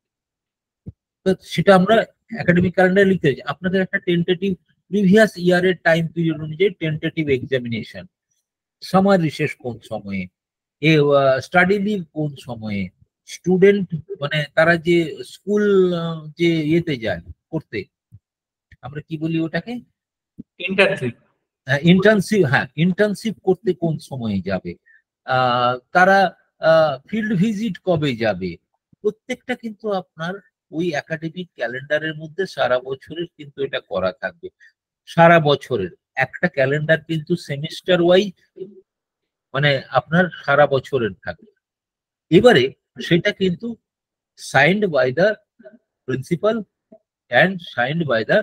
তো সেটা আমরা একাডেমিক ক্যালেন্ডারে লিখতে হয়েছে। আপনাদের একটা টেন্টেটিভ প্রিভিয়াস ইয়ারের টাইম পিরিয়ড অনুযায়ী টেন্টেটিভ এক্সামিনেশন, সামার রিসেস কোন সময়ে, স্টাডি লিভ কোন সময়ে, স্টুডেন্ট মানে তারা যে স্কুল যে ইয়েতে যায় করতে, আমরা কি বলি ওটাকে, ইন্টার্নশিপ। ইন্টার্নশিপ, হ্যাঁ ইন্টার্নশিপ করতে কোন সময়ে যাবে, তারা ফিল্ড ভিজিট কবে যাবে, প্রত্যেকটা কিন্তু আপনার ওই একাডেমিক ক্যালেন্ডারের মধ্যে সারা বছরের কিন্তু এটা করা থাকবে। সারা বছরের একটা ক্যালেন্ডার কিন্তু সেমিস্টার ওয়াইজ, মানে আপনার সারা বছরের থাকবে। এবারে সেটা কিন্তু signed by the principal and signed by the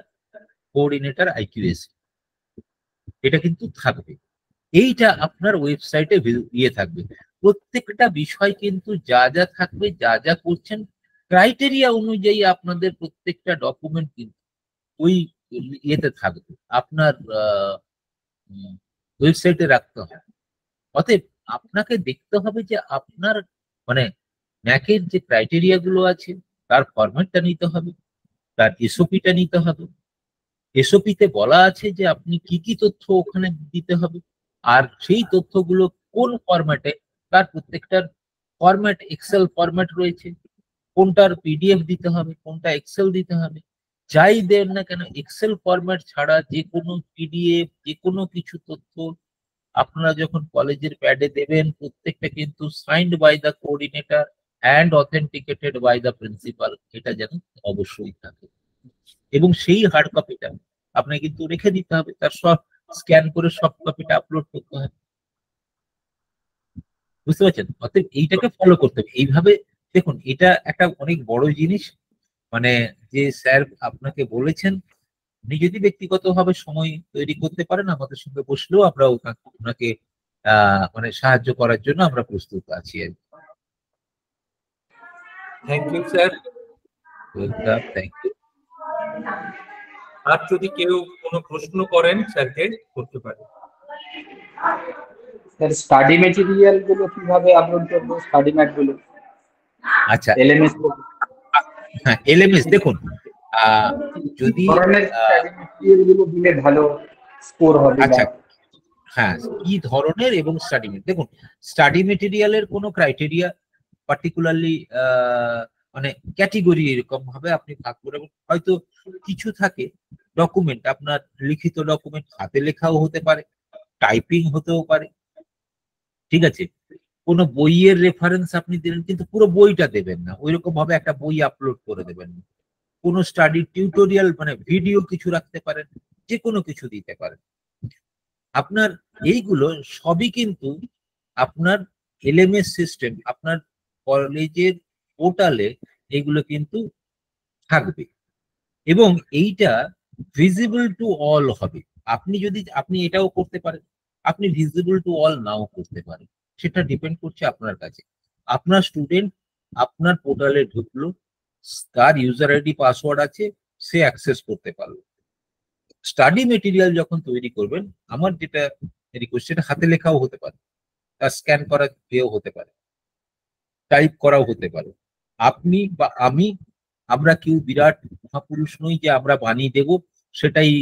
coordinator IQAC, এটা কিন্তু থাকবে। এইটা আপনার ওয়েবসাইটে ইয়ে থাকবে, প্রত্যেকটা বিষয় কিন্তু যা যা থাকবে, যা যা করছেন ক্রাইটেরিয়া অনুযায়ী আপনাদের প্রত্যেকটা ডকুমেন্ট কিন্তু ওই ইয়েতে থাকবে, আপনার ওয়েবসাইটে রাখতে হবে। অতএব আপনাকে দেখতে হবে যে আপনার মানে ন্যাকের যে ক্রাইটেরিয়া গুলো আছে তার ফরম্যাটটা নিতে হবে, তার এসওপিটা নিতে হবে। এসওপিতে বলা আছে যে আপনি কি কি তথ্য ওখানে দিতে হবে, আর সেই তথ্যগুলো কোন ফরম্যাটে, তার প্রত্যেকটার ফরম্যাট এক্সেল ফরম্যাট রয়েছে, কোনটার পিডিএফ দিতে হবে, কোনটা এক্সেল দিতে হবে। যাই দেন না কেন এক্সেল ফরম্যাট ছাড়া যে কোনো পিডিএফ, যে কোনো কিছু তথ্য আপনারা যখন কলেজের প্যাডে দেবেন প্রত্যেকটা কিন্তু signed by the coordinator and authenticated by the principal, এটা যেন অবশ্যই থাকে। এবং সেই হার্ড কপিটা আপনাকে কিন্তু রেখে দিতে হবে, তার সব স্ক্যান করে সফট কপিটা আপলোড করতে হবে, বুঝতে পারছেন? অতএব এইটাকে ফলো করতে হবে এইভাবে। দেখুন এটা একটা অনেক বড় জিনিস, মানে যে স্যার আপনাকে বলেছেন, আপনি যদি ব্যক্তিগতভাবে সময় তৈরি করতে পারেন আমাদের সঙ্গে বসলেও আমরা ওনাকে মানে সাহায্য করার জন্য আমরা প্রস্তুত আছি। Thank you sir. Welcome, thank you. আর যদি কেউ কোনো প্রশ্ন করেন স্যারকে করতে পারে। স্যার স্টাডি ম্যাটেরিয়াল গুলো কিভাবে আপলোড করব, স্টাডি ম্যাট গুলো? আচ্ছা, এলএমএস, হ্যাঁ এলএমএস দেখুন যদি ধরনের স্টাডি ম্যাটেরিয়াল গুলো দিলে ভালো স্কোর হবে? আচ্ছা হ্যাঁ কি ধরনের এবং স্টাডি দেখুন স্টাডি মেটেরিয়ালের কোনো ক্রাইটেরিয়া পার্টিকুলারলি মানে ক্যাটেগরি এরকম ভাবে আপনি ভাগ করে, হয়তো কিছু থাকে ডকুমেন্ট, আপনার লিখিত ডকুমেন্ট হাতে লেখাও হতে পারে, টাইপিং হতেও পারে, ঠিক আছে, কোনো বইয়ের রেফারেন্স আপনি দিলেন কিন্তু পুরো বইটা দেবেন না, ওইরকম ভাবে একটা বই আপলোড করে দেবেন না। কোনো স্টাডি টিউটোরিয়াল মানে ভিডিও কিছু রাখতে পারেন, যে কোনো কিছু দিতে পারেন। আপনার এইগুলো সবই কিন্তু আপনার এলএমএস সিস্টেম, আপনার কলেজের পোর্টালে এগুলো কিন্তু থাকবে এবং এইটা ভিজিবল টু অল হবে। আপনি এটাও করতে পারেন, আপনি ভিজিবল টু অল নাও করতে পারেন, সেটা ডিপেন্ড করছে আপনার কাছে। আপনার স্টুডেন্ট আপনার পোর্টালে ঢুকলো, তার ইউজার আইডি পাসওয়ার্ড আছে, সে অ্যাক্সেস করতে পারলো। স্টাডি মেটেরিয়াল যখন তৈরি করবেন, আমার যেটা রিকোয়েস্ট, সেটা হাতে লেখাও হতে পারে, তার স্ক্যান করা দিয়েও হতে পারে, টাইপ করাও হতে পারে। আপনি বা আমি, আমরা কেউ বিরাট মহাপুরুষ নই যে আমরা বানিয়ে দেব, সেটাই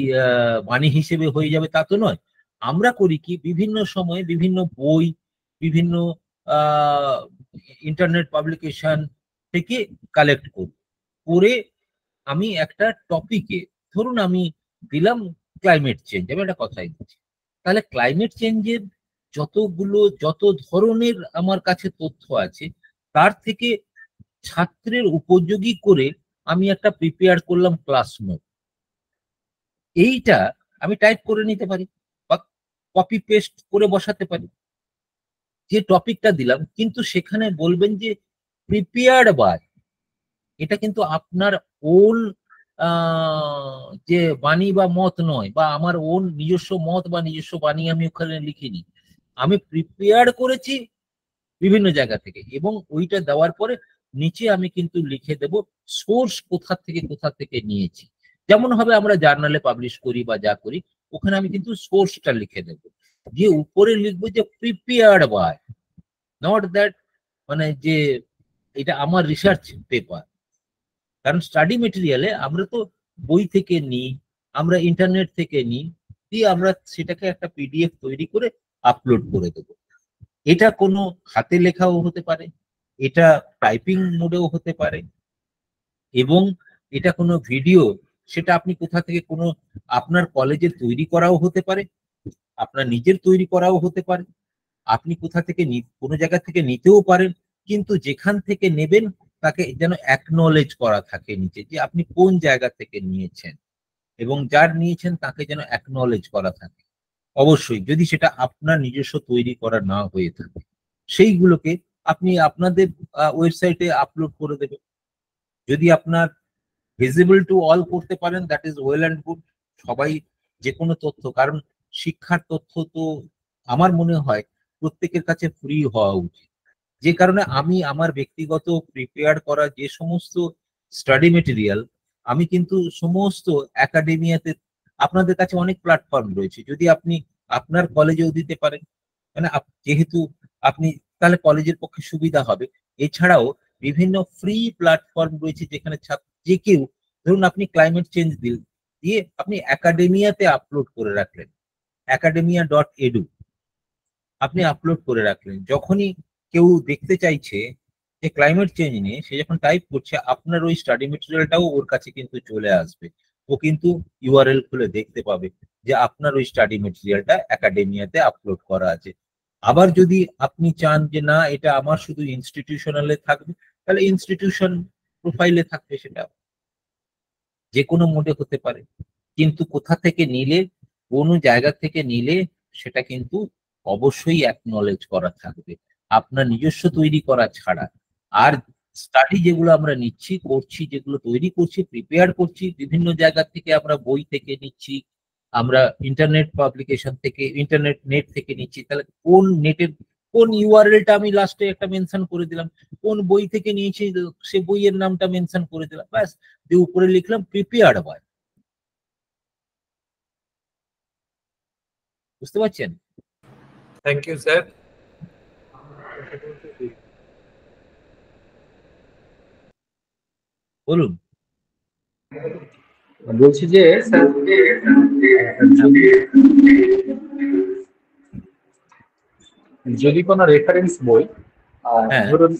বাণী হিসেবে হয়ে যাবে, তা তো নয়। আমরা করি কি, বিভিন্ন সময়ে বিভিন্ন বই, বিভিন্ন ইন্টারনেট পাবলিকেশন থেকে কালেক্ট করি, করে আমি একটা টপিকে, ধরুন আমি দিলাম ক্লাইমেট চেঞ্জ, আমি একটা কথাই দিচ্ছি, তাহলে ক্লাইমেট চেঞ্জের যত ধরনের আমার কাছে তথ্য আছে, তার থেকে ছাত্রের উপযোগী করে আমি একটা প্রিপেয়ার করলাম ক্লাস নোট। এইটা আমি টাইপ করে নিতে পারি বা কপি পেস্ট করে বসাতে পারি, যে টপিকটা দিলাম, কিন্তু সেখানে বলবেন যে প্রিপেয়ার্ড বাই, এটা কিন্তু আপনার ওন যে বাণী বা মত নয়, বা আমার ওন নিজস্ব মত বা নিজস্ব বাণী আমি ওখানে লিখিনি, আমি প্রিপেয়ার করেছি বিভিন্ন জায়গা থেকে, এবং ওইটা দেওয়ার পরে নিচে আমি কিন্তু লিখে দেব সোর্স কোথা থেকে নিয়েছি। যেমন হবে আমরা জার্নালে পাবলিশ করি বা যা করি, ওখানে আমি কিন্তু সোর্সটা লিখে দেব, দিয়ে উপরে লিখবো যে প্রিপেয়ার্ড বাই, নট দ্যাট মানে যে এটা আমার রিসার্চ পেপার। কারণ স্টাডি মেটেরিয়ালে আমরা তো বই থেকে নিই, আমরা ইন্টারনেট থেকে নিই, দিয়ে আমরা সেটাকে একটা পিডিএফ তৈরি করে আপলোড করে দেবো। এটা কোনো হাতে লেখাও হতে পারে, এটা টাইপিং মোডেও হতে পারে, এবং এটা কোনো ভিডিও, সেটা আপনি কোথা থেকে কোনো আপনার কলেজে তৈরি করাও হতে পারে, আপনার নিজের তৈরি করাও হতে পারে, আপনি কোথা থেকে কোনো জায়গা থেকে নিতেও পারেন, কিন্তু যেখান থেকে নেবেন তাকে যেন অ্যাকনলেজ করা থাকে নিচে, যে আপনি কোন জায়গা থেকে নিয়েছেন, এবং যার নিয়েছেন তাকে যেন অ্যাকনলেজ করা থাকে। অবশ্যই যদি সেটা আপনার নিজস্ব তৈরি করা না হয়ে থাকে, সেইগুলোকে আপনি আপনাদের ওয়েবসাইটে আপলোড করে দেবেন। যদি আপনার ভিজিবল টু অল করতে পারেন, that is well and good. সবাই যে কোনো তথ্য, কারণ শিক্ষার তথ্য তো আমার মনে হয় প্রত্যেকের কাছে ফ্রি হওয়া উচিত। যে কারণে আমি আমার ব্যক্তিগত প্রিপেয়ার করা যে সমস্ত স্টাডি মেটেরিয়াল, আমি কিন্তু সমস্ত একাডেমিয়াতে, আপনাদের কাছে অনেক প্ল্যাটফর্ম রয়েছে, যদি আপনি আপনার কলেজেও দিতে পারেন, মানে যেহেতু আপনি, তাহলে কলেজের পক্ষে সুবিধা হবে। এছাড়াও বিভিন্ন ফ্রি প্ল্যাটফর্ম রয়েছে, যেখানে যে কেউ, ধরুন আপনি ক্লাইমেট চেঞ্জ দিয়ে আপনি একাডেমিয়াতে আপলোড করে রাখলেন, academia.edu আপনি আপলোড করে রাখলেন, যখনই কেউ দেখতে চাইছে যে ক্লাইমেট চেঞ্জ নিয়ে, সে যখন টাইপ করছে, আপনার ওই স্টাডি মেটেরিয়ালটাও ওর কাছে কিন্তু চলে আসবে, ও কিন্তু ইউআরএল খুলে দেখতে পাবে যে আপনার ওই স্টাডি মেটেরিয়ালটা একাডেমিয়াতে আপলোড করা আছে। আবার যদি আপনি চান যে না, এটা আমার শুধু ইনস্টিটিউশনালে থাকবে, তাহলে ইনস্টিটিউশন প্রোফাইলে থাকবে, সেটা যে কোনো মোডে হতে পারে, কিন্তু কোথা থেকে নিলে, কোন জায়গা থেকে নিলে, সেটা কিন্তু অবশ্যই অ্যাকনলেজ করা থাকবে, আপনার নিজস্ব তৈরি করা ছাড়া। আর স্টাডি যেগুলো আমরা নিচ্ছি, করছি, যেগুলো তৈরি করছি, প্রিপেয়ার করছি, বিভিন্ন জায়গা থেকে আমরা বই থেকে নিচ্ছি, আমরা ইন্টারনেট পাবলিকেশন থেকে, নেট থেকে নিচ্ছি, তাহলে কোন নেটের কোন ইউআরএলটা আমি লাস্টে একটা মেনশন করে দিলাম, কোন বই থেকে নিয়েছি সে বইয়ের নামটা মেনশন করে দিলাম, ব্যাস, দিয়ে উপরে লিখলাম প্রিপেয়ার্ড বাই। বুঝতে পারছেন? Thank you sir. বলুন। বলছি যে স্যার, যদি কোনো রেফারেন্স বই, হ্যাঁ। ধরুন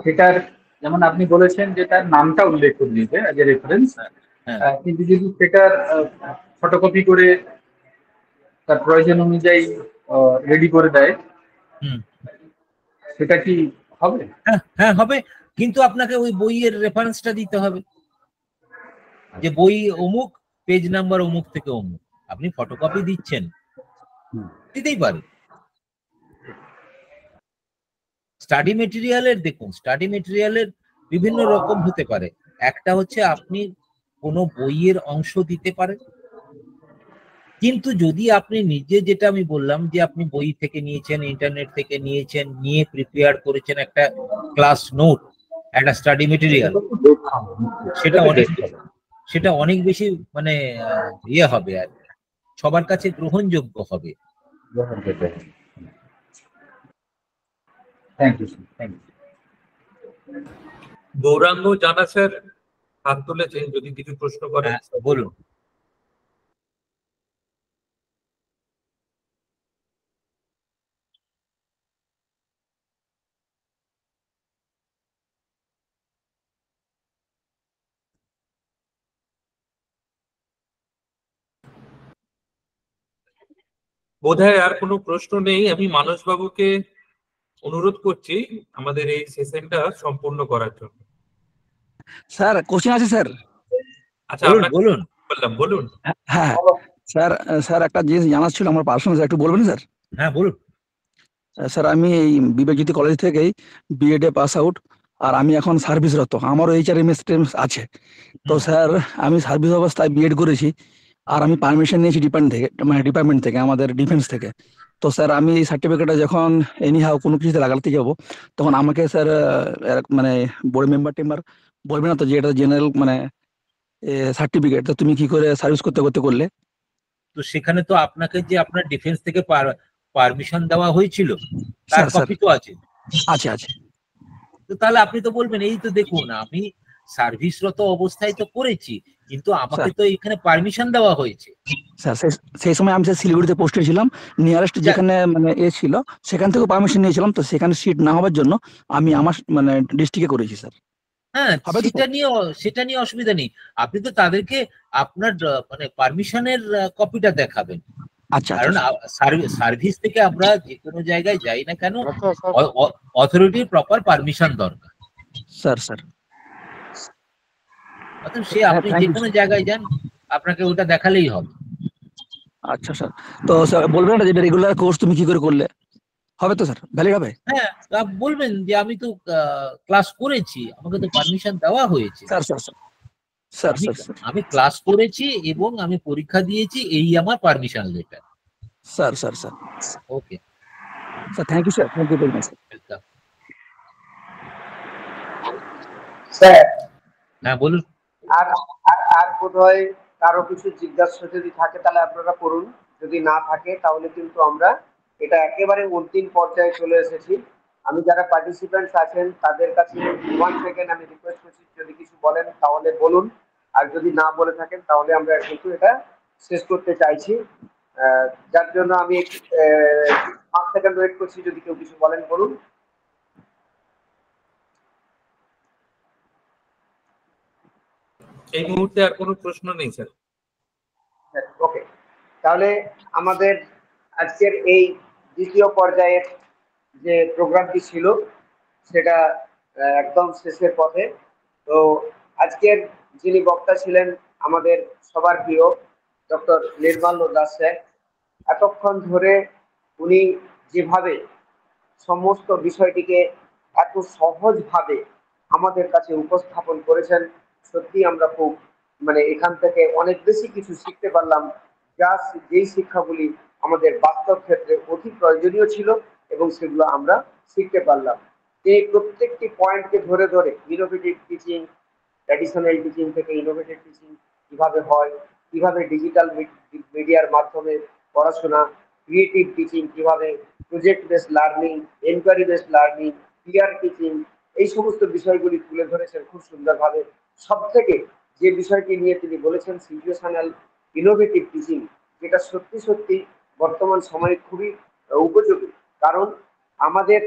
সেটার, যেমন আপনি বলেছেন যে তার নামটা উল্লেখ করে দিতে অ্যাজ এ রেফারেন্স, হ্যাঁ। কিন্তু যদি সেটার ফটোকপি করে তার প্রয়োজন অনুযায়ী রেডি করে দেয়, সেটা কি হবে? হ্যাঁ হবে, কিন্তু আপনাকে ওই বইয়ের রেফারেন্সটা দিতে হবে, যে বই অমুক, পেজ নাম্বার অমুক থেকে অমুক। আপনি ফটোকপি দিচ্ছেন, দিতেই পারেন। স্টাডি মেটেরিয়ালের, দেখুন স্টাডি মেটেরিয়ালের বিভিন্ন রকম হতে পারে। একটা হচ্ছে আপনি কোনো বইয়ের অংশ দিতে পারেন, কিন্তু যদি আপনি নিজে, যেটা আমি বললাম যে আপনি বই থেকে নিয়েছেন, ইন্টারনেট থেকে নিয়েছেন, নিয়ে প্রিপেয়ার করেছেন একটা ক্লাস নোট, একটা স্টাডি মেটেরিয়াল, সেটা অনেক সেটা অনেক বেশি মানে ইয়ে হবে আর কি, সবার কাছে গ্রহণযোগ্য হবে। Thank you thank you. Gouranga Jana sir হাত তুলেছেন, যদি কিছু প্রশ্ন করেন। বলুন। বোধহয় আর কোনো প্রশ্ন নেই। আমি মানস বাবুকে অনুরোধ করছি আমাদের এই সেশনটা সম্পূর্ণ করার জন্য। স্যার কোশ্চেন আছে স্যার? আচ্ছা, বলুন আপনাকে বলুন। বললাম, বলুন। হ্যাঁ স্যার, স্যার একটা জিনিস জানার ছিল আমার পার্সোনাল, একটু বলবেন স্যার? হ্যাঁ বলুন। স্যার আমি এই বিবেকজ্যোতি কলেজ থেকেই বিএড এ পাস আউট, আর আমি এখন সার্ভিসরত, আমারও এইচআরএমএস আছে। তো স্যার আমি সার্ভিস অবস্থায় বিএড করেছি, আর আমি পারমিশন নিয়েছি ডিপার্টমেন্ট থেকে, আমাদের ডিফেন্স থেকে। তো স্যার আমি এই সার্টিফিকেটটা যখন এনিহাও কোনো কিছুতে লাগাতে যাব, তখন আমাকে স্যার মানে বোর্ড মেম্বার বলবে না তো যে এটা জেনারেল মানে সার্টিফিকেট, তো তুমি কি করে সার্ভিস করতে করলে? তো সেখানে তো আপনাকে যে আপনার ডিফেন্স থেকে পারমিশন দেওয়া হয়েছিল তার স্যার স্যার কপি তো আছে। আছে আছে। তো তাহলে আপনি তো বলবেন এই তো দেখুন আমি সার্ভিসরত অবস্থায় তো করেছি, কিন্তু আমাকে স্যার তো এখানে পারমিশন দেওয়া হয়েছে। স্যার সেই সময় আমি স্যার শিলিগুড়িতে পোস্টেড ছিলাম, নিয়ারেস্ট যেখানে মানে ছিল সেখান থেকে পারমিশন নিয়েছিলাম, তো সেখানে সিট না হওয়ার জন্য আমি আমার মানে ডিস্ট্রিক্টে করেছি স্যার। হ্যাঁ, হবে তো স্যার? সেটা নিয়ে অসুবিধা নেই। আপনি তো তাদেরকে আপনার মানে পারমিশনের কপিটা দেখাবেন। আচ্ছা আচ্ছা কারণ সার্ভিস থেকে আমরা যে কোনো জায়গায় যাই না কেন, স্যার। অথরিটির প্রপার পারমিশন দরকার। স্যার স্যার অর্থাৎ সে হ্যাঁ, আপনি thank যে you, কোনো sir. জায়গায় যান, আপনাকে ওটা দেখালেই হবে। আচ্ছা স্যার, তো স্যার বলবেন না যে রেগুলার কোর্স তুমি কি করে করলে, হবে তো স্যার? ভ্যালিড হবে? হ্যাঁ, তা বলবেন যে আমি তো ক্লাস করেছি, আমাকে তো পারমিশন দেওয়া হয়েছে। স্যার স্যার স্যার স্যার আমি স্যার স্যার আমি ক্লাস করেছি এবং আমি পরীক্ষা দিয়েছি, এই আমার permission letter. Sir sir sir okay, sir thank you sir, thank you very much sir. Welcome. Sir হ্যাঁ বলুন। আর আর বোধহয় কারো কিছু জিজ্ঞাসা যদি থাকে তাহলে আপনারা করুন, যদি না থাকে তাহলে কিন্তু আমরা এটা একেবারে অন্তিম পর্যায়ে চলে এসেছি। আমি যারা পার্টিসিপেন্টস আছেন তাদের কাছে 1 সেকেন্ড আমি রিকোয়েস্ট করছি, যদি কিছু বলেন তাহলে বলুন, আর যদি না বলে থাকেন তাহলে আমরা কিন্তু এটা শেষ করতে চাইছি। যার জন্য আমি 5 সেকেন্ড ওয়েট করছি, যদি কেউ কিছু বলেন বলুন। এই মুহূর্তে আর কোনো প্রশ্ন নেই স্যার। ওকে, তাহলে আমাদের আজকের এই দ্বিতীয় পর্যায়ের যে প্রোগ্রামটি ছিল সেটা একদম শেষের পথে। তো আজকের যিনি বক্তা ছিলেন আমাদের সবার প্রিয় ডক্টর নির্মল দাস স্যার। এতক্ষণ ধরে উনি যেভাবে সমস্ত বিষয়টিকে এত সহজভাবে আমাদের কাছে উপস্থাপন করেছেন, সত্যি আমরা খুব মানে এখান থেকে অনেক বেশি কিছু শিখতে পারলাম, যেই শিক্ষাগুলি আমাদের বাস্তব ক্ষেত্রে অতি প্রয়োজনীয় ছিল এবং সেগুলো আমরা শিখতে পারলাম। এই প্রত্যেকটি পয়েন্টকে ধরে ধরে ইনোভেটিভ টিচিং, ট্র্যাডিশনাল টিচিং থেকে ইনোভেটিভ টিচিং কিভাবে হয়, কিভাবে ডিজিটাল মিডিয়ার মাধ্যমে পড়াশোনা, ক্রিয়েটিভ টিচিং কিভাবে, project based learning, enquiry based learning, peer teaching, এই সমস্ত বিষয়গুলি তুলে ধরেছেন খুব সুন্দরভাবে। সব থেকে যে বিষয়টি নিয়ে তিনি বলেছেন সিচুয়েশনাল ইনোভেটিভ টিচিং, যেটা সত্যি সত্যি বর্তমান সময়ে খুবই উপযোগী। কারণ আমাদের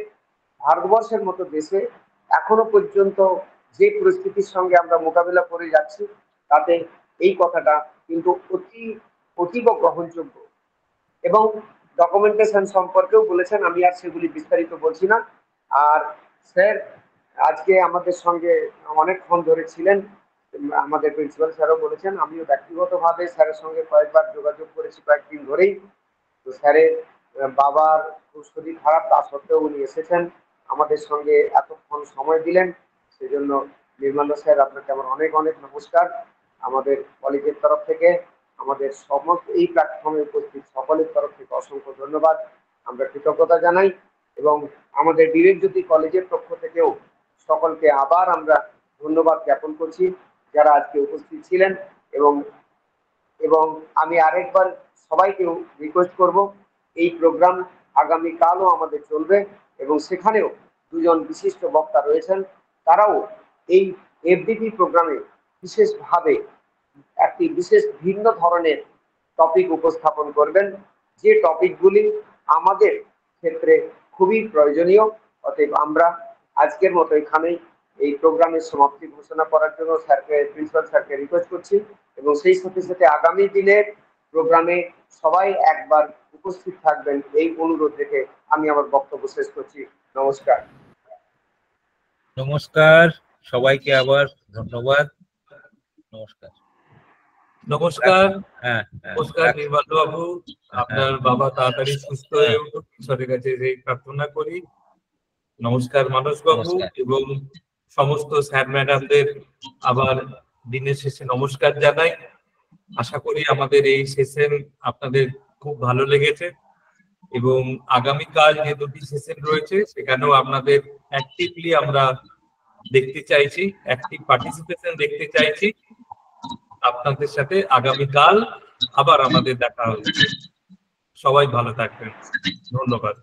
ভারতবর্ষের মতো দেশে এখনো পর্যন্ত যে পরিস্থিতির সঙ্গে আমরা মোকাবিলা করে যাচ্ছি, তাতে এই কথাটা কিন্তু অতীব গ্রহণযোগ্য। এবং ডকুমেন্টেশন সম্পর্কেও বলেছেন, আমি আর সেগুলি বিস্তারিত বলছি না। আর স্যার আজকে আমাদের সঙ্গে অনেকক্ষণ ধরে ছিলেন, আমাদের প্রিন্সিপাল স্যারও বলেছেন, আমিও ব্যক্তিগতভাবে স্যারের সঙ্গে কয়েকবার যোগাযোগ করেছি কয়েকদিন ধরেই। তো স্যারের বাবার খুব শরীর খারাপ, তা সত্ত্বেও উনি এসেছেন, আমাদের সঙ্গে এতক্ষণ সময় দিলেন, সেজন্য নির্মল স্যার আপনাকে আমার অনেক অনেক নমস্কার। আমাদের কলেজের তরফ থেকে, আমাদের সমস্ত এই প্ল্যাটফর্মে উপস্থিত সকলের তরফ থেকে অসংখ্য ধন্যবাদ, আমরা কৃতজ্ঞতা জানাই। এবং আমাদের বিবেকজ্যোতি কলেজের পক্ষ থেকেও সকলকে আবার আমরা ধন্যবাদ জ্ঞাপন করছি, যারা আজকে উপস্থিত ছিলেন। এবং এবং আমি আরেকবার সবাইকেও রিকোয়েস্ট করব, এই প্রোগ্রাম আগামীকালও আমাদের চলবে এবং সেখানেও দুজন বিশিষ্ট বক্তা রয়েছেন, তারাও এই এফডিপি প্রোগ্রামে বিশেষভাবে একটি বিশেষ ভিন্ন ধরনের টপিক উপস্থাপন করবেন, যে টপিকগুলি আমাদের ক্ষেত্রে খুবই প্রয়োজনীয়। অতএব আমরা আজকের মতো এখানেই এই প্রোগ্রামের সমাপ্তি ঘোষণা করার জন্য স্যারকে, প্রিন্সিপাল স্যারকে রিকোয়েস্ট করছি এবং সেই সাথে সাথে আগামী দিনের প্রোগ্রামে সবাই একবার উপস্থিত থাকবেন এই অনুরোধ রেখে আমি আমার বক্তব্য শেষ করছি। নমস্কার। নমস্কার সবাইকে, আবার ধন্যবাদ। নমস্কার। নমস্কার। হ্যাঁ, নমস্কার নির্মল বাবু, আপনার বাবা তাড়াতাড়ি সুস্থ হয়ে উঠুক, ঈশ্বরের কাছে এই প্রার্থনা করি। নমস্কার মানস বাবু এবং সমস্ত স্যার ম্যাডামদের আবার দিনের শেষে নমস্কার জানাই। আশা করি আমাদের এই সেশন আপনাদের খুব ভালো লেগেছে এবং আগামীকাল যে দুটি সেশন রয়েছে সেখানেও আপনাদের অ্যাক্টিভলি আমরা দেখতে চাইছি, অ্যাক্টিভ পার্টিসিপেশন দেখতে চাইছি। আপনাদের সাথে আগামীকাল আবার আমাদের দেখা হচ্ছে। সবাই ভালো থাকবেন। ধন্যবাদ।